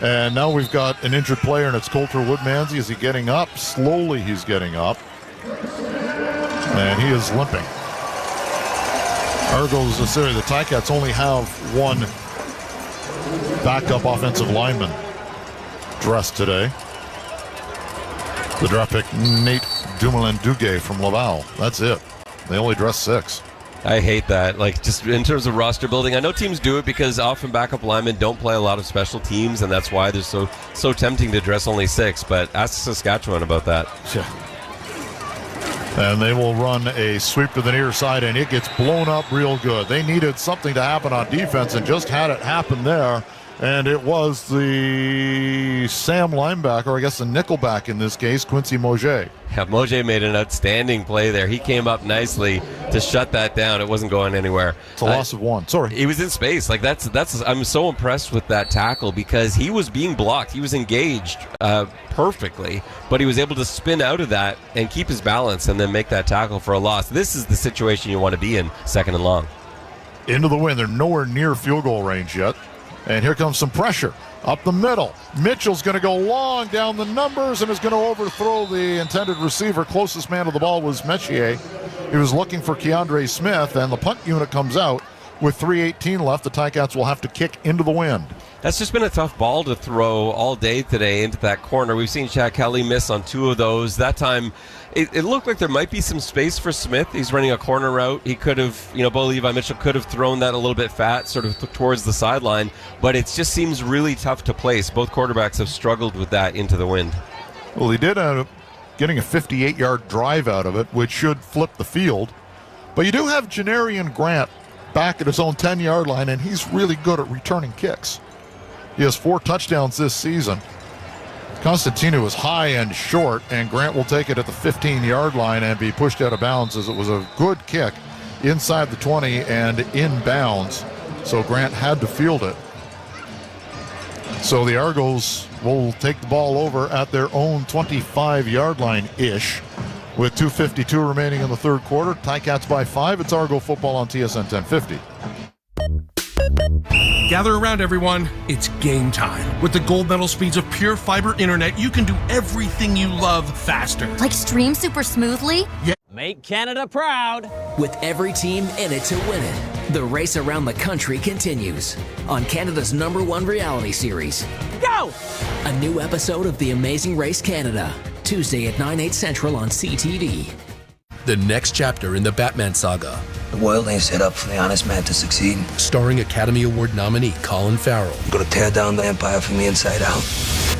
And now we've got an injured player, and it's Coulter Woodmansey. Is he getting up? Slowly he's getting up. And he is limping. Argos, the Ticats only have 1 backup offensive lineman dressed today. The draft pick, Nate Dumoulin-Duguay from Laval. That's it. They only dress 6. I hate that. Just in terms of roster building, I know teams do it because often backup linemen don't play a lot of special teams, and that's why they're so tempting to dress only 6. But ask Saskatchewan about that. Yeah. And they will run a sweep to the near side, and it gets blown up real good. They needed something to happen on defense and just had it happen there. And it was the Sam linebacker, I guess the nickelback in this case, Quincy Moget. Yeah, Moget made an outstanding play there. He came up nicely to shut that down. It wasn't going anywhere. It's a loss of 1. Sorry. He was in space. That's. I'm so impressed with that tackle because he was being blocked. He was engaged perfectly, but he was able to spin out of that and keep his balance and then make that tackle for a loss. This is the situation you want to be in, 2nd and long. Into the wind. They're nowhere near field goal range yet. And here comes some pressure up the middle. Mitchell's going to go long down the numbers and is going to overthrow the intended receiver. Closest man to the ball was Messier. He was looking for Keandre Smith, and the punt unit comes out with 3:18 left. The Ticats will have to kick into the wind. That's just been a tough ball to throw all day today into that corner. We've seen Chad Kelly miss on 2 of those. That time, it looked like there might be some space for Smith. He's running a corner route. He could have, Bo Levi Mitchell could have thrown that a little bit fat, sort of towards the sideline, but it just seems really tough to place. Both quarterbacks have struggled with that into the wind. Well, he did end up getting a 58-yard drive out of it, which should flip the field. But you do have Janarian Grant back at his own 10-yard line, and he's really good at returning kicks. He has 4 touchdowns this season. Constantino is high and short, and Grant will take it at the 15-yard line and be pushed out of bounds as it was a good kick inside the 20 and in bounds. So Grant had to field it. So the Argos will take the ball over at their own 25-yard line-ish with 2:52 remaining in the 3rd quarter. Ticats by 5. It's Argo football on TSN 1050. Gather around, everyone. It's game time. With the gold medal speeds of pure fiber internet, you can do everything you love faster. Like stream super smoothly? Yeah. Make Canada proud. With every team in it to win it, the race around the country continues on Canada's #1 reality series. Go! A new episode of The Amazing Race Canada, Tuesday at 9/8 Central on CTV. The next chapter in the Batman saga. The world ain't set up for the honest man to succeed. Starring Academy Award nominee Colin Farrell. I'm gonna tear down the empire from the inside out.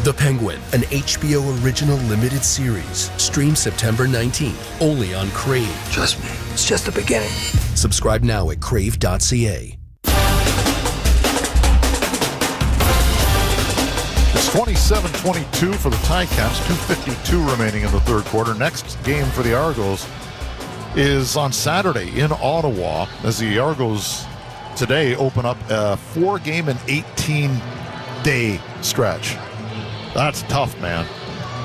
The Penguin, an HBO original limited series. Stream September 19th, only on Crave. Trust me, it's just the beginning. Subscribe now at crave.ca. It's 27-22 for the Ticats, 2:52 remaining in the third quarter. Next game for the Argos is on Saturday in Ottawa, as the Argos today open up a 4-game and 18-day stretch. That's tough, man.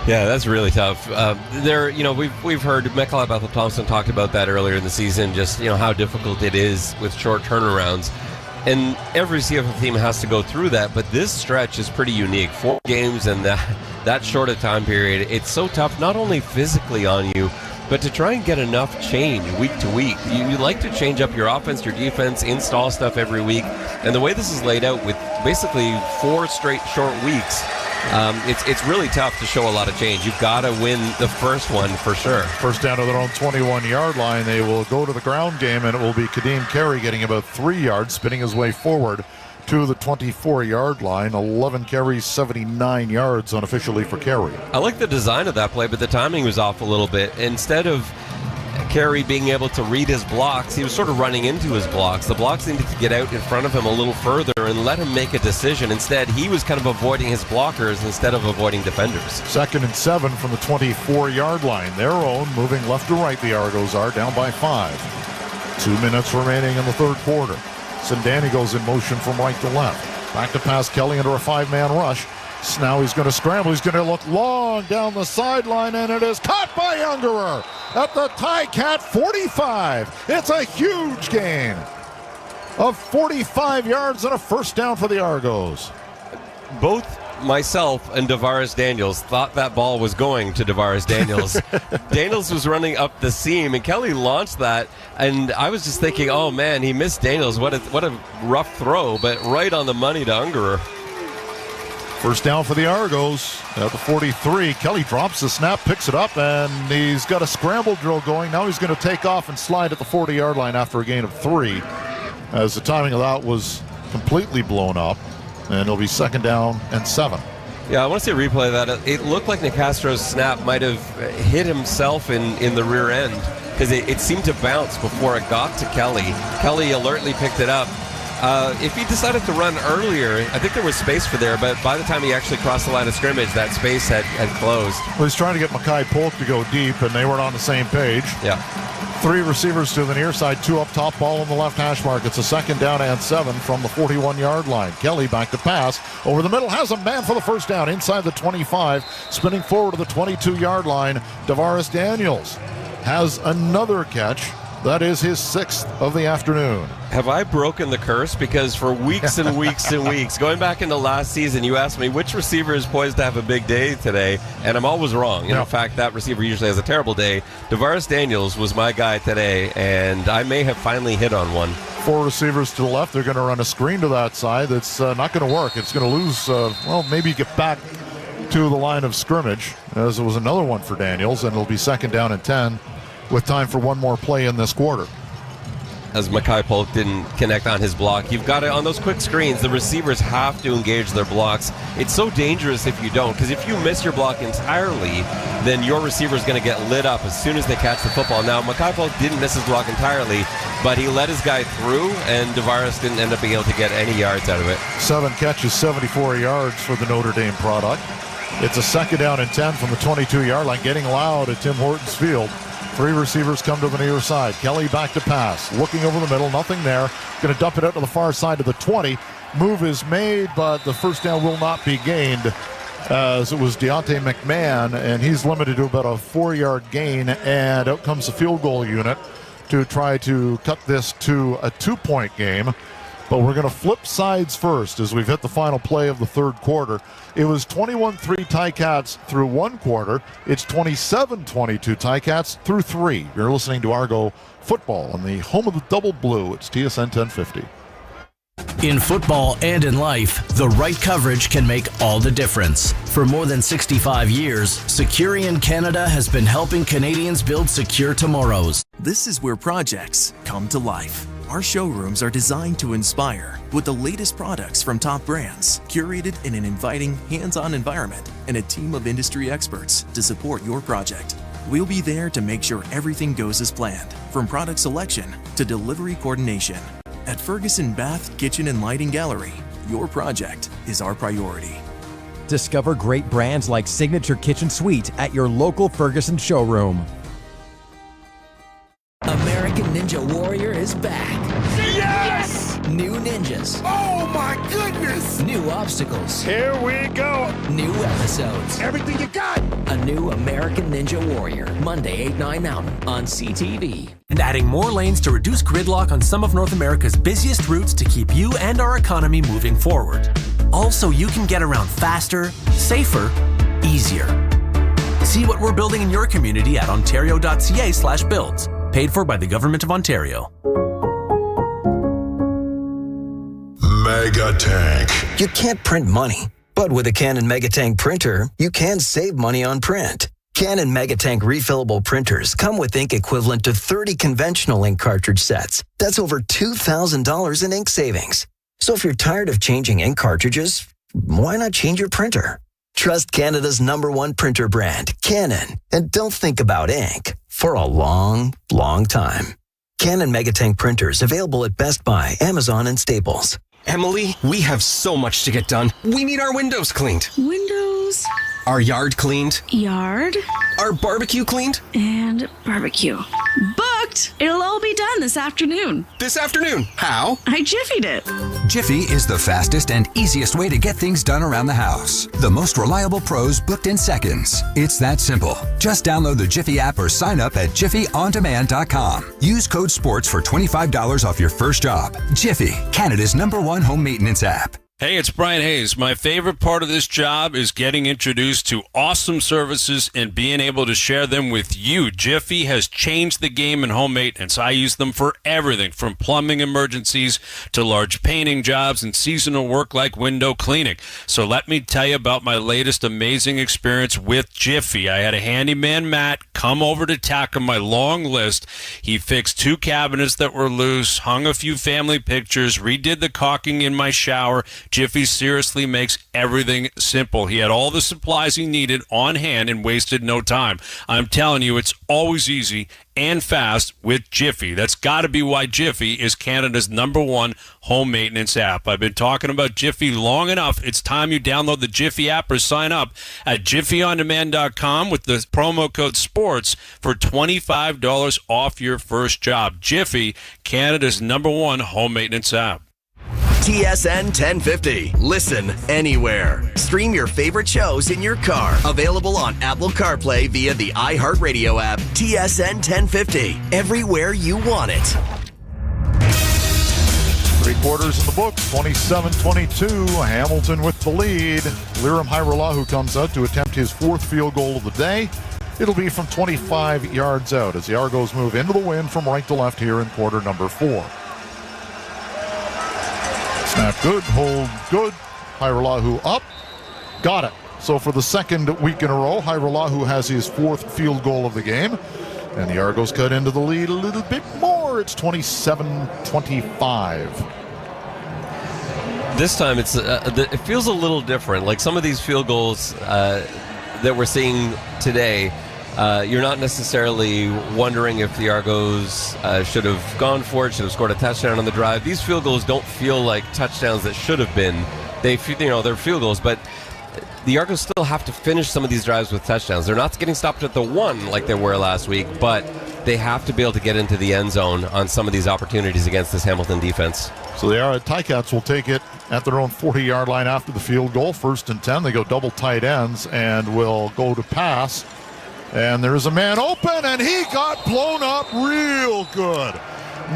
Yeah, that's really tough. We've heard Michael Bethel-Thompson talked about that earlier in the season, just how difficult it is with short turnarounds. And every CFL team has to go through that, but this stretch is pretty unique. 4 games and that short a time period, it's so tough, not only physically on you, but to try and get enough change week to week. You like to change up your offense, your defense, install stuff every week. And the way this is laid out with basically 4 straight short weeks, it's really tough to show a lot of change. You've got to win the first one for sure. First down to their own 21-yard line. They will go to the ground game, and it will be Kadeem Carey getting about 3 yards, spinning his way forward to the 24-yard line. 11 carries, 79 yards unofficially for Carey. I like the design of that play, but the timing was off a little bit. Instead of Carey being able to read his blocks, he was sort of running into his blocks. The blocks needed to get out in front of him a little further and let him make a decision. Instead, he was kind of avoiding his blockers instead of avoiding defenders. 2nd and 7 from the 24-yard line. Their own, moving left to right, the Argos are down by 5. 2 minutes remaining in the third quarter. Sindani goes in motion from right to left. Back to pass Kelly into a 5-man rush. Now he's going to scramble. He's going to look long down the sideline, and it is caught by Ungerer at the Ticat 45. It's a huge gain of 45 yards and a first down for the Argos. Both myself and Davaris Daniels thought that ball was going to Davaris Daniels. Daniels was running up the seam, and Kelly launched that, and I was just thinking, oh man, he missed Daniels. What a rough throw, but right on the money to Ungerer. First down for the Argos at the 43. Kelly drops the snap, picks it up, and he's got a scramble drill going. Now he's going to take off and slide at the 40-yard line after a gain of 3, as the timing of that was completely blown up, and it'll be 2nd down and 7. Yeah, I want to see a replay of that. It looked like Nicastro's snap might have hit himself in the rear end, because it seemed to bounce before it got to Kelly. Kelly alertly picked it up. If he decided to run earlier, I think there was space for there, but by the time he actually crossed the line of scrimmage, that space had closed. Well, he's trying to get Mackay Polk to go deep, and they weren't on the same page. Yeah. 3 receivers to the near side, 2 up top, ball in the left hash mark. It's a 2nd down and 7 from the 41-yard line. Kelly back to pass. Over the middle, has a man for the first down inside the 25, spinning forward to the 22-yard line. Davaris Daniels has another catch. That is his 6th of the afternoon. Have I broken the curse? Because for weeks and weeks and weeks, going back into last season, you asked me which receiver is poised to have a big day today, and I'm always wrong. In fact, that receiver usually has a terrible day. Davaris Daniels was my guy today, and I may have finally hit on one. 4 receivers to the left. They're going to run a screen to that side. That's not going to work. It's going to lose, maybe get back to the line of scrimmage, as it was another one for Daniels, and it'll be 2nd down and 10. With time for one more play in this quarter. As Mackay Polk didn't connect on his block, you've got to, on those quick screens, the receivers have to engage their blocks. It's so dangerous if you don't, because if you miss your block entirely, then your receiver is going to get lit up as soon as they catch the football. Now, Mackay Polk didn't miss his block entirely, but he let his guy through, and Davaris didn't end up being able to get any yards out of it. 7 catches, 74 yards for the Notre Dame product. It's a 2nd down and 10 from the 22-yard line, getting loud at Tim Hortons Field. 3 receivers come to the near side. Kelly back to pass. Looking over the middle. Nothing there. Going to dump it out to the far side of the 20. Move is made, but the first down will not be gained, as it was Deontay McMahon, and he's limited to about a 4-yard gain, and out comes the field goal unit to try to cut this to a 2-point game. But we're going to flip sides first as we've hit the final play of the third quarter. It was 21-3 Ticats through one quarter. It's 27-22 Ticats through three. You're listening to Argo Football on the home of the double blue. It's TSN 1050. In football and in life, the right coverage can make all the difference. For more than 65 years, Securian Canada has been helping Canadians build secure tomorrows. This is where projects come to life. Our showrooms are designed to inspire with the latest products from top brands, curated in an inviting, hands-on environment, and a team of industry experts to support your project. We'll be there to make sure everything goes as planned, from product selection to delivery coordination. At Ferguson Bath, Kitchen and Lighting Gallery, your project is our priority. Discover great brands like Signature Kitchen Suite at your local Ferguson showroom. American Ninja Warrior is back. Yes! New ninjas. Oh my goodness! New obstacles. Here we go. New episodes. Everything you got. A new American Ninja Warrior. Monday, 8/9 Mountain on CTV. And adding more lanes to reduce gridlock on some of North America's busiest routes to keep you and our economy moving forward. Also, you can get around faster, safer, easier. See what we're building in your community at ontario.ca/builds. Paid for by the Government of Ontario. Mega Tank. You can't print money, but with a Canon Megatank printer, you can save money on print. Canon Megatank refillable printers come with ink equivalent to 30 conventional ink cartridge sets. That's over $2,000 in ink savings. So if you're tired of changing ink cartridges, why not change your printer? Trust Canada's #1 printer brand, Canon, and don't think about ink for a long, long time. Canon Megatank printers available at Best Buy, Amazon, and Staples. Emily, we have so much to get done. We need our windows cleaned. Windows. Our yard cleaned. Yard. Our barbecue cleaned. And barbecue. Booked! It'll all be done this afternoon. This afternoon? How? I jiffied it. Jiffy is the fastest and easiest way to get things done around the house. The most reliable pros booked in seconds. It's that simple. Just download the Jiffy app or sign up at jiffyondemand.com. Use code SPORTS for $25 off your first job. Jiffy, Canada's #1 home maintenance app. Hey, it's Brian Hayes. My favorite part of this job is getting introduced to awesome services and being able to share them with you. Jiffy has changed the game in home maintenance. I use them for everything from plumbing emergencies to large painting jobs and seasonal work like window cleaning. So let me tell you about my latest amazing experience with Jiffy. I had a handyman, Matt, come over to tackle my long list. He fixed 2 cabinets that were loose, hung a few family pictures, redid the caulking in my shower. Jiffy seriously makes everything simple. He had all the supplies he needed on hand and wasted no time. I'm telling you, it's always easy and fast with Jiffy. That's got to be why Jiffy is Canada's #1 home maintenance app. I've been talking about Jiffy long enough. It's time you download the Jiffy app or sign up at jiffyondemand.com with the promo code SPORTS for $25 off your first job. Jiffy, Canada's #1 home maintenance app. TSN 1050. Listen anywhere. Stream your favorite shows in your car. Available on Apple CarPlay via the iHeartRadio app. TSN 1050. Everywhere you want it. 3 quarters in the books, 27-22. Hamilton with the lead. Liram Hairolahu comes out to attempt his 4th field goal of the day. It'll be from 25 yards out as the Argos move into the win from right to left here in quarter number 4. Snap good, hold good. Hairolahu up. Got it. So for the second week in a row, Hairolahu has his 4th field goal of the game. And the Argos cut into the lead a little bit more. It's 27-25. This time it feels a little different. Like some of these field goals that we're seeing today, you're not necessarily wondering if the Argos should have gone for it, should have scored a touchdown on the drive. These field goals don't feel like touchdowns that should have been. They're field goals, but the Argos still have to finish some of these drives with touchdowns. They're not getting stopped at the 1 like they were last week, but they have to be able to get into the end zone on some of these opportunities against this Hamilton defense. So the Ticats will take it at their own 40-yard line after the field goal. 1st and 10. They go double tight ends and will go to pass. And there's a man open, and he got blown up real good.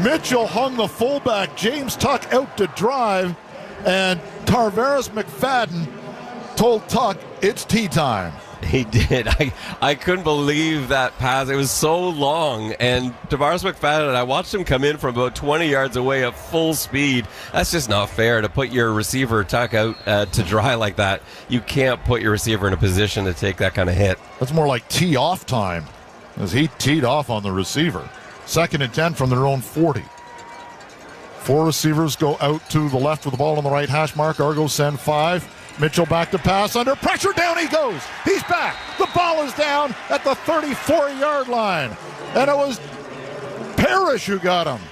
Mitchell hung the fullback, James Tuck, out to drive, and Tarvaris McFadden told Tuck, it's tea time. He did. I couldn't believe that pass. It was so long. And Tarvaris McFadden, I watched him come in from about 20 yards away at full speed. That's just not fair to put your receiver Tuck out to dry like that. You can't put your receiver in a position to take that kind of hit. That's more like tee off time, as he teed off on the receiver. 2nd and 10 from their own 40. 4 receivers go out to the left with the ball on the right hash mark. Argos send 5. Mitchell back to pass, under pressure, down he goes. He's back. The ball is down at the 34-yard line. And it was Parrish who got him.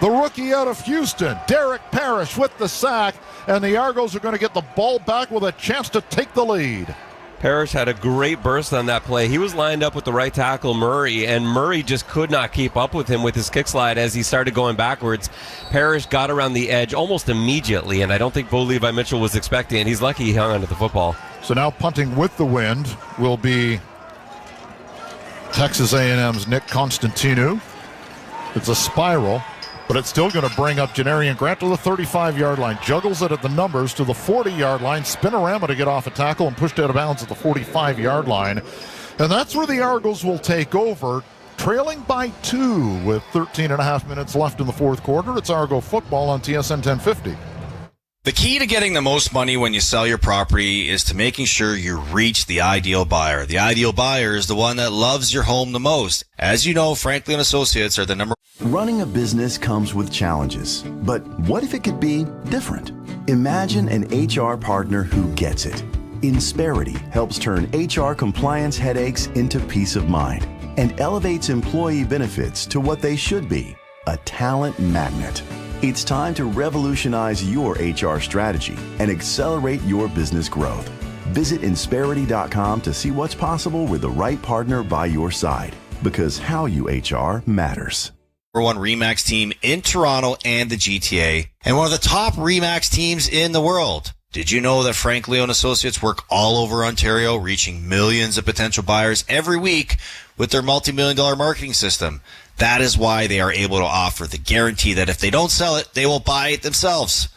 The rookie out of Houston, Derek Parrish, with the sack. And the Argos are going to get the ball back with a chance to take the lead. Parrish had a great burst on that play. He was lined up with the right tackle, Murray, and Murray just could not keep up with him with his kick slide as he started going backwards. Parrish got around the edge almost immediately, and I don't think Bo Levi Mitchell was expecting it. He's lucky he hung onto the football. So now punting with the wind will be Texas A&M's Nick Constantinu. It's a spiral, but it's still going to bring up Janarian Grant to the 35-yard line. Juggles it at the numbers to the 40-yard line. Spinorama to get off a tackle and pushed out of bounds at the 45-yard line. And that's where the Argos will take over, trailing by 2 with 13 and a half minutes left in the fourth quarter. It's Argo football on TSN 1050. The key to getting the most money when you sell your property is to making sure you reach the ideal buyer. The ideal buyer is the one that loves your home the most. As you know, Franklin Associates are the number. Running a business comes with challenges, but what if it could be different? Imagine an HR partner who gets it. Insperity helps turn HR compliance headaches into peace of mind and elevates employee benefits to what they should be, a talent magnet. It's time to revolutionize your HR strategy and accelerate your business growth. Visit Insperity.com to see what's possible with the right partner by your side, because how you HR matters. Number 1 RE/MAX team in Toronto and the GTA, and one of the top RE/MAX teams in the world. Did you know that Frank Leon Associates work all over Ontario, reaching millions of potential buyers every week with their multi-million-dollar marketing system? That is why they are able to offer the guarantee that if they don't sell it, they will buy it themselves.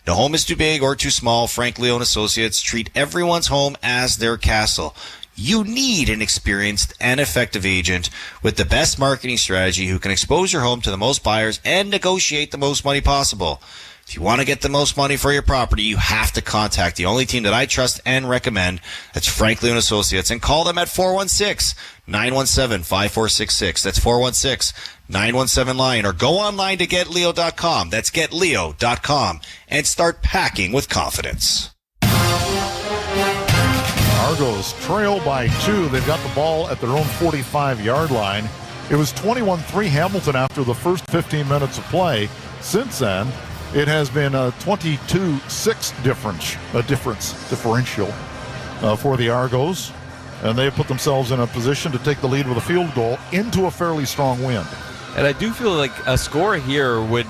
No home is too big or too small. Frank Leon Associates treat everyone's home as their castle. You need an experienced and effective agent with the best marketing strategy who can expose your home to the most buyers and negotiate the most money possible. If you want to get the most money for your property, you have to contact the only team that I trust and recommend. That's Frank Leon Associates, and call them at 416-917-5466. That's 416-917-LION, or go online to getleo.com. That's getleo.com, and start packing with confidence. Argos trail by 2. They've got the ball at their own 45-yard line. It was 21-3 Hamilton after the first 15 minutes of play. Since then, it has been a 22-6 differential for the Argos, and they've put themselves in a position to take the lead with a field goal into a fairly strong wind. And I do feel like a score here would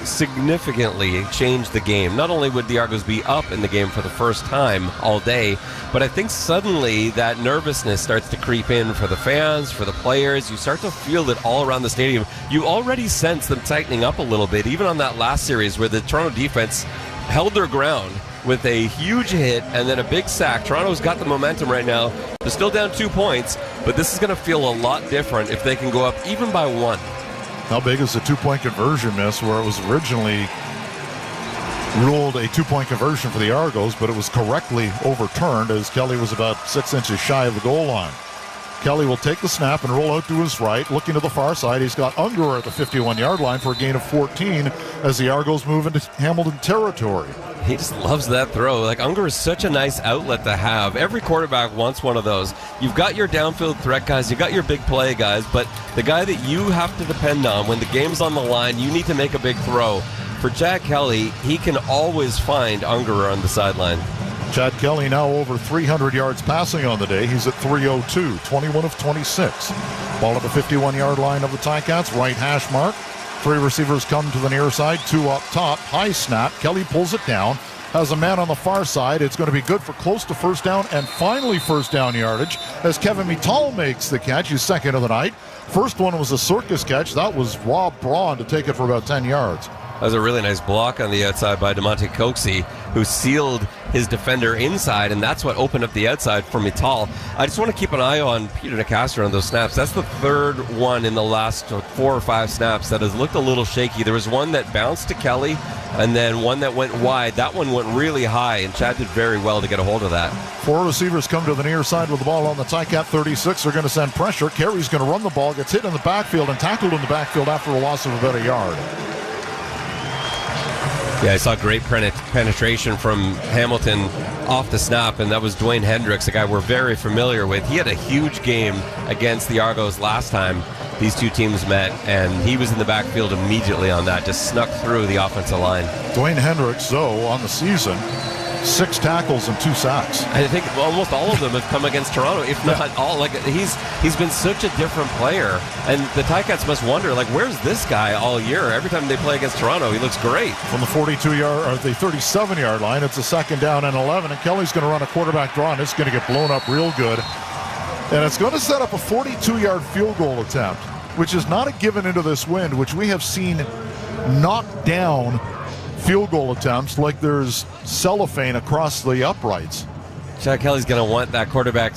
significantly change the game. Not only would the Argos be up in the game for the first time all day, but I think suddenly that nervousness starts to creep in for the fans, for the players. You start to feel it all around the stadium. You already sense them tightening up a little bit, even on that last series where the Toronto defense held their ground with a huge hit and then a big sack. Toronto's got the momentum right now. They're still down 2 points, but this is going to feel a lot different if they can go up even by 1. How big is the 2-point conversion miss, where it was originally ruled a 2-point conversion for the Argos, but it was correctly overturned as Kelly was about 6 inches shy of the goal line. Kelly will take the snap and roll out to his right. Looking to the far side, he's got Unger at the 51-yard line for a gain of 14 as the Argos move into Hamilton territory. He just loves that throw. Like, Unger is such a nice outlet to have. Every quarterback wants one of those. You've got your downfield threat guys, you've got your big play guys, but the guy that you have to depend on when the game's on the line, you need to make a big throw. For Chad Kelly, he can always find Unger on the sideline. Chad Kelly now over 300 yards passing on the day. He's at 302, 21 of 26. Ball at the 51-yard line of the Ticats, right hash mark. 3 receivers come to the near side, 2 up top. High snap. Kelly pulls it down. has a man on the far side. It's going to be good for close to first down and finally first down yardage as Kevin Mittal makes the catch. He's second of the night. First one was a circus catch. That was Rob Braun to take it for about 10 yards. That was a really nice block on the outside by DeMonte Coxey, who sealed his defender inside, and that's what opened up the outside for Mittal. I just want to keep an eye on Peter Nicastro on those snaps. That's the third one in the last 4 or 5 snaps that has looked a little shaky. There was one that bounced to Kelly, and then one that went wide. That one went really high, and Chad did very well to get a hold of that. 4 receivers come to the near side with the ball on the Ticat 36. They're going to send pressure. Carey's going to run the ball, gets hit in the backfield and tackled in the backfield after a loss of about a yard. Yeah, I saw great penetration from Hamilton off the snap, and that was Dwayne Hendricks, a guy we're very familiar with. He had a huge game against the Argos last time these two teams met, and he was in the backfield immediately on that, just snuck through the offensive line. Dwayne Hendricks, though, on the season, 6 tackles and 2 sacks. I think almost all of them have come against Toronto, if not all. Like he's been such a different player, and the Ticats must wonder, like, where's this guy all year? Every time they play against Toronto, he looks great. From the 42-yard or the 37-yard line, it's a second down and 11, and Kelly's going to run a quarterback draw, and it's going to get blown up real good, and it's going to set up a 42-yard field goal attempt, which is not a given into this wind, which we have seen knock down field goal attempts like there's cellophane across the uprights. Chad Kelly's going to want that quarterback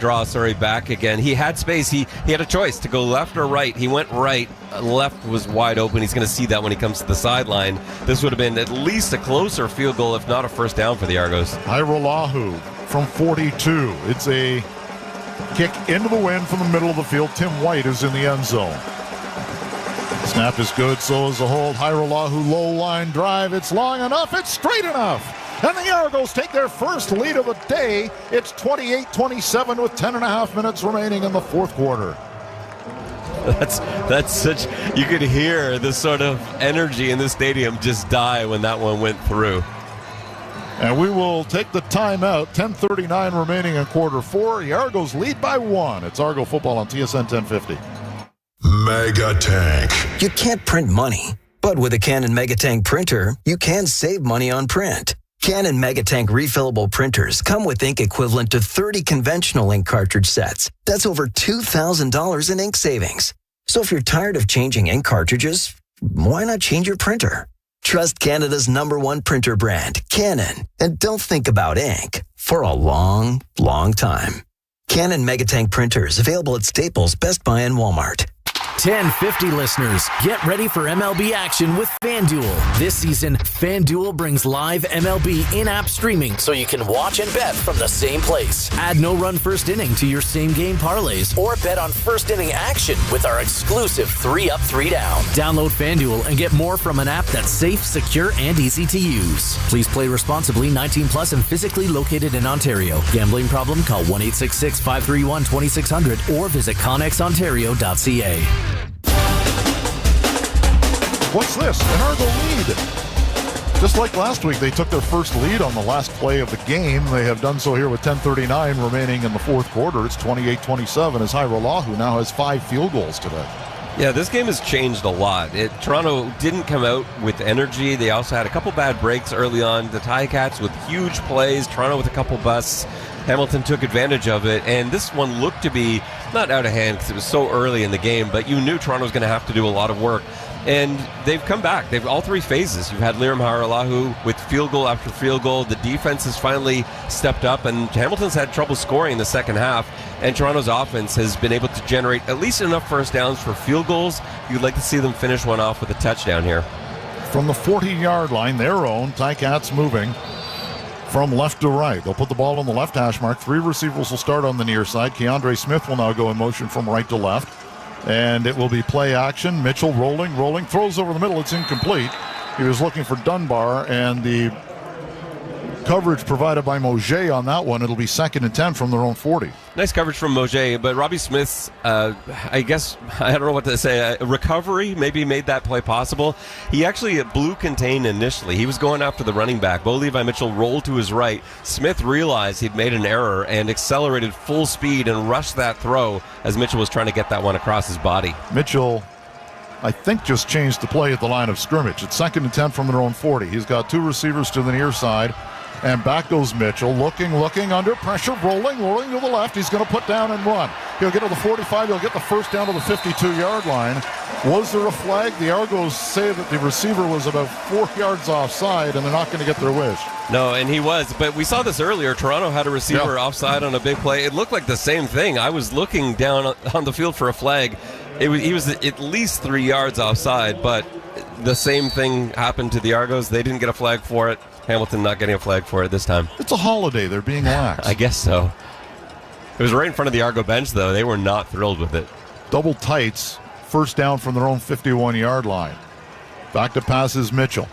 draw back again. He had space. He had a choice to go left or right. He went right. Left was wide open. He's going to see that when he comes to the sideline. This would have been at least a closer field goal, if not a first down for the Argos. Hairolahu from 42. It's a kick into the wind from the middle of the field. Tim White is in the end zone. Snap is good, so is the hold. Hairolahu low line drive. It's long enough. It's straight enough. And the Argos take their first lead of the day. It's 28-27 with 10.5 minutes remaining in the fourth quarter. That's such, you could hear the sort of energy in the stadium just die when that one went through. And we will take the timeout. 10:39 remaining in quarter 4. The Argos lead by 1. It's Argo football on TSN 1050. Mega Tank. You can't print money, but with a Canon Megatank printer, you can save money on print. Canon Megatank refillable printers come with ink equivalent to 30 conventional ink cartridge sets. That's over $2,000 in ink savings. So if you're tired of changing ink cartridges, why not change your printer? Trust Canada's #1 printer brand, Canon, and don't think about ink for a long, long time. Canon Megatank printers available at Staples, Best Buy, and Walmart. 1050 listeners, get ready for MLB action with FanDuel. This season, FanDuel brings live MLB in-app streaming so you can watch and bet from the same place. Add no-run first inning to your same-game parlays or bet on first inning action with our exclusive 3-up, 3-down. Download FanDuel and get more from an app that's safe, secure, and easy to use. Please play responsibly, 18 plus and physically located in Ontario. Gambling problem? Call 1-866-531-2600 or visit connexontario.ca. What's this? An Argo lead. Just like last week, they took their first lead on the last play of the game. They have done so here with 10:39 remaining in the fourth quarter. It's 28-27 as Hairolahu now has 5 field goals today. Yeah, this game has changed a lot. Toronto didn't come out with energy. They also had a couple bad breaks early on. The Ticats with huge plays, Toronto with a couple busts. Hamilton took advantage of it, and this one looked to be not out of hand because it was so early in the game, but you knew Toronto was going to have to do a lot of work. And they've come back. They've all 3 phases. You've had Liram Hairolahu with field goal after field goal. The defense has finally stepped up, and Hamilton's had trouble scoring in the second half, and Toronto's offense has been able to generate at least enough first downs for field goals. You'd like to see them finish one off with a touchdown here. From the 40-yard line, their own, Ticats moving from left to right. They'll put the ball on the left hash mark. 3 receivers will start on the near side. Keandre Smith will now go in motion from right to left. And it will be play action. Mitchell rolling, throws over the middle. It's incomplete. He was looking for Dunbar, and the coverage provided by Mauger on that one. It'll be 2nd and 10 from their own 40. Nice coverage from Mauger, but Robbie Smith's, I guess, I don't know what to say, recovery maybe made that play possible. He actually blew contain initially. He was going after the running back. Bo Levi Mitchell rolled to his right. Smith realized he'd made an error and accelerated full speed and rushed that throw as Mitchell was trying to get that one across his body. Mitchell, I think, just changed the play at the line of scrimmage. It's 2nd and 10 from their own 40. He's got 2 receivers to the near side, and back goes Mitchell, looking, under pressure, rolling to the left. He's going to put down and run. He'll get to the 45. He'll get the first down to the 52-yard line. Was there a flag? The Argos say that the receiver was about 4 yards offside, and they're not going to get their wish. No, and he was. But we saw this earlier. Toronto had a receiver offside on a big play. It looked like the same thing. I was looking down on the field for a flag. He was at least 3 yards offside, but the same thing happened to the Argos. They didn't get a flag for it. Hamilton not getting a flag for it this time. It's a holiday. They're being lax. I guess so. It was right in front of the Argo bench, though. They were not thrilled with it. Double tights. First down from their own 51-yard line. Back to passes Mitchell.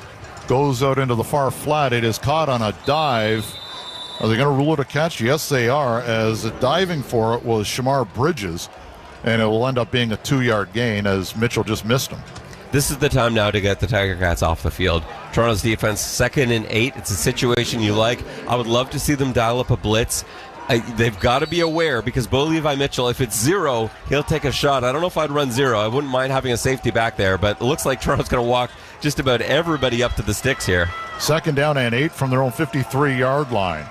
Goes out into the far flat. It is caught on a dive. Are they going to rule it a catch? Yes, they are, as diving for it was Shamar Bridges, and it will end up being a 2-yard gain as Mitchell just missed him. This is the time now to get the Tiger Cats off the field. Toronto's defense, 2nd and 8. It's a situation you like. I would love to see them dial up a blitz. They've got to be aware, because Bo Levi Mitchell, if it's 0, he'll take a shot. I don't know if I'd run 0. I wouldn't mind having a safety back there, but it looks like Toronto's going to walk just about everybody up to the sticks here. 2nd down and 8 from their own 53-yard line.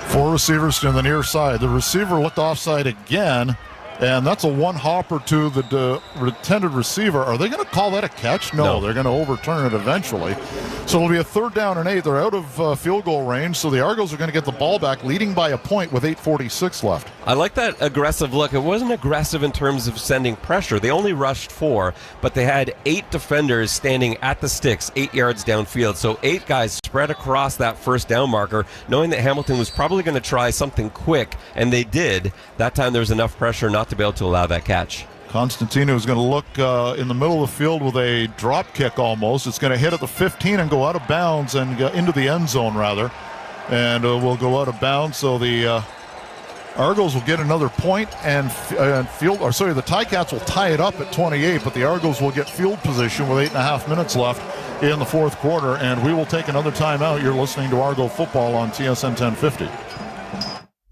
4 receivers to the near side. The receiver looked offside again, and that's a one-hopper to the intended receiver. Are they going to call that a catch? No, they're going to overturn it eventually. So it'll be a 3rd down and 8. They're out of field goal range, so the Argos are going to get the ball back, leading by a point with 8:46 left. I like that aggressive look. It wasn't aggressive in terms of sending pressure. They only rushed 4, but they had 8 defenders standing at the sticks, 8 yards downfield. So 8 guys spread across that first down marker, knowing that Hamilton was probably going to try something quick, and they did. That time there was enough pressure not to be able to allow that catch. Constantino is going to look in the middle of the field with a drop kick almost. It's going to hit at the 15 and go out of bounds, and into the end zone rather, and will go out of bounds. So the Argos will get another point, and the Ticats will tie it up at 28, but the Argos will get field position with 8.5 minutes left in the 4th quarter, and we will take another timeout. You're listening to Argo Football on TSN 1050.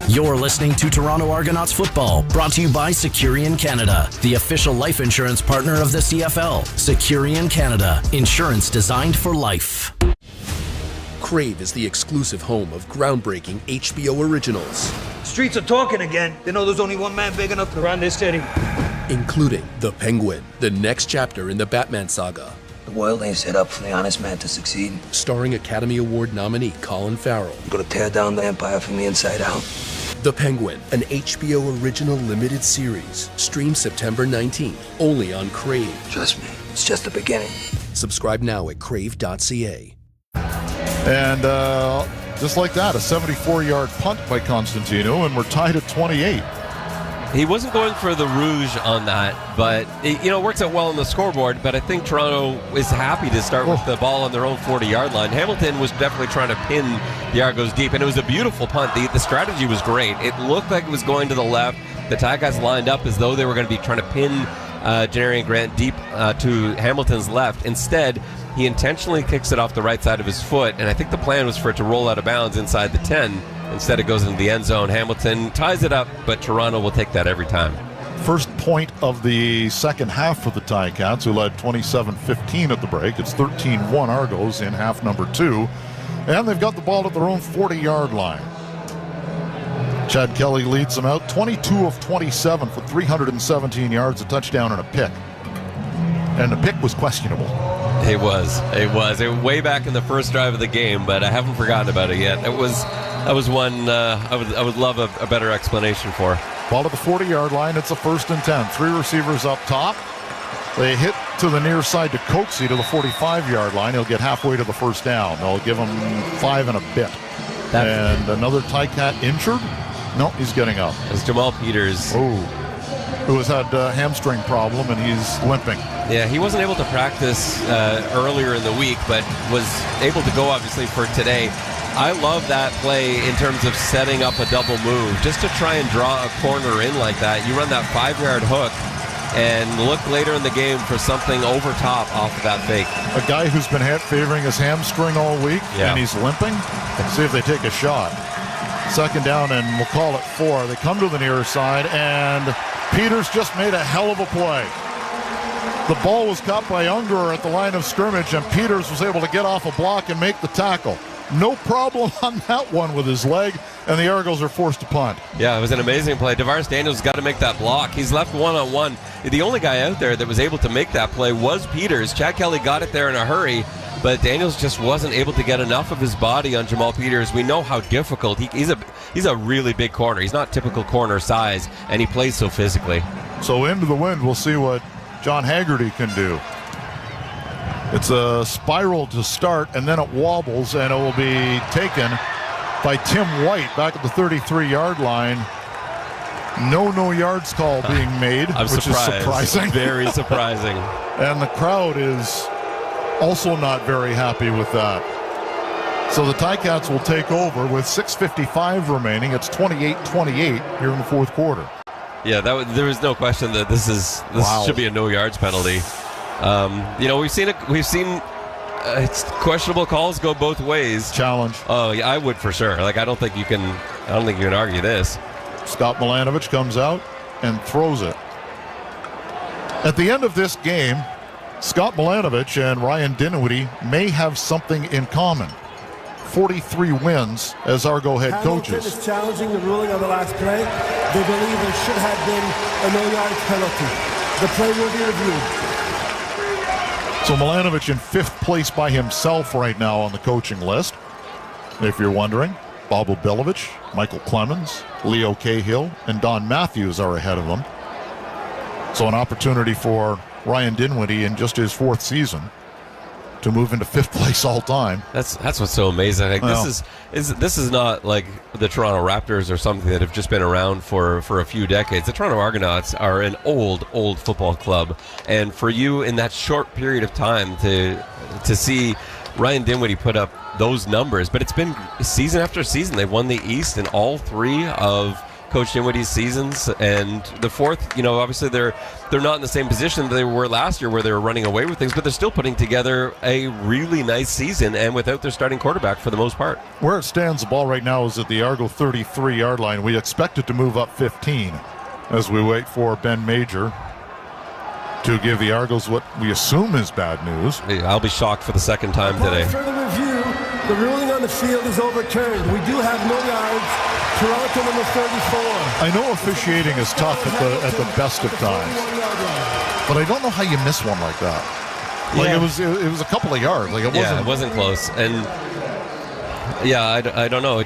You're listening to Toronto Argonauts football, brought to you by Securian Canada, the official life insurance partner of the CFL. Securian Canada, insurance designed for life. Crave is the exclusive home of groundbreaking HBO originals. Streets are talking again. They know there's only one man big enough to run this city. Including The Penguin, the next chapter in the Batman saga. The world ain't set up for the honest man to succeed. Starring Academy Award nominee Colin Farrell. I'm gonna tear down the empire from the inside out. The Penguin, an HBO original limited series. Stream September 19th, only on Crave. Trust me, it's just the beginning. Subscribe now at crave.ca. And just like that, a 74-yard punt by Constantino, and we're tied at 28. He wasn't going for the rouge on that, but it works out well on the scoreboard. But I think Toronto is happy to start with the ball on their own 40-yard line. Hamilton was definitely trying to pin the Argos deep, and it was a beautiful punt. The strategy was great. It looked like it was going to the left. The Ticats lined up as though they were going to be trying to pin Janarian Grant deep to Hamilton's left. Instead, he intentionally kicks it off the right side of his foot, and I think the plan was for it to roll out of bounds inside the 10. Instead, it goes into the end zone. Hamilton ties it up, but Toronto will take that every time. First point of the second half for the Ticats, who led 27-15 at the break. It's 13-1 Argos in half number 2. And they've got the ball at their own 40-yard line. Chad Kelly leads them out, 22 of 27 for 317 yards, a touchdown and a pick. And the pick was questionable. It was way back in the first drive of the game, but I haven't forgotten about it yet. That was one I would love a better explanation for. Ball at the 40-yard line. It's a 1st and 10. 3 receivers up top. They hit to the near side to Coatsy to the 45-yard line. He'll get halfway to the first down. They'll give him 5 and a bit. And another Ticat injured? No, he's getting up. It's Jamal Peters. Who has had a hamstring problem, and he's limping. Yeah, he wasn't able to practice earlier in the week, but was able to go, obviously, for today. I love that play in terms of setting up a double move. Just to try and draw a corner in like that, you run that 5-yard hook and look later in the game for something over top off of that fake. A guy who's been favoring his hamstring all week, and he's limping. Let's see if they take a shot. 2nd down, and we'll call it 4. They come to the near side, and Peters just made a hell of a play. The ball was caught by Unger at the line of scrimmage, and Peters was able to get off a block and make the tackle. No problem on that one with his leg, and the Argos are forced to punt. Yeah, it was an amazing play. DeVaris Daniels got to make that block. He's left one-on-one. The only guy out there that was able to make that play was Peters. Chad Kelly got it there in a hurry, but Daniels just wasn't able to get enough of his body on Jamal Peters. We know how difficult. He's a really big corner. He's not typical corner size, and he plays so physically. So into the wind, we'll see what John Haggerty can do. It's a spiral to start, and then it wobbles, and it will be taken by Tim White back at the 33-yard line. No yards call being made, which is surprising. Very surprising. And the crowd is also not very happy with that. So the Ticats will take over with 6:55 remaining. It's 28-28 here in the fourth quarter. Yeah, there was no question that this should be a no yards penalty. We've seen it's questionable calls go both ways. Challenge. Oh, yeah, I would for sure. I don't think you can argue this. Scott Milanovic comes out and throws it. At the end of this game, Scott Milanovic and Ryan Dinwiddie may have something in common. 43 wins as Argo head coaches. Hamilton is challenging the ruling on the last play. They believe there should have been a no-yards penalty. The play will be reviewed. So Milanovic in 5th place by himself right now on the coaching list. If you're wondering, Bob Obilovich, Michael Clemens, Leo Cahill, and Don Matthews are ahead of them. So an opportunity for Ryan Dinwiddie in just his 4th season to move into 5th place all time. That's what's so amazing. This is not like the Toronto Raptors or something that have just been around for a few decades. The Toronto Argonauts are an old football club, and for you in that short period of time to see Ryan Dinwiddie put up those numbers, but it's been season after season. They've won the East in all 3 of Coach Dinwiddie's seasons, and the 4th, obviously they're not in the same position that they were last year where they were running away with things, but they're still putting together a really nice season, and without their starting quarterback for the most part. Where it stands, the ball right now is at the Argo 33-yard line. We expect it to move up 15 as we wait for Ben Major to give the Argos what we assume is bad news. I'll be shocked for the second time today. For the review, the ruling on the field is overturned. We do have no yards. Toronto number 34. I know officiating is tough at the best of times, but I don't know how you miss one like that. It was a couple of yards. It wasn't close, and I don't know.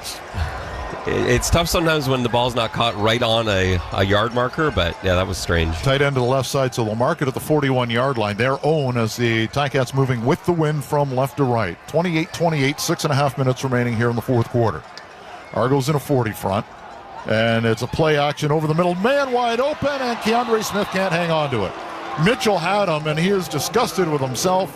It's tough sometimes when the ball's not caught right on a yard marker, but yeah, that was strange. Tight end to the left side, so they'll mark it at the 41-yard line. Their own as the Ticats moving with the wind from left to right. 28-28, 6.5 minutes remaining here in the fourth quarter. Argos in a 40 front, and it's a play action over the middle. Man wide open, and Keandre Smith can't hang on to it. Mitchell had him, and he is disgusted with himself.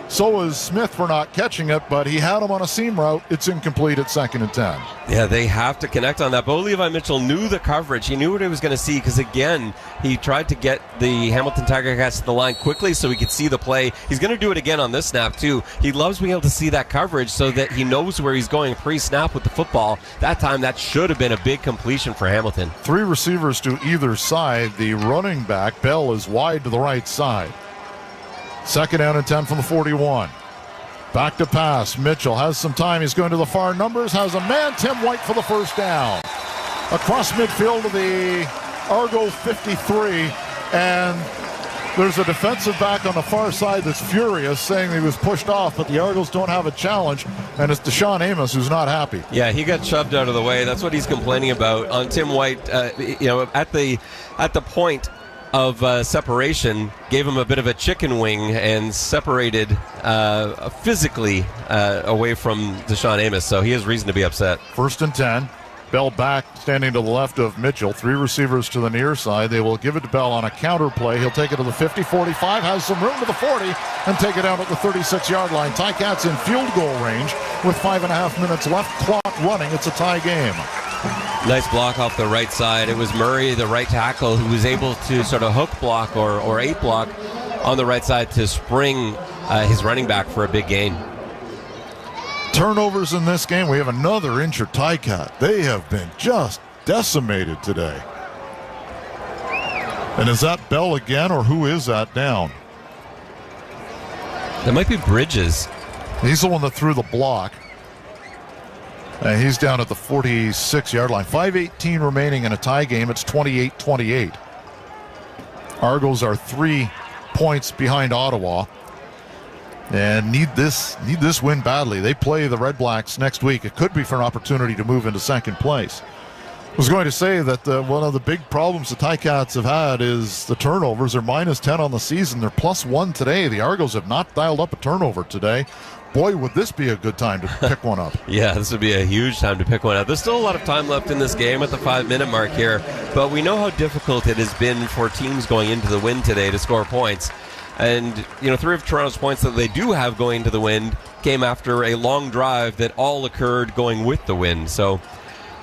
So is Smith for not catching it, but he had him on a seam route. It's incomplete at 2nd and 10. Yeah, they have to connect on that. Bo Levi Mitchell knew the coverage. He knew what he was going to see because, again, he tried to get the Hamilton Ticats to the line quickly so he could see the play. He's going to do it again on this snap, too. He loves being able to see that coverage so that he knows where he's going pre-snap with the football. That time, that should have been a big completion for Hamilton. 3 receivers to either side. The running back, Bell, is wide to the right side. 2nd down and 10 from the 41. Back to pass. Mitchell has some time. He's going to the far numbers. Has a man. Tim White for the first down. Across midfield to the Argo 53. And there's a defensive back on the far side that's furious, saying he was pushed off, but the Argos don't have a challenge. And it's Deshaun Amos who's not happy. Yeah, he got shoved out of the way. That's what he's complaining about. On Tim White, at the point of separation, gave him a bit of a chicken wing and separated physically away from Deshaun Amos, so he has reason to be upset. 1st and 10. Bell back, standing to the left of Mitchell. 3 receivers to the near side. They will give it to Bell on a counter play. He'll take it to the 50, 45, has some room to the 40, and take it out at the 36-yard line. Ticats in field goal range with 5.5 minutes left. Clock running. It's a tie game. Nice block off the right side. It was Murray, the right tackle, who was able to sort of hook block or 8 block on the right side to spring his running back for a big gain. Turnovers in this game. We have another injured Ticat. They have been just decimated today. And is that Bell again, or who is that down? That might be Bridges. He's the one that threw the block. And he's down at the 46-yard line. 5:18 remaining in a tie game. It's 28-28. Argos are 3 points behind Ottawa and need this win badly. They play the Red Blacks next week. It could be for an opportunity to move into second place. I was going to say that one of the big problems the Ticats have had is the turnovers. They're -10 on the season. They're +1 today. The Argos have not dialed up a turnover today. Boy, would this be a good time to pick one up. Yeah, this would be a huge time to pick one up. There's still a lot of time left in this game at the 5-minute mark here, but we know how difficult it has been for teams going into the win today to score points. And, 3 of Toronto's points that they do have going into the win came after a long drive that all occurred going with the win. So,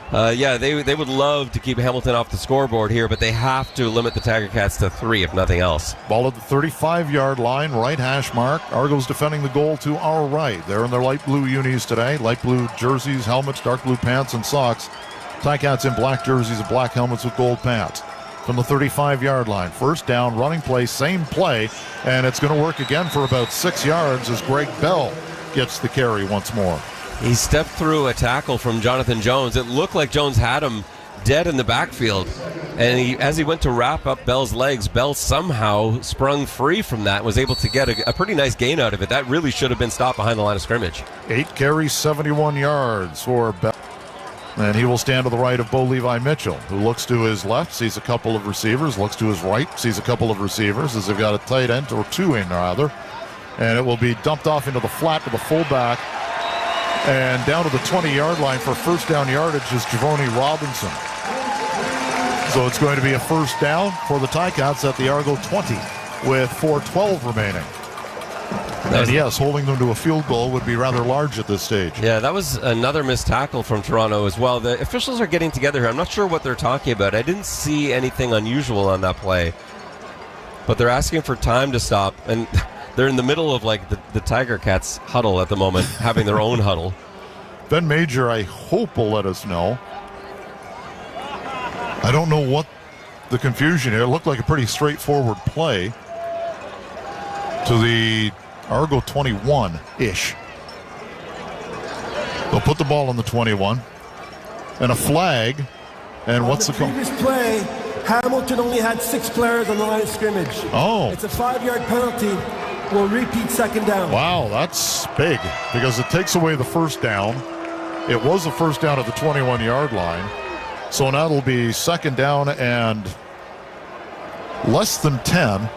they would love to keep Hamilton off the scoreboard here, but they have to limit the Tiger Cats to 3, if nothing else. Ball at the 35-yard line, right hash mark. Argos defending the goal to our right. They're in their light blue unis today. Light blue jerseys, helmets, dark blue pants, and socks. Ticats in black jerseys and black helmets with gold pants. From the 35-yard line, first down, running play, same play, and it's going to work again for about 6 yards as Greg Bell gets the carry once more. He stepped through a tackle from Jonathan Jones. It looked like Jones had him dead in the backfield. And as he went to wrap up Bell's legs, Bell somehow sprung free from that, was able to get a pretty nice gain out of it. That really should have been stopped behind the line of scrimmage. 8 carries, 71 yards for Bell. And he will stand to the right of Bo Levi Mitchell, who looks to his left, sees a couple of receivers, looks to his right, sees a couple of receivers, as they've got a tight end, or 2 in rather. And it will be dumped off into the flat to the fullback. And down to the 20-yard line for first down yardage is Javoni Robinson. So it's going to be a first down for the Ticats at the Argo 20 with 4:12 remaining. And yes, holding them to a field goal would be rather large at this stage. Yeah, that was another missed tackle from Toronto as well. The officials are getting together here. I'm not sure what they're talking about. I didn't see anything unusual on that play. But they're asking for time to stop. And they're in the middle of the Tiger Cats huddle at the moment, having their own huddle. Ben Major, I hope, will let us know. I don't know what the confusion here. It looked like a pretty straightforward play to the Argo 21-ish. They'll put the ball on the 21. And a flag. And what's the previous play? Hamilton only had 6 players on the line of scrimmage. Oh. It's a 5-yard penalty. We'll repeat second down. Wow, that's big because it takes away the first down. It was a first down at the 21-yard line. So now it'll be second down and less than 10.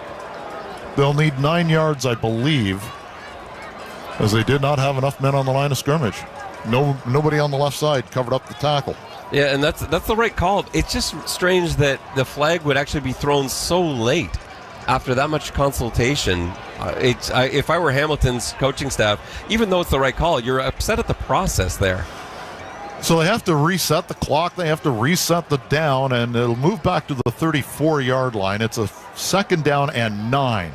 They'll need 9 yards, I believe, as they did not have enough men on the line of scrimmage. Nobody on the left side covered up the tackle. Yeah, and that's the right call. It's just strange that the flag would actually be thrown so late after that much consultation. If I were Hamilton's coaching staff, even though it's the right call, you're upset at the process there. So they have to reset the clock. They have to reset the down, and it'll move back to the 34-yard line. It's a second down and 9.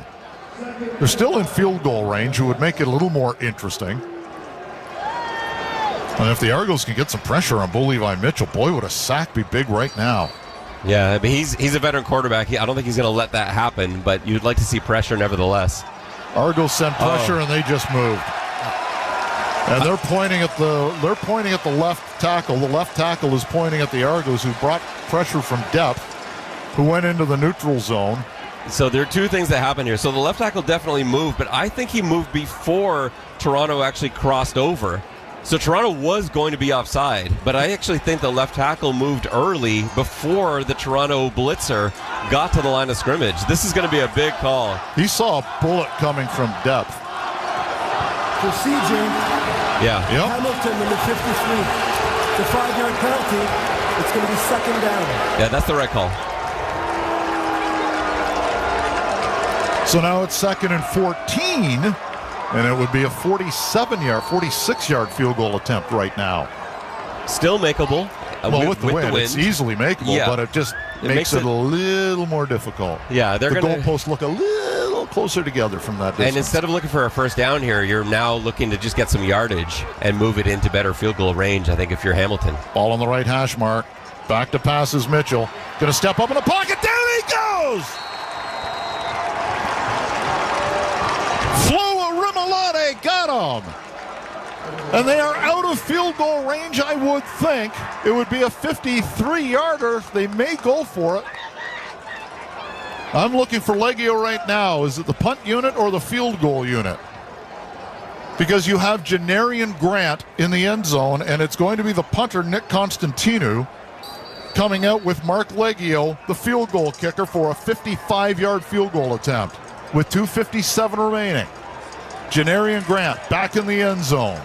They're still in field goal range, who would make it a little more interesting. And if the Argos can get some pressure on Bo Levi Mitchell, boy, would a sack be big right now. Yeah, but he's a veteran quarterback. I don't think he's going to let that happen, but you'd like to see pressure nevertheless. Argos sent pressure, and they just moved. And they're pointing at the left tackle. The left tackle is pointing at the Argos, who brought pressure from depth, who went into the neutral zone. So there are 2 things that happen here. So the left tackle definitely moved, but I think he moved before Toronto actually crossed over. So Toronto was going to be offside, but I actually think the left tackle moved early before the Toronto blitzer got to the line of scrimmage. This is going to be a big call. He saw a bullet coming from depth. Procedure. Yeah. Yep. Hamilton in the 53. The 5-yard penalty. It's going to be second down. Yeah, that's the right call. So now it's second and 14. And it would be a 46-yard field goal attempt right now. Still makeable. Well, with the wind, it's easily makeable, but it just makes it a little more difficult. Yeah, the goalposts look a little closer together from that distance. And instead of looking for a first down here, you're now looking to just get some yardage and move it into better field goal range, I think, if you're Hamilton. Ball on the right hash mark. Back to pass is Mitchell. Going to step up in the pocket. Down he goes! Flew a rim down. And they are out of field goal range, I would think. It would be a 53-yarder. They may go for it. I'm looking for Leggio right now. Is it the punt unit or the field goal unit? Because you have Janarian Grant in the end zone, and it's going to be the punter, Nick Constantinou, coming out with Mark Leggio, the field goal kicker, for a 55-yard field goal attempt with 2:57 remaining. Janarian Grant back in the end zone.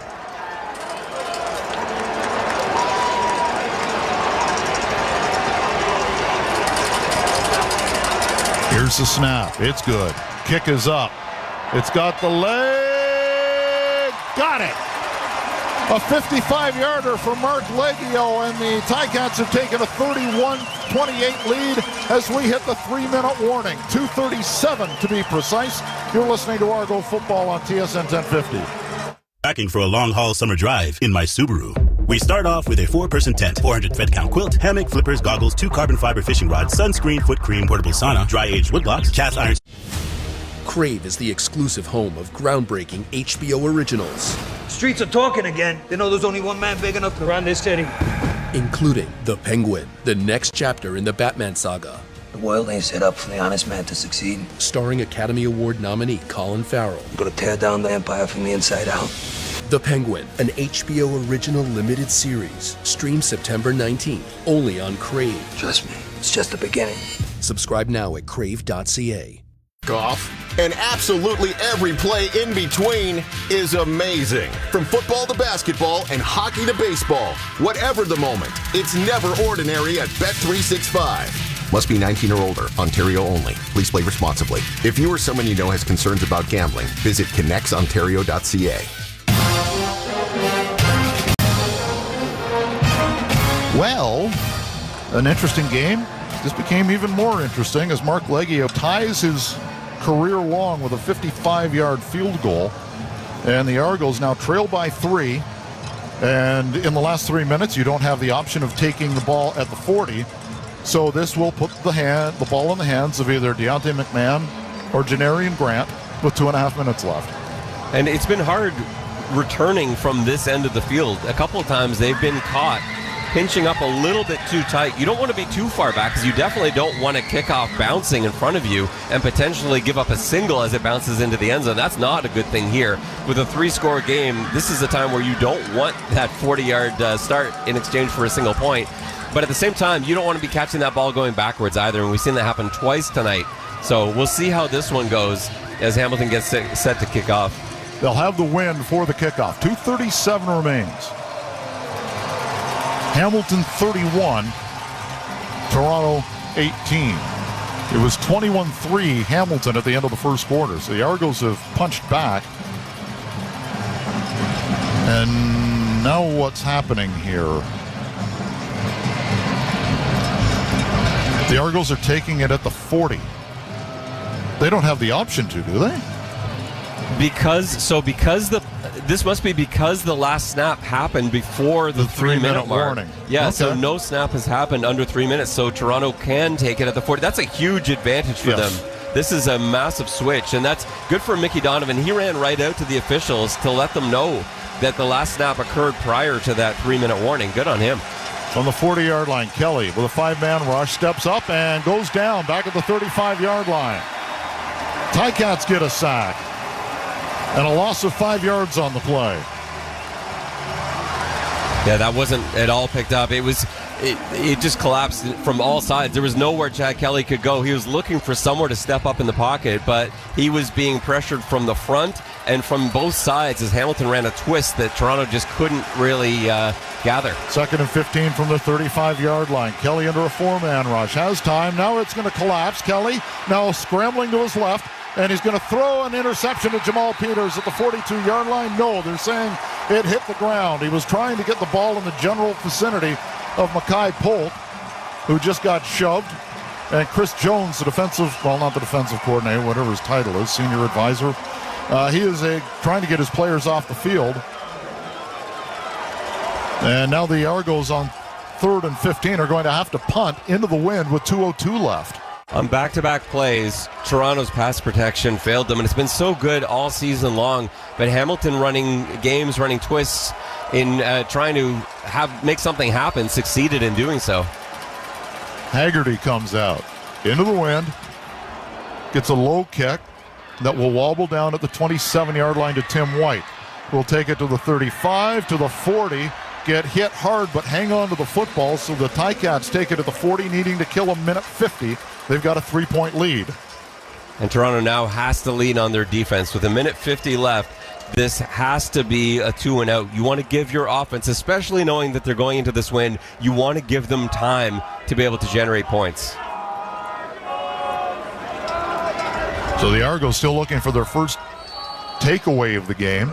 Here's the snap. It's good. Kick is up. It's got the leg. Got it. A 55-yarder for Mark Leggio, and the Ticats have taken a 31-28 lead as we hit the 3-minute warning. 2:37 to be precise. You're listening to Argo Football on TSN 1050. Packing for a long-haul summer drive in my Subaru. We start off with a 4-person tent, 400 thread count quilt, hammock, flippers, goggles, 2 carbon fiber fishing rods, sunscreen, foot cream, portable sauna, dry-aged woodblocks, cast iron. Crave is the exclusive home of groundbreaking HBO originals. Streets are talking again. They know there's only one man big enough to run this city. Including The Penguin, the next chapter in the Batman saga. The world ain't set up for the honest man to succeed. Starring Academy Award nominee Colin Farrell. I'm gonna tear down the empire from the inside out. The Penguin, an HBO original limited series. Stream September 19th, only on Crave. Trust me, it's just the beginning. Subscribe now at crave.ca. Kickoff, and absolutely every play in between is amazing. From football to basketball and hockey to baseball, whatever the moment, it's never ordinary at Bet365. Must be 19 or older, Ontario only. Please play responsibly. If you or someone you know has concerns about gambling, visit connectsontario.ca. Well, an interesting game. This became even more interesting as Mark Leggio ties his career long with a 55-yard field goal. And the Argos now trail by 3. And in the last 3 minutes, you don't have the option of taking the ball at the 40. So this will put the ball in the hands of either Deontay McMahon or Janarian Grant with 2.5 minutes left. And it's been hard returning from this end of the field. A couple of times they've been caught pinching up a little bit too tight. You don't want to be too far back because you definitely don't want a kickoff bouncing in front of you and potentially give up a single as it bounces into the end zone. That's not a good thing here. With a 3-score game, this is a time where you don't want that 40-yard start in exchange for a single point. But at the same time, you don't want to be catching that ball going backwards either, and we've seen that happen twice tonight. So we'll see how this one goes as Hamilton gets set to kick off. They'll have the win for the kickoff. 2:37 remains. Hamilton 31, Toronto 18. It was 21-3 Hamilton at the end of the first quarter. So the Argos have punched back. And now what's happening here? The Argos are taking it at the 40. They don't have the option to, do they? This must be because the last snap happened before the 3-minute mark. warning. Yeah, Okay. So no snap has happened under 3 minutes, so Toronto can take it at the 40. That's a huge advantage for them. This is a massive switch, and that's good for Mickey Donovan. He ran right out to the officials to let them know that the last snap occurred prior to that 3-minute warning. Good on him. On the 40-yard line, Kelly with a 5-man rush steps up and goes down back at the 35-yard line. Ticats get a sack and a loss of 5 yards on the play. Yeah, that wasn't at all picked up. It just collapsed from all sides. There was nowhere Chad Kelly could go. He was looking for somewhere to step up in the pocket, but he was being pressured from the front and from both sides as Hamilton ran a twist that Toronto just couldn't really gather. 2nd and 15 from the 35-yard line. Kelly under a 4-man rush. Has time. Now it's going to collapse. Kelly now scrambling to his left, and he's going to throw an interception to Jamal Peters at the 42-yard line. No, they're saying it hit the ground. He was trying to get the ball in the general vicinity of Mackay Polk, who just got shoved. And Chris Jones, the not the defensive coordinator, whatever his title is, senior advisor, he is trying to get his players off the field. And now the Argos on 3rd and 15 are going to have to punt into the wind with 2:02 left. On back-to-back plays, Toronto's pass protection failed them, and it's been so good all season long. But Hamilton running games, running twists in trying to make something happen, succeeded in doing so. Haggerty comes out into the wind, gets a low kick that will wobble down at the 27-yard line to Tim White. We'll take it to the 35, to the 40, get hit hard but hang on to the football, so the Ticats take it to the 40, needing to kill a minute 50. They've got a 3-point lead. And Toronto now has to lean on their defense. With a minute 50 left, this has to be a 2-and-out. You want to give your offense, especially knowing that they're going into this win, you want to give them time to be able to generate points. So the Argos still looking for their first takeaway of the game.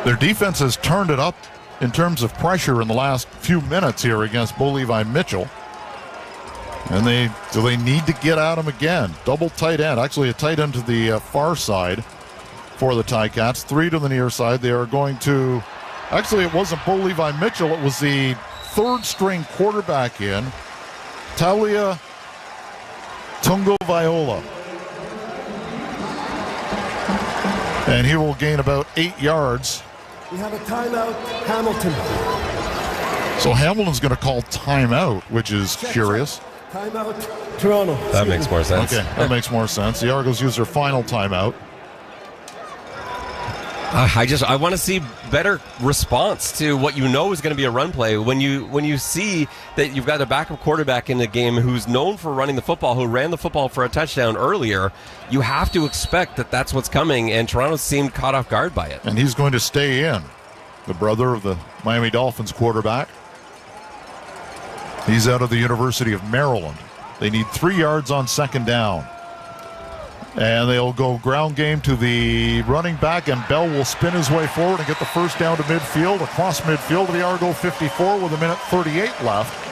Their defense has turned it up in terms of pressure in the last few minutes here against Bo Levi Mitchell. And they need to get at him again. Double tight end. Actually, a tight end to the far side for the Ticats. 3 to the near side. They are going to... Actually, it wasn't Bo Levi Mitchell. It was the third-string quarterback in, Talia Tungo-Viola. And he will gain about 8 yards. We have a timeout, Hamilton. So Hamilton's going to call timeout, which is curious. Timeout, Toronto. That makes more sense. Okay, that makes more sense. The Argos use their final timeout. I want to see better response to what you know is going to be a run play. When you see that you've got a backup quarterback in the game who's known for running the football, who ran the football for a touchdown earlier, you have to expect that that's what's coming, and Toronto seemed caught off guard by it. And he's going to stay in. The brother of the Miami Dolphins quarterback. He's out of the University of Maryland. They need 3 yards on second down. And they'll go ground game to the running back, and Bell will spin his way forward and get the first down to midfield, across midfield to the Argo 54 with a minute 38 left.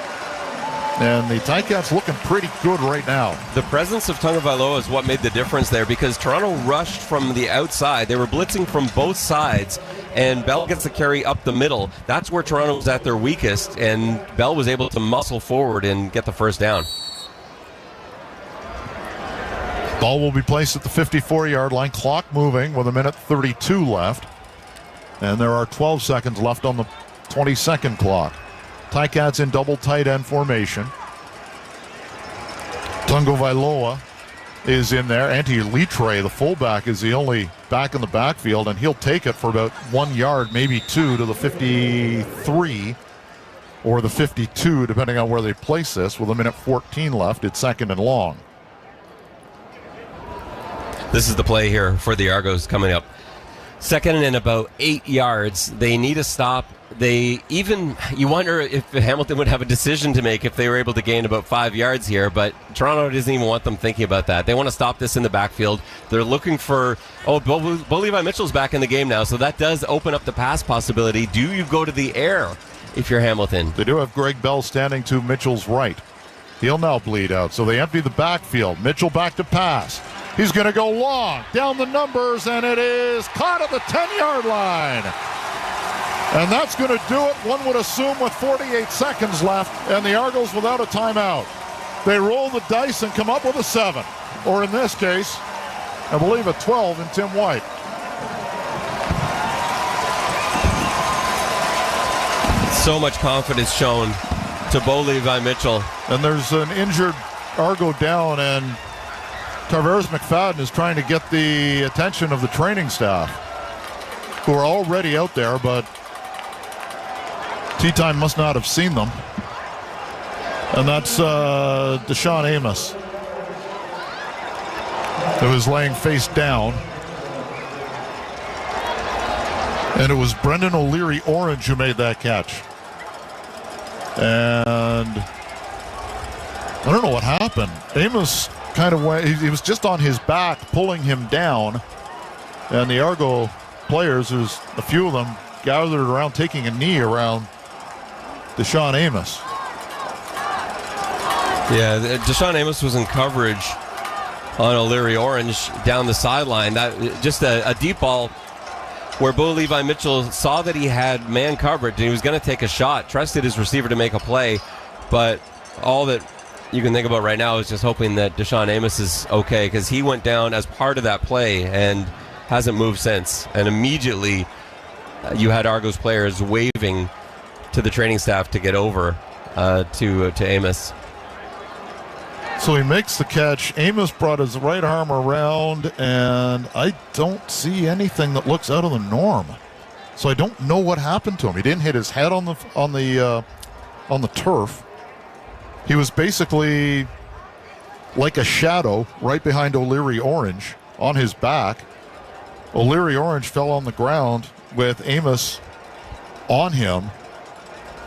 And the Ticats looking pretty good right now. The presence of Tunga-Vailoa is what made the difference there, because Toronto rushed from the outside. They were blitzing from both sides, and Bell gets the carry up the middle. That's where Toronto was at their weakest, and Bell was able to muscle forward and get the first down. Ball will be placed at the 54-yard line. Clock moving with a minute 32 left. And there are 12 seconds left on the 20-second clock. Ticats in double tight end formation. Tungo-Vailoa is in there. Antti Litre, the fullback, is the only back in the backfield, and he'll take it for about 1 yard, maybe 2, to the 53 or the 52, depending on where they place this. With a minute 14 left, it's second and long. This is the play here for the Argos coming up. Second and about 8 yards. They need a stop. You wonder if Hamilton would have a decision to make if they were able to gain about 5 yards here, but Toronto doesn't even want them thinking about that. They want to stop this in the backfield. They're looking for, Bo Levi Mitchell's back in the game now, so that does open up the pass possibility. Do you go to the air if you're Hamilton? They do have Greg Bell standing to Mitchell's right. He'll now bleed out, so they empty the backfield. Mitchell back to pass. He's going to go long, down the numbers, and it is caught at the 10-yard line. And that's going to do it, one would assume, with 48 seconds left, and the Argos without a timeout. They roll the dice and come up with a 7, or in this case, I believe a 12 in Tim White. So much confidence shown to Bo Levi Mitchell. And there's an injured Argo down, and Tavares McFadden is trying to get the attention of the training staff, who are already out there, but T-Time must not have seen them. And that's Deshaun Amos, who was laying face down. And it was Brendan O'Leary-Orange who made that catch. And I don't know what happened. Amos kind of went, he was just on his back, pulling him down. And the Argo players, there's a few of them gathered around, taking a knee around Deshaun Amos. Yeah, Deshaun Amos was in coverage on O'Leary-Orange down the sideline. That just a deep ball where Bo Levi Mitchell saw that he had man coverage and he was going to take a shot, trusted his receiver to make a play, but all that you can think about right now is just hoping that Deshaun Amos is okay, because he went down as part of that play and hasn't moved since. And immediately you had Argos players waving to the training staff to get over to Amos. So he makes the catch. Amos brought his right arm around, and I don't see anything that looks out of the norm. So I don't know what happened to him. He didn't hit his head on the turf. He was basically like a shadow right behind O'Leary Orange on his back. O'Leary Orange fell on the ground with Amos on him.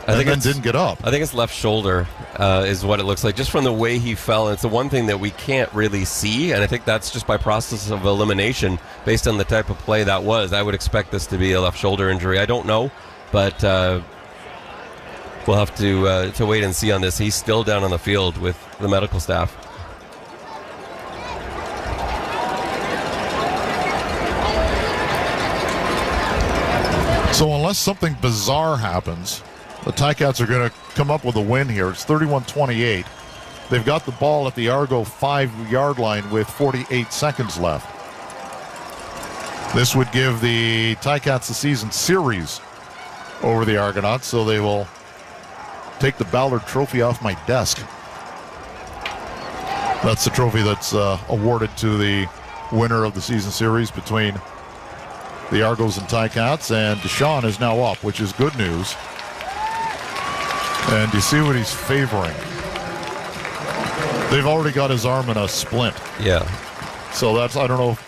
And then didn't get up. I think it's left shoulder is what it looks like, just from the way he fell. And it's the one thing that we can't really see, and I think that's just by process of elimination based on the type of play that was. I would expect this to be a left shoulder injury. I don't know, but we'll have to wait and see on this. He's still down on the field with the medical staff. So unless something bizarre happens, the Ticats are going to come up with a win here. It's 31-28. They've got the ball at the Argo 5-yard line with 48 seconds left. This would give the Ticats the season series over the Argonauts, so they will take the Ballard Trophy off my desk. That's the trophy that's awarded to the winner of the season series between the Argos and Ticats, and Deshaun is now up, which is good news. And you see what he's favoring. They've already got his arm in a splint. Yeah. So that's, I don't know,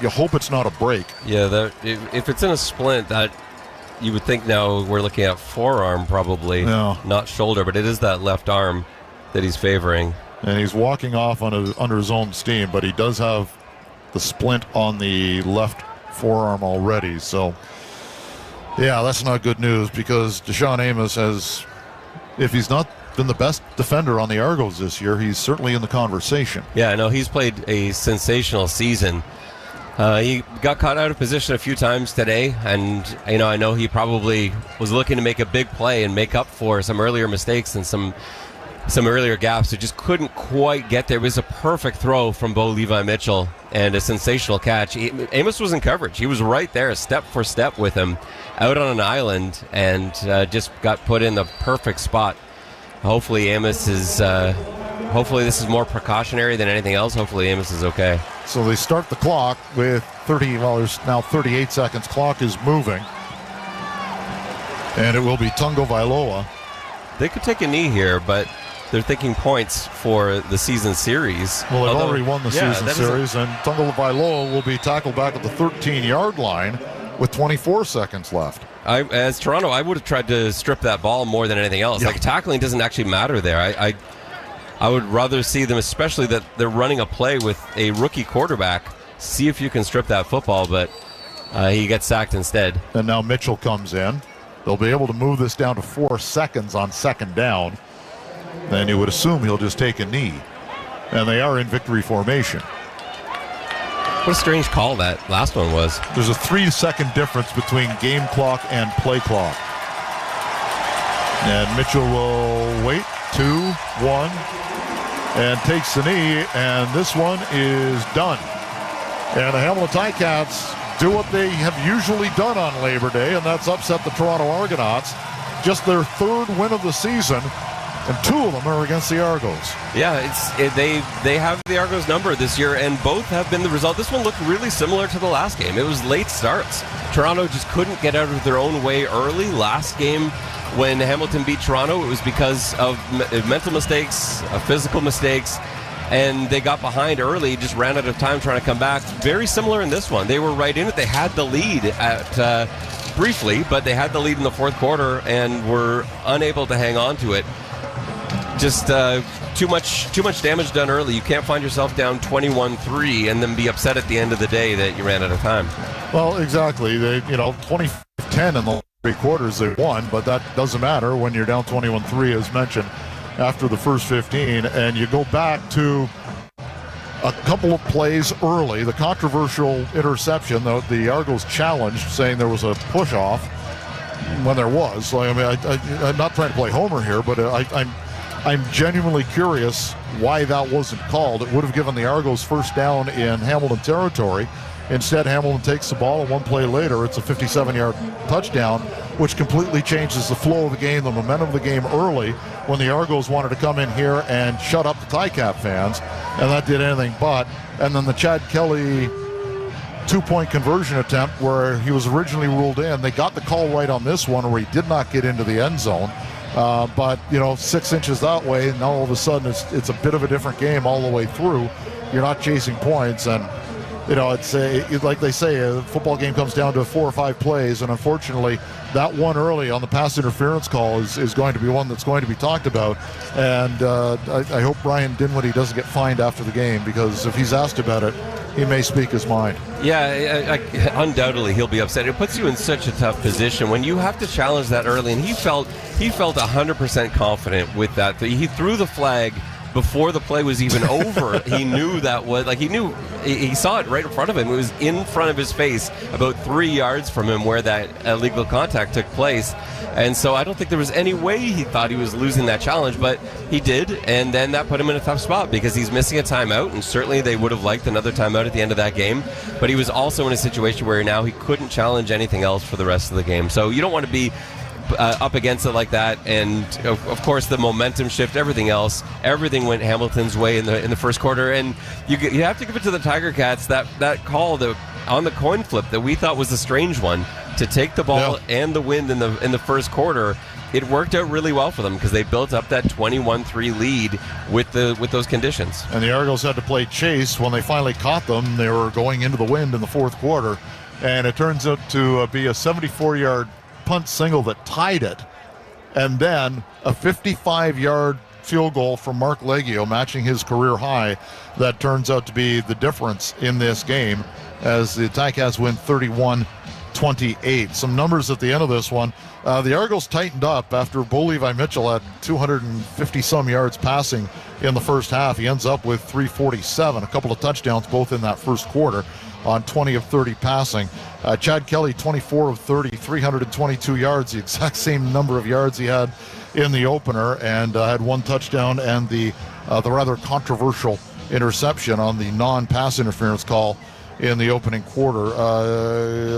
you hope it's not a break. Yeah, if it's in a splint, that you would think now we're looking at forearm probably, not shoulder, but it is that left arm that he's favoring. And he's walking off under his own steam, but he does have the splint on the left forearm already. So, yeah, that's not good news, because Deshaun Amos has, if he's not been the best defender on the Argos this year, he's certainly in the conversation. Yeah, no, he's played a sensational season. He got caught out of position a few times today, and I know he probably was looking to make a big play and make up for some earlier mistakes and some earlier gaps. It just couldn't quite get there. It was a perfect throw from Bo Levi Mitchell and a sensational catch. Amos was in coverage. He was right there, step for step with him, out on an island, and just got put in the perfect spot. Hopefully Amos is... hopefully this is more precautionary than anything else. Hopefully Amos is okay. So they start the clock with there's now 38 seconds. Clock is moving. And it will be Tungo Vailoa. They could take a knee here, but they're thinking points for the season series. Well, they've already won the season series, and Tungo Vailoa will be tackled back at the 13-yard line with 24 seconds left. As Toronto, I would have tried to strip that ball more than anything else. Yeah. Like, tackling doesn't actually matter there. I would rather see them, especially that they're running a play with a rookie quarterback, see if you can strip that football, but he gets sacked instead. And now Mitchell comes in. They'll be able to move this down to 4 seconds on second down. Then you would assume he'll just take a knee. And they are in victory formation. What a strange call that last one was. There's a 3-second difference between game clock and play clock. And Mitchell will wait. 2, 1, and takes the knee, and this one is done. And the Hamilton Ticats do what they have usually done on Labor Day, and that's upset the Toronto Argonauts. Just their 3rd win of the season, and 2 of them are against the Argos. Yeah, they have the Argos number this year, and both have been the result. This one looked really similar to the last game. It was late starts. Toronto just couldn't get out of their own way early. Last game, when Hamilton beat Toronto, it was because of mental mistakes, physical mistakes, and they got behind early, just ran out of time trying to come back. Very similar in this one. They were right in it. They had the lead briefly, but they had the lead in the 4th quarter and were unable to hang on to it. Just too much damage done early. You can't find yourself down 21-3 and then be upset at the end of the day that you ran out of time. Well, exactly. They, 20-10 in the 3 quarters they won, but that doesn't matter when you're down 21-3, as mentioned, after the first 15. And you go back to a couple of plays early, the controversial interception, the Argos challenged, saying there was a push-off when there was. So, I mean, I'm not trying to play homer here, but I'm genuinely curious why that wasn't called. It would have given the Argos first down in Hamilton territory. Instead, Hamilton takes the ball, and one play later, it's a 57-yard touchdown, which completely changes the flow of the game, the momentum of the game early, when the Argos wanted to come in here and shut up the Ticat fans, and that did anything but. And then the Chad Kelly two-point conversion attempt where he was originally ruled in. They got the call right on this one where he did not get into the end zone. But, 6 inches that way, and now all of a sudden it's a bit of a different game all the way through. You're not chasing points, and it's like they say, a football game comes down to 4 or 5 plays, and unfortunately, that one early on the pass interference call is going to be one that's going to be talked about. And I hope Brian Dinwiddie doesn't get fined after the game, because if he's asked about it, he may speak his mind. Yeah, undoubtedly he'll be upset. It puts you in such a tough position when you have to challenge that early, and he felt 100% confident with that. He threw the flag before the play was even over. He knew that was, he saw it right in front of him. It was in front of his face, about 3 yards from him, where that illegal contact took place. And so I don't think there was any way he thought he was losing that challenge, but he did, and then that put him in a tough spot because he's missing a timeout, and certainly they would have liked another timeout at the end of that game, but he was also in a situation where now he couldn't challenge anything else for the rest of the game. So you don't want to be up against it like that, and of course the momentum shift, everything else, everything went Hamilton's way in the first quarter, and you have to give it to the Tiger Cats, that call on the coin flip that we thought was a strange one, to take the ball and the wind in the first quarter. It worked out really well for them because they built up that 21-3 lead with those conditions. And the Argos had to play chase. When they finally caught them, they were going into the wind in the fourth quarter, and it turns out to be a 74-yard punt single that tied it, and then a 55-yard field goal from Mark Leggio, matching his career high, that turns out to be the difference in this game as the Ticats win 31-28. Some numbers at the end of this one. The Argos tightened up after Bo Levi Mitchell had 250-some yards passing in the first half. He ends up with 347, a couple of touchdowns both in that first quarter on 20 of 30 passing. Chad Kelly, 24 of 30, 322 yards, the exact same number of yards he had in the opener, and had one touchdown and the rather controversial interception on the non-pass interference call in the opening quarter.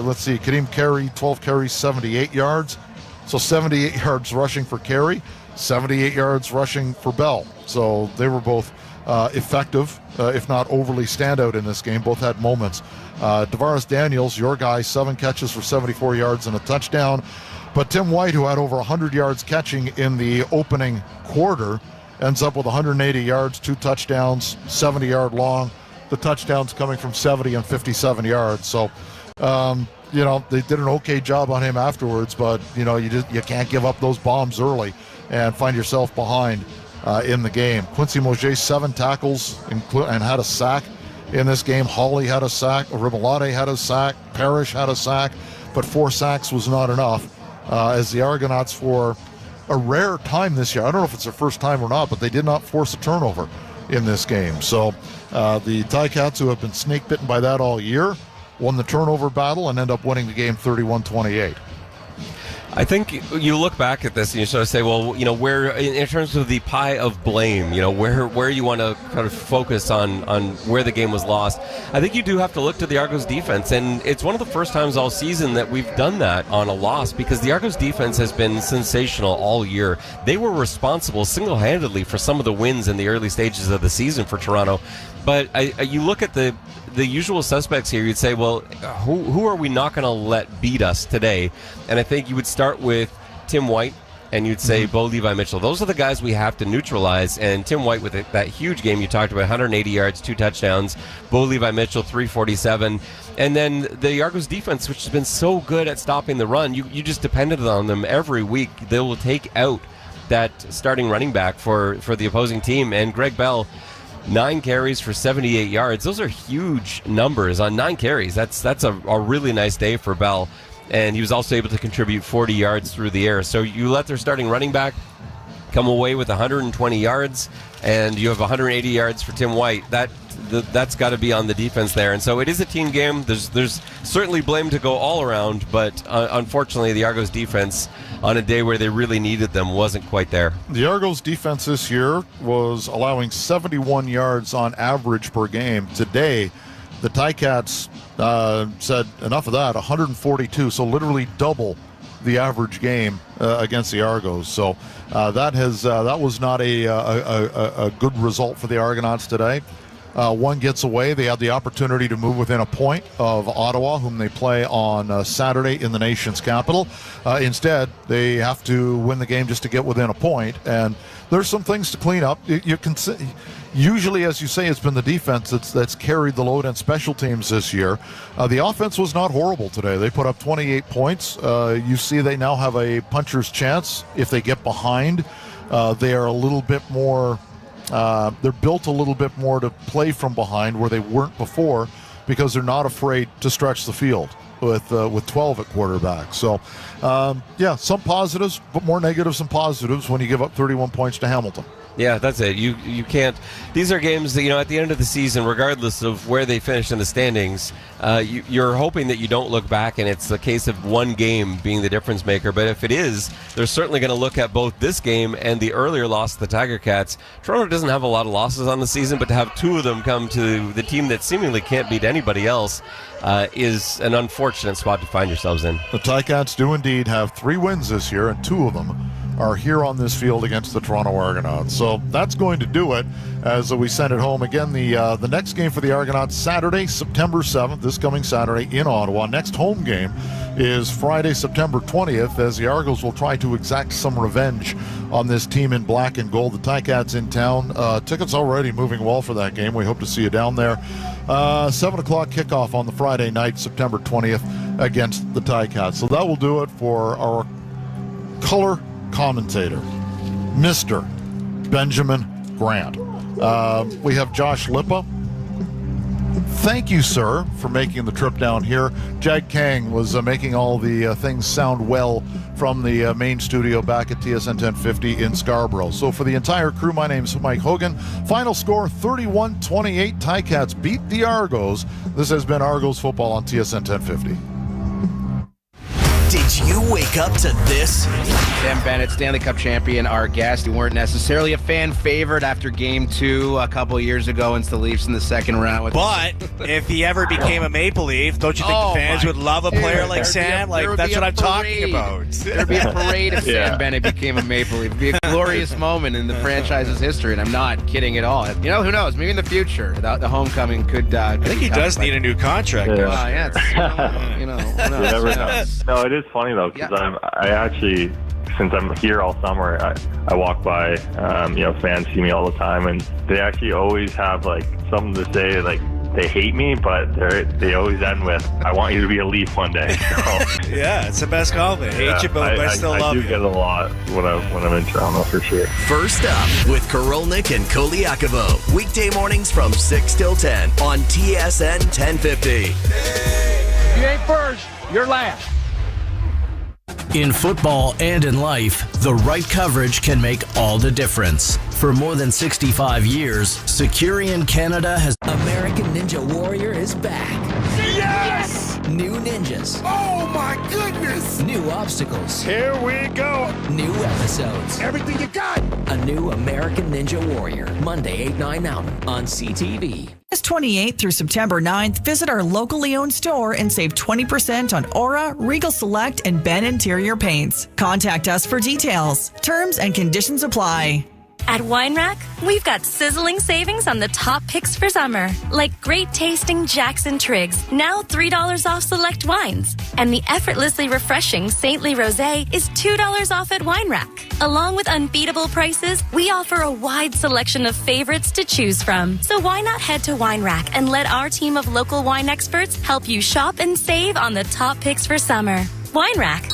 Let's see, Kadeem Carey, 12 carries, 78 yards. So 78 yards rushing for Carey, 78 yards rushing for Bell. So they were both effective, if not overly standout in this game. Both had moments. Tavares Daniels, your guy, 7 catches for 74 yards and a touchdown. But Tim White, who had over 100 yards catching in the opening quarter, ends up with 180 yards, 2 touchdowns, 70-yard long. The touchdowns coming from 70 and 57 yards. So, they did an okay job on him afterwards, but, you can't give up those bombs early and find yourself behind in the game. Quincy Mauger, 7 tackles and had a sack in this game. Hawley had a sack. Ribalade had a sack. Parrish had a sack. But 4 sacks was not enough as the Argonauts, for a rare time this year, I don't know if it's their first time or not, but they did not force a turnover in this game. So the Ticats, who have been snake bitten by that all year, won the turnover battle and end up winning the game 31-28. I think you look back at this and you sort of say, well, where, in terms of the pie of blame, where you want to kind of focus on where the game was lost. I think you do have to look to the Argos defense, and it's one of the first times all season that we've done that on a loss, because the Argos defense has been sensational all year. They were responsible single-handedly for some of the wins in the early stages of the season for Toronto. But you look at the usual suspects here, you'd say, well, who are we not going to let beat us today? And I think you would start with Tim White, and you'd say Bo Levi Mitchell. Those are the guys we have to neutralize. And Tim White with that huge game you talked about, 180 yards, 2 touchdowns. Bo Levi Mitchell, 347. And then the Argos defense, which has been so good at stopping the run, you just depended on them every week. They will take out that starting running back for the opposing team. And Greg Bell, 9 carries for 78 yards. Those are huge numbers on 9 carries. That's a really nice day for Bell. And he was also able to contribute 40 yards through the air. So you let their starting running back come away with 120 yards, and you have 180 yards for Tim White. That's got to be on the defense there. And so it is a team game. There's certainly blame to go all around, but unfortunately the Argos defense, on a day where they really needed them, wasn't quite there. The Argos defense this year was allowing 71 yards on average per game. Today, the Ticats said enough of that, 142, so literally double the average game against the Argos. So that was not a good result for the Argonauts today. One gets away. They had the opportunity to move within a point of Ottawa, whom they play on Saturday in the nation's capital. Instead, they have to win the game just to get within a point. And there's some things to clean up. You can usually, as you say, it's been the defense that's carried the load and special teams this year. The offense was not horrible today. They put up 28 points. You see they now have a puncher's chance if they get behind. They are a little bit more... they're built a little bit more to play from behind where they weren't before, because they're not afraid to stretch the field with 12 at quarterback. So, some positives, but more negatives than positives when you give up 31 points to Hamilton. Yeah, that's it. You can't. These are games that, at the end of the season, regardless of where they finish in the standings, you're hoping that you don't look back and it's the case of one game being the difference maker. But if it is, they're certainly going to look at both this game and the earlier loss to the Tiger Cats. Toronto doesn't have a lot of losses on the season, but to have two of them come to the team that seemingly can't beat anybody else is an unfortunate spot to find yourselves in. The Ticats do indeed have 3 wins this year, and 2 of them are here on this field against the Toronto Argonauts. So that's going to do it as we send it home. Again, the next game for the Argonauts, Saturday, September 7th, this coming Saturday in Ottawa. Next home game is Friday, September 20th, as the Argos will try to exact some revenge on this team in black and gold. The Ticats in town. Tickets already moving well for that game. We hope to see you down there. 7 o'clock kickoff on the Friday night, September 20th, against the Ticats. So that will do it for our color commentator, Mr. Benjamin Grant. We have Josh Lippa. Thank you, sir, for making the trip down here. Jag Kang was making all the things sound well from the main studio back at TSN 1050 in Scarborough. So for the entire crew, my name's Mike Hogan. Final score 31-28. Ticats beat the Argos. This has been Argos football on TSN 1050. Did you wake up to this? Sam Bennett, Stanley Cup champion, our guest. You weren't necessarily a fan favorite after Game 2 a couple of years ago against the Leafs in the second round. But if he ever became a Maple Leaf, don't you think the fans would love a player like Sam? That's what I'm talking about. There'd be a parade if Sam Bennett became a Maple Leaf. It'd be a glorious moment in the franchise's history, and I'm not kidding at all. Who knows? Maybe in the future, the homecoming could I think he does need a new contract. Yeah. You never know. No, it is funny though, because I actually, since I'm here all summer, I walk by, fans see me all the time, and they actually always have something to say, they hate me, but they always end with, I want you to be a Leaf one day. So, yeah, it's the best compliment. Hate you, but I still love you. I do get a lot when I'm in Toronto, for sure. First up with Korolnik and Koliakovo. Weekday mornings from 6 till 10 on TSN 1050. If you ain't first, you're last. In football and in life, the right coverage can make all the difference. For more than 65 years, Securian Canada has... American Ninja Warrior is back. Yes! New ninjas. Oh my goodness! New obstacles. Here we go! New episodes. Everything you got! A new American Ninja Warrior. Monday, 8/9 Mountain on CTV. August 28th through September 9th, visit our locally owned store and save 20% on Aura, Regal Select, and Ben Interior paints. Contact us for details. Terms and conditions apply. At Wine Rack, we've got sizzling savings on the top picks for summer, like great tasting Jackson Triggs, now $3 off select wines. And the effortlessly refreshing Saintly Rosé is $2 off at Wine Rack. Along with unbeatable prices, we offer a wide selection of favorites to choose from. So why not head to Wine Rack and let our team of local wine experts help you shop and save on the top picks for summer. Wine Rack.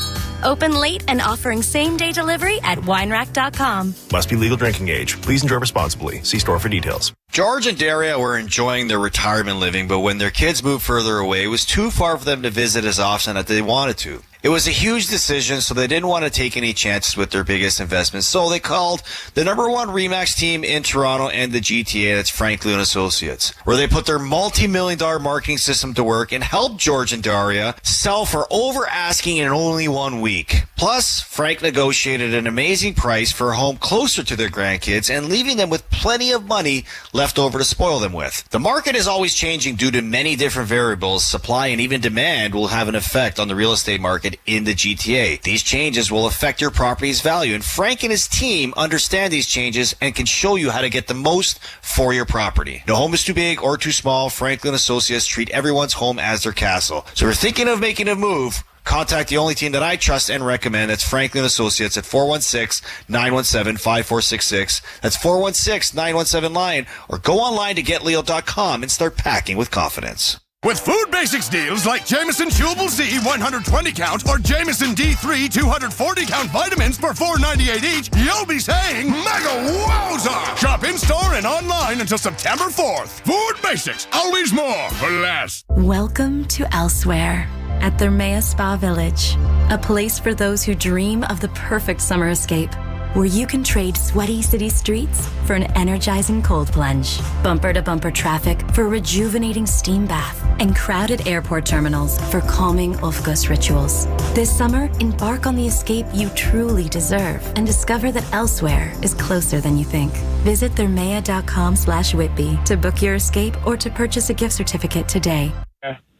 Open late and offering same-day delivery at winerack.com. Must be legal drinking age. Please enjoy responsibly. See store for details. George and Daria were enjoying their retirement living, but when their kids moved further away, it was too far for them to visit as often as they wanted to. It was a huge decision, so they didn't want to take any chances with their biggest investments. So they called the number one RE/MAX team in Toronto and the GTA, that's Franklin and Associates, where they put their multi-million-dollar marketing system to work and helped George and Daria sell for over asking in only 1 week. Plus, Frank negotiated an amazing price for a home closer to their grandkids and leaving them with plenty of money left over to spoil them with. The market is always changing due to many different variables. Supply and even demand will have an effect on the real estate market in the GTA. These changes will affect your property's value, and Frank and his team understand these changes and can show you how to get the most for your property. No home is too big or too small. Franklin Associates treat everyone's home as their castle. So if you're thinking of making a move, contact the only team that I trust and recommend. That's Franklin Associates at 416-917-5466. That's 416-917-LION. Or go online to getleo.com and start packing with confidence. With Food Basics deals like Jameson Chewable Z 120 count or Jameson D3 240 count vitamins for $4.98 each, you'll be saying mega wowza! Shop in-store and online until September 4th. Food Basics, always more for less. Welcome to Elsewhere at Thermea Spa Village, a place for those who dream of the perfect summer escape, where you can trade sweaty city streets for an energizing cold plunge, bumper-to-bumper traffic for a rejuvenating steam bath, and crowded airport terminals for calming Ofgos rituals. This summer, embark on the escape you truly deserve and discover that Elsewhere is closer than you think. Visit thermea.com/Whitby to book your escape or to purchase a gift certificate today.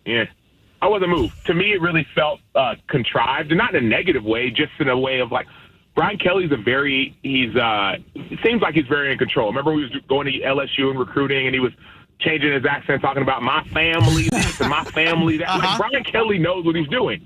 Yeah. I wasn't moved. To me, it really felt contrived, and not in a negative way, just in a way of like, Brian Kelly's it seems like he's very in control. Remember we was going to LSU and recruiting, and he was changing his accent, talking about my family, this and my family, that. Like, Brian Kelly knows what he's doing.